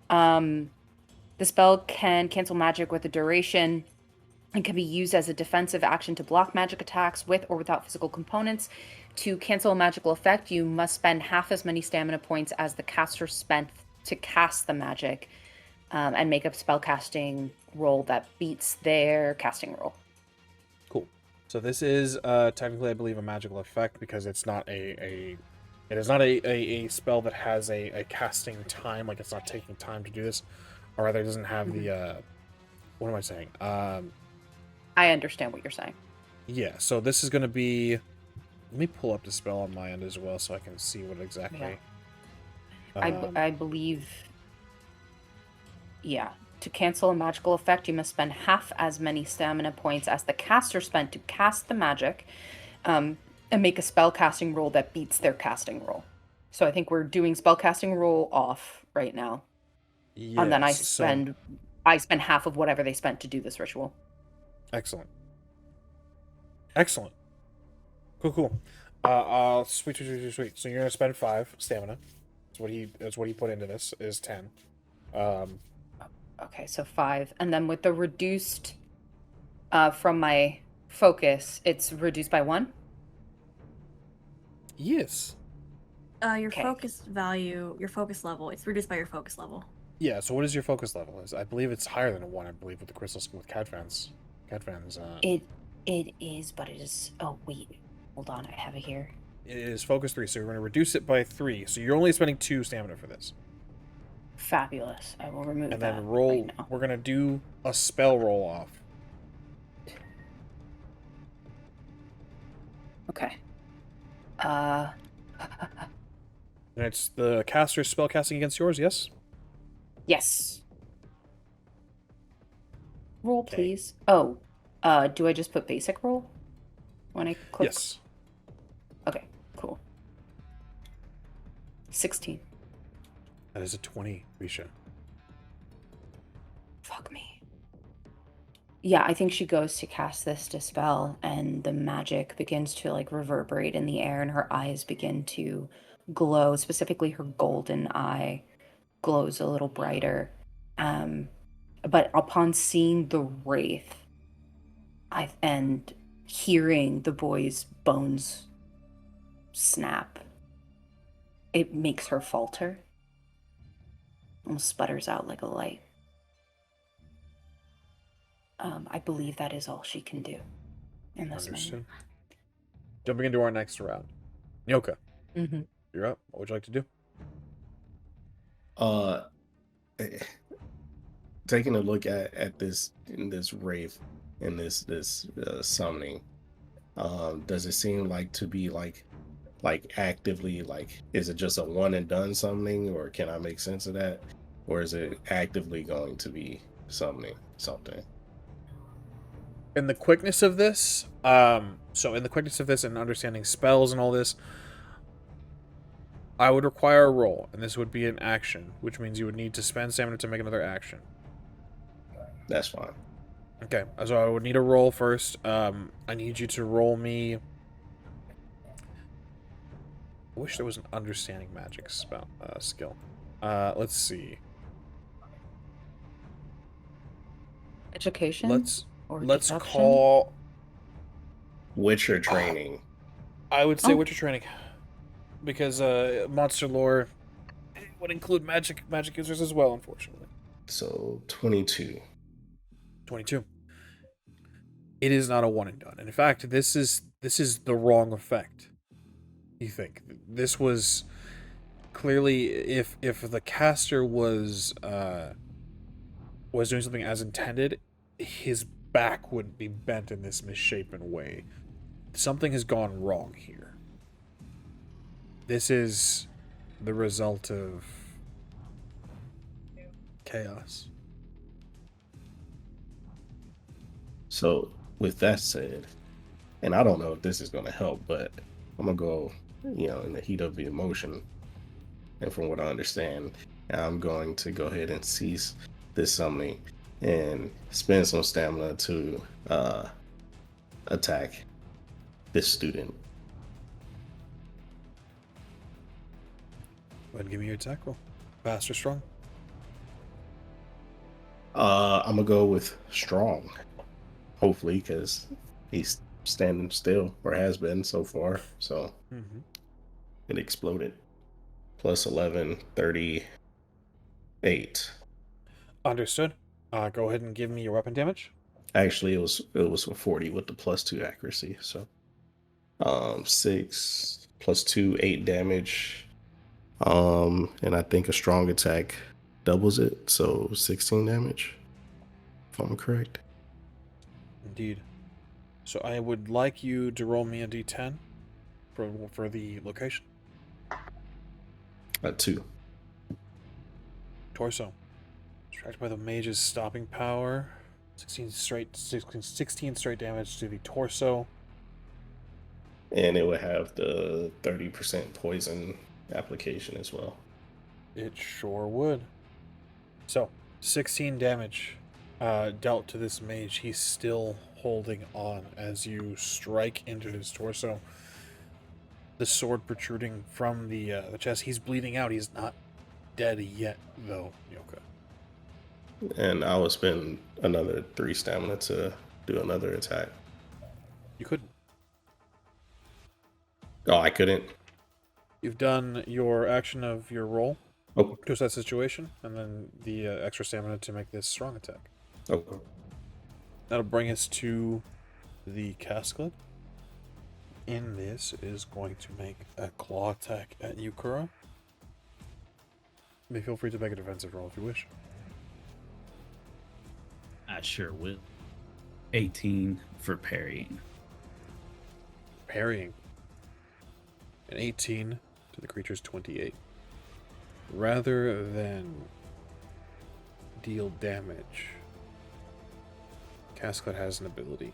The spell can cancel magic with a duration and can be used as a defensive action to block magic attacks with or without physical components. To cancel a magical effect, you must spend half as many stamina points as the caster spent to cast the magic, and make a spellcasting roll that beats their casting roll. Cool. So this is technically, I believe, a magical effect because it's not it is not a spell that has a casting time. Like it's not taking time to do this, or rather, it doesn't have the what am I saying? I understand what you're saying. Yeah. So this is going to be. Let me pull up the spell on my end as well, so I can see what exactly. Yeah. I believe. Yeah. To cancel a magical effect, you must spend half as many stamina points as the caster spent to cast the magic, and make a spell casting roll that beats their casting roll. So I think we're doing spell casting roll off right now. Yes. And then I spend half of whatever they spent to do this ritual. Excellent. Cool. Sweet. So you're gonna spend 5 stamina. That's what he put into this is 10. Okay, so 5, and then with the reduced from my focus, it's reduced by 1. Yes. Your Okay. focus value, your focus level, it's reduced by your focus level. Yeah. So what is your focus level? I believe it's higher than a 1. I believe with the crystals with Cadfan's. It is, but it is. Oh wait, hold on, I have it here. It is focus 3, so you're going to reduce it by 3. So you're only spending 2 stamina for this. Fabulous. I will remove And that then roll. right now. We're gonna do a spell roll off. Okay. And it's the caster's spell casting against yours. Yes. Yes. Roll, Okay. please. Oh, do I just put basic roll when I click? Yes. Okay, cool. 16. That is a 20, Risha. Fuck me. Yeah, I think she goes to cast this Dispel, and the magic begins to like reverberate in the air, and her eyes begin to glow. Specifically, her golden eye glows a little brighter. But upon seeing the wraith, and hearing the boy's bones snap, it makes her falter. Almost sputters out like a light. I believe that is all she can do in this moment. Understood. Jumping into our next round. Nyoka, Mm-hmm. you're up. What would you like to do? Taking a look at this wraith in this summoning, does it seem like to be like actively, like, is it just a one and done summoning, or can I make sense of that, or is it actively going to be summoning something? In the quickness of this, and understanding spells and all this, I would require a roll, and this would be an action, which means you would need to spend stamina to make another action. That's fine. Okay, so I would need a roll first. I need you to roll me. I wish there was an understanding magic spell skill. Let's see. Education? Let's deduction? call. Witcher training. I would say Oh. Witcher training, because monster lore. would include magic users as well, unfortunately. So 22. 22. It is not a one and done. In fact, this is the wrong effect. You think this was clearly, if the caster was doing something as intended, his back wouldn't be bent in this misshapen way. Something has gone wrong here. This is the result of chaos. So with that said, and I don't know if this is going to help, but I'm going to go, in the heat of the emotion. And from what I understand, I'm going to go ahead and cease this summoning and spend some stamina to attack this student. Go ahead and give me your attack roll. Fast or strong? I'm going to go with strong, hopefully, because he's standing still, or has been so far. So it exploded. Plus 11, 38. Understood. Go ahead and give me your weapon damage. Actually, it was a 40 with the +2 accuracy. So 6 plus 2, 8 damage. And I think a strong attack doubles it, so 16 damage, if I'm correct. Indeed. So I would like you to roll me a d10 for the location. 2. Torso. Distracted by the mage's stopping power. 16 straight damage to the torso. And it would have the 30% poison application as well. It sure would. So, 16 damage dealt to this mage. He's still holding on as you strike into his torso. The sword protruding from the chest. He's bleeding out. He's not dead yet, though, Yoka. And I will spend another 3 stamina to do another attack. You couldn't. Oh, I couldn't? You've done your action of your roll Oh, to that situation, and then the extra stamina to make this strong attack. okay. That'll bring us to the Casclet. In this is going to make a claw attack at you, Kura. You may feel free to make a defensive roll if you wish. I sure will. 18 for parrying. Parrying. An 18 to the creature's 28. Rather than deal damage, Casclet has an ability.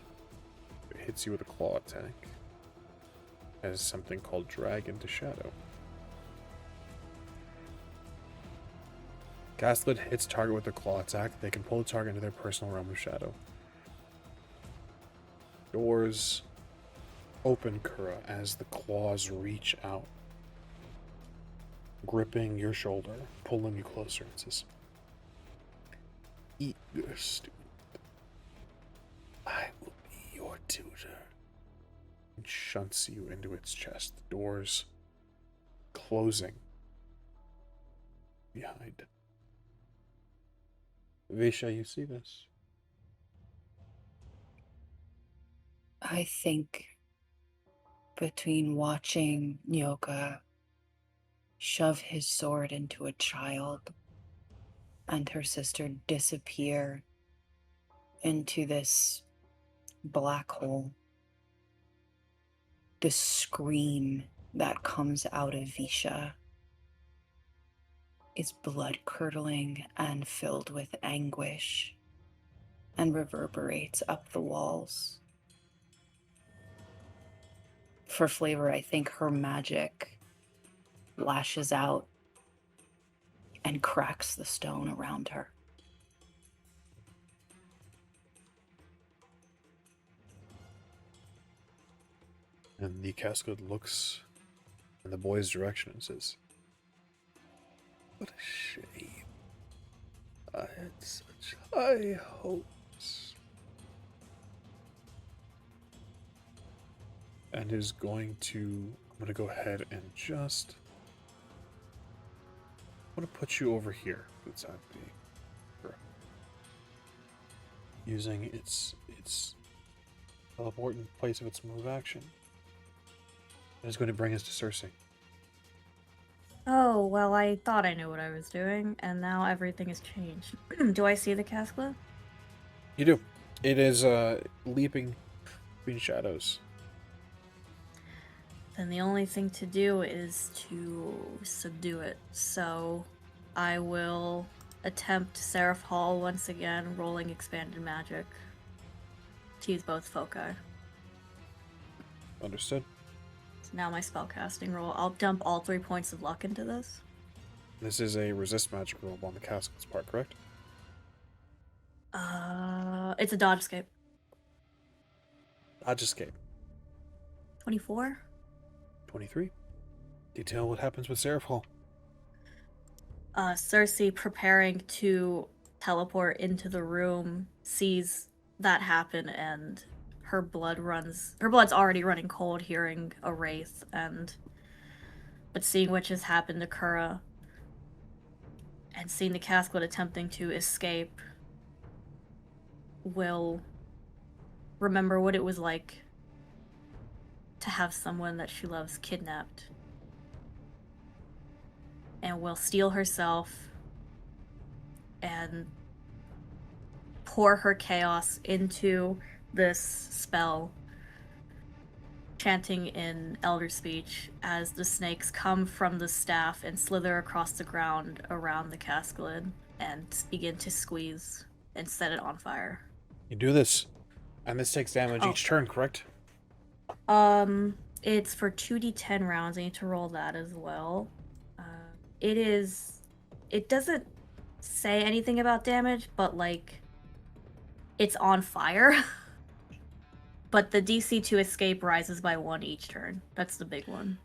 It hits you with a claw attack. It has something called Drag into Shadow. Gaslit hits target with a claw attack. They can pull the target into their personal realm of shadow. Doors open, Kura, as the claws reach out, gripping your shoulder, pulling you closer. It says, "Eat your student. I will be your tutor." And shunts you into its chest. The doors closing behind. Visha, you see this? I think between watching Nyoka shove his sword into a child and her sister disappear into this black hole, the scream that comes out of Visha is blood-curdling and filled with anguish and reverberates up the walls. For flavor, I think her magic lashes out and cracks the stone around her. And the Cascade looks in the boy's direction and says, "What a shame. I had such high hopes." And is going to, I'm going to go ahead and just I'm going to put you over here. It's at the using its teleport in place of its move action. It is going to bring us to Cersei. Oh, well, I thought I knew what I was doing, and now everything has changed. Do I see the castle? You do. It is leaping between shadows. Then the only thing to do is to subdue it. So I will attempt Seraph Hall once again, rolling expanded magic to use both foci. Understood. So now my spellcasting roll. I'll dump all 3 points of luck into this. This is a resist magic roll on the castle's part, correct? It's a dodge escape. Dodge escape. 24. 23. Detail what happens with Seraph Hall. Cersei, preparing to teleport into the room, sees that happen, and her blood's already running cold hearing a wraith, but seeing which has happened to Kura, and seeing the Casclet attempting to escape, will remember what it was like to have someone that she loves kidnapped, and will steel herself and pour her chaos into this spell, chanting in Elder Speech as the snakes come from the staff and slither across the ground around the Cascalid and begin to squeeze and set it on fire. You do this, and this takes damage Oh. each turn, correct? It's for 2d10 rounds. I need to roll that as well. It doesn't say anything about damage, but like, it's on fire. But the DC to escape rises by 1 each turn. That's the big one.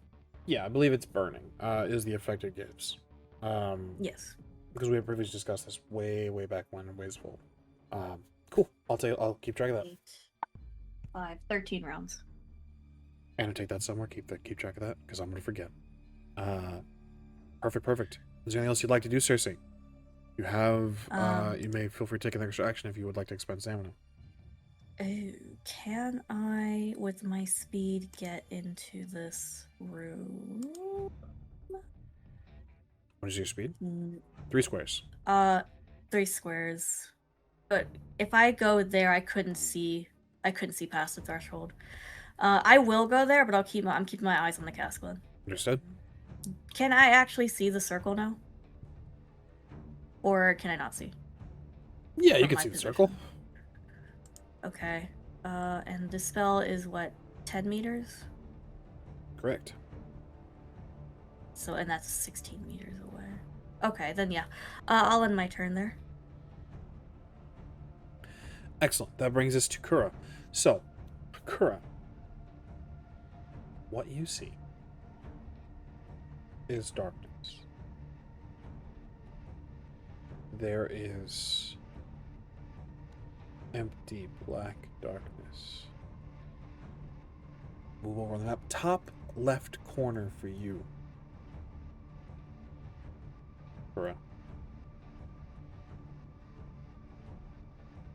Yeah, I believe it's burning, is the effect it gives. Yes. Because we had previously discussed this way back when in Ways Full. Cool. I'll keep track of that. 8, 5, 13 rounds. Annotate that somewhere. Keep track of that, because I'm gonna forget. Perfect. Is there anything else you'd like to do, Cersei? You have you may feel free to take an extra action if you would like to expend stamina. Oh, can I, with my speed, get into this room? What is your speed? 3 squares. 3 squares. But if I go there, I couldn't see past the threshold. I will go there, but I'm keeping my eyes on the Cascalid. Understood. Can I actually see the circle now? Or can I not see? Yeah, you From can my see the position. circle. Okay. And the spell is what, 10 meters? Correct. So, and that's 16 meters away. Okay, then yeah. I'll end my turn there. Excellent. That brings us to Kura. So, Kura, what you see is darkness. There is empty black darkness. Move over on the map. Top left corner for you. Kura.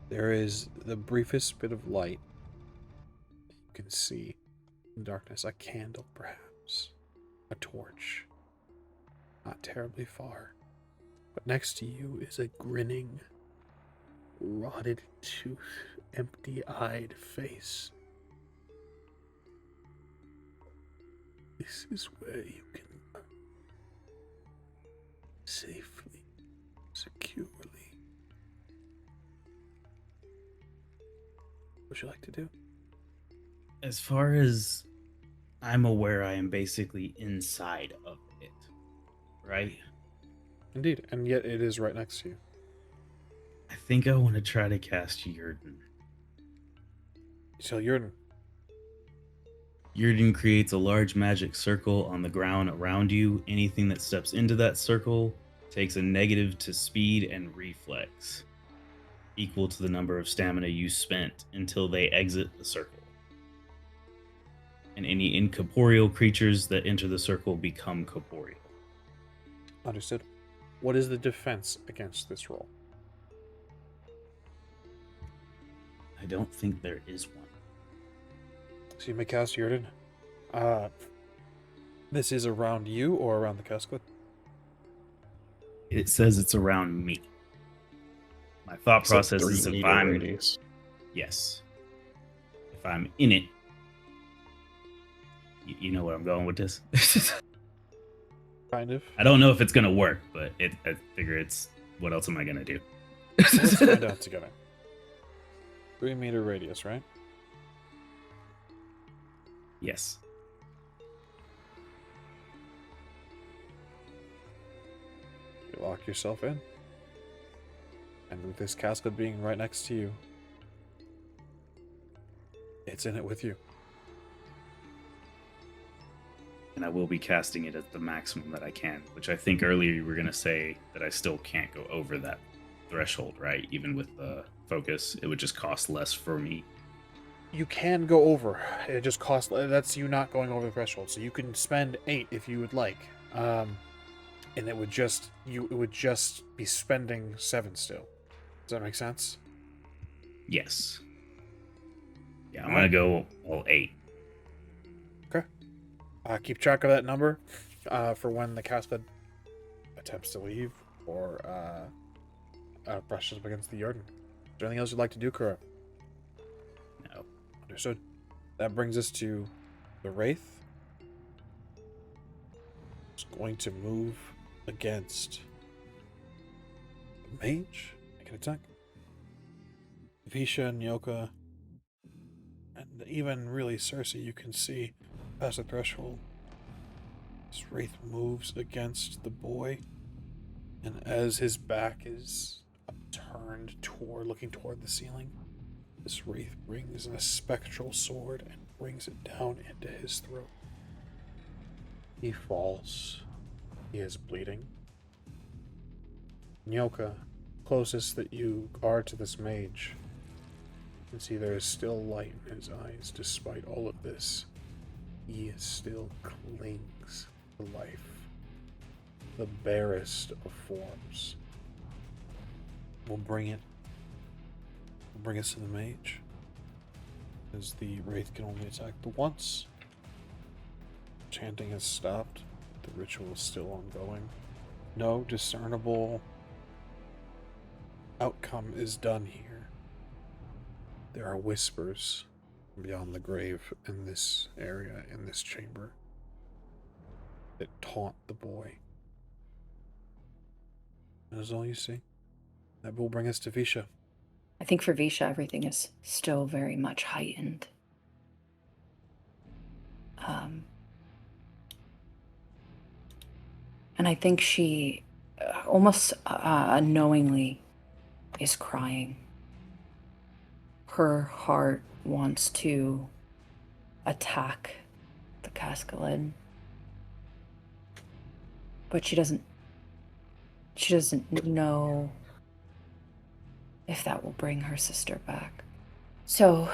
There is the briefest bit of light you can see in darkness. A candle, perhaps. A torch. Not terribly far. But next to you is a grinning, rotted tooth, empty-eyed face. This is where you can safely, securely. What would you like to do? As far as I'm aware, I am basically inside of it, right? Indeed, and yet it is right next to you. I think I want to try to cast Yurden. So you're Yurden creates a large magic circle on the ground around you. Anything that steps into that circle takes a negative to speed and reflex, equal to the number of stamina you spent until they exit the circle. And any incorporeal creatures that enter the circle become corporeal. understood. What is the defense against this roll? I don't think there is one. So you may cast Jordan. This is around you or around the casket? It says it's around me. My thought It's a process is 3 if meter I'm radius. yes, if I'm in it, you know where I'm going with this. Kind of. I don't know if it's gonna work, but I figure it's what else am I gonna do? Well, let's find out together. 3 meter radius, right? Yes. You lock yourself in. And with this casket being right next to you, it's in it with you. And I will be casting it at the maximum that I can, which I think earlier you were gonna say that I still can't go over that threshold, right? Even with the focus, it would just cost less for me. You can go over. It just costs. That's you not going over the threshold. So you can spend 8 if you would like, and it would just be spending 7 still. Does that make sense? Yes. Yeah, I'm Alright. gonna go all 8. Okay. Keep track of that number for when the casket attempts to leave or brushes up against the Jordan. Is there anything else you'd like to do, Kura? No. Understood. That brings us to the Wraith. It's going to move against the Mage. Make an attack. Visha, Nyoka, and even really Cersei, you can see past the threshold. This Wraith moves against the boy, and as his back is turned looking toward the ceiling, this Wraith brings a spectral sword and brings it down into his throat. He falls. He is bleeding. Nyoka, closest that you are to this mage, you can see there is still light in his eyes despite all of this. He still clings to life. The barest of forms. We'll bring us to the mage, as the Wraith can only attack the once. Chanting has stopped. The ritual is still ongoing. No discernible outcome is done here. There are whispers beyond the grave in this area, in this chamber, that taunt the boy. That is all you see. That will bring us to Visha. I think for Visha, everything is still very much heightened. And I think she almost unknowingly is crying. Her heart wants to attack the Cascalid, but she doesn't know if that will bring her sister back. So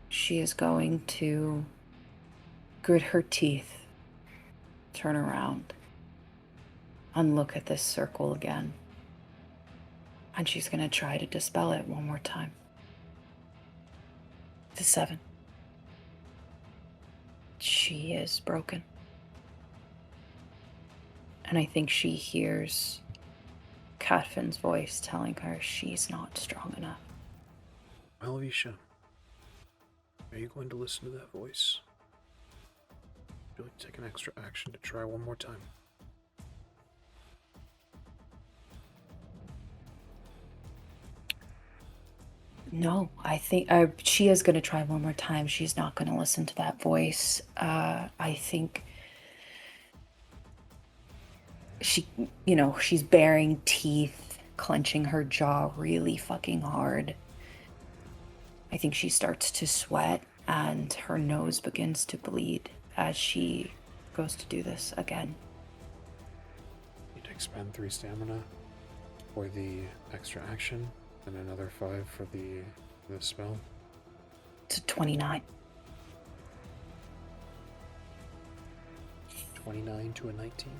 she is going to grit her teeth, turn around, and look at this circle again. And she's going to try to dispel it one more time. To 7. She is broken. And I think she hears Catfin's voice telling her she's not strong enough. Malvisha, are you going to listen to that voice? Would you like to take an extra action to try one more time? No, I think she is going to try one more time. She's not going to listen to that voice. I think she's baring teeth, clenching her jaw really fucking hard. I think she starts to sweat and her nose begins to bleed as she goes to do this again. You need to expend 3 stamina for the extra action and another 5 for the spell. It's a 29. 29 to a 19.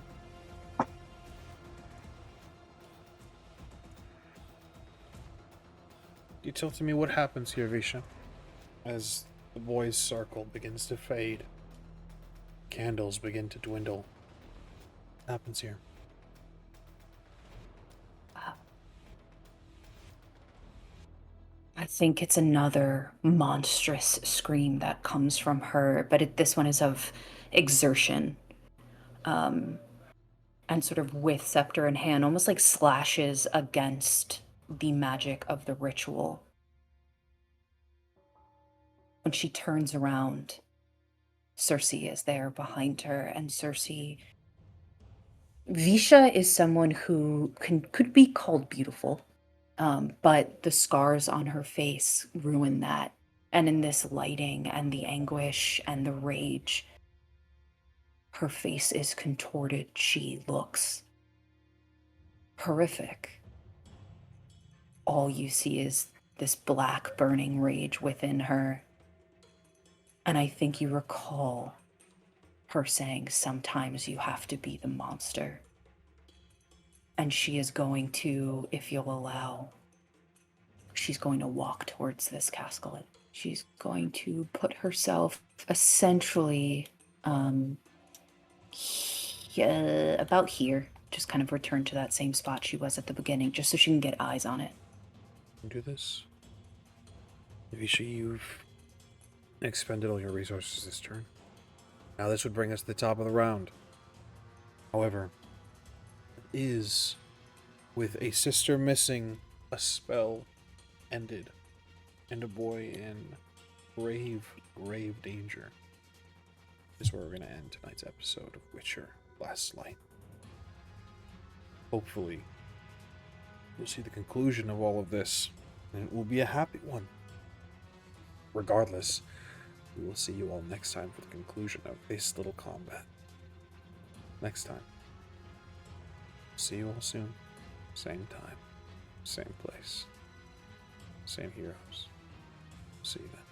you tell to me what happens here, Visha? As the boy's circle begins to fade, candles begin to dwindle. What happens here? I think it's another monstrous scream that comes from her, but this one is of exertion. And sort of with scepter in hand, almost like slashes against the magic of the ritual. When she turns around, Cersei is there behind her, and Cersei... Visha is someone who could be called beautiful, but the scars on her face ruin that. And in this lighting and the anguish and the rage, her face is contorted. She looks horrific. All you see is this black burning rage within her. And I think you recall her saying, sometimes you have to be the monster. And she is going to, if you'll allow, she's going to walk towards this casket. She's going to put herself essentially about here. Just kind of return to that same spot she was at the beginning, just so she can get eyes on it. Do this. Visha, you've expended all your resources this turn. Now this would bring us to the top of the round. However, it is with a sister missing, a spell ended, and a boy in grave, grave danger. This is where we're going to end tonight's episode of Witcher Last Light. Hopefully, you'll see the conclusion of all of this, and it will be a happy one. Regardless, we will see you all next time for the conclusion of this little combat. Next time. See you all soon. Same time. Same place. Same heroes. See you then.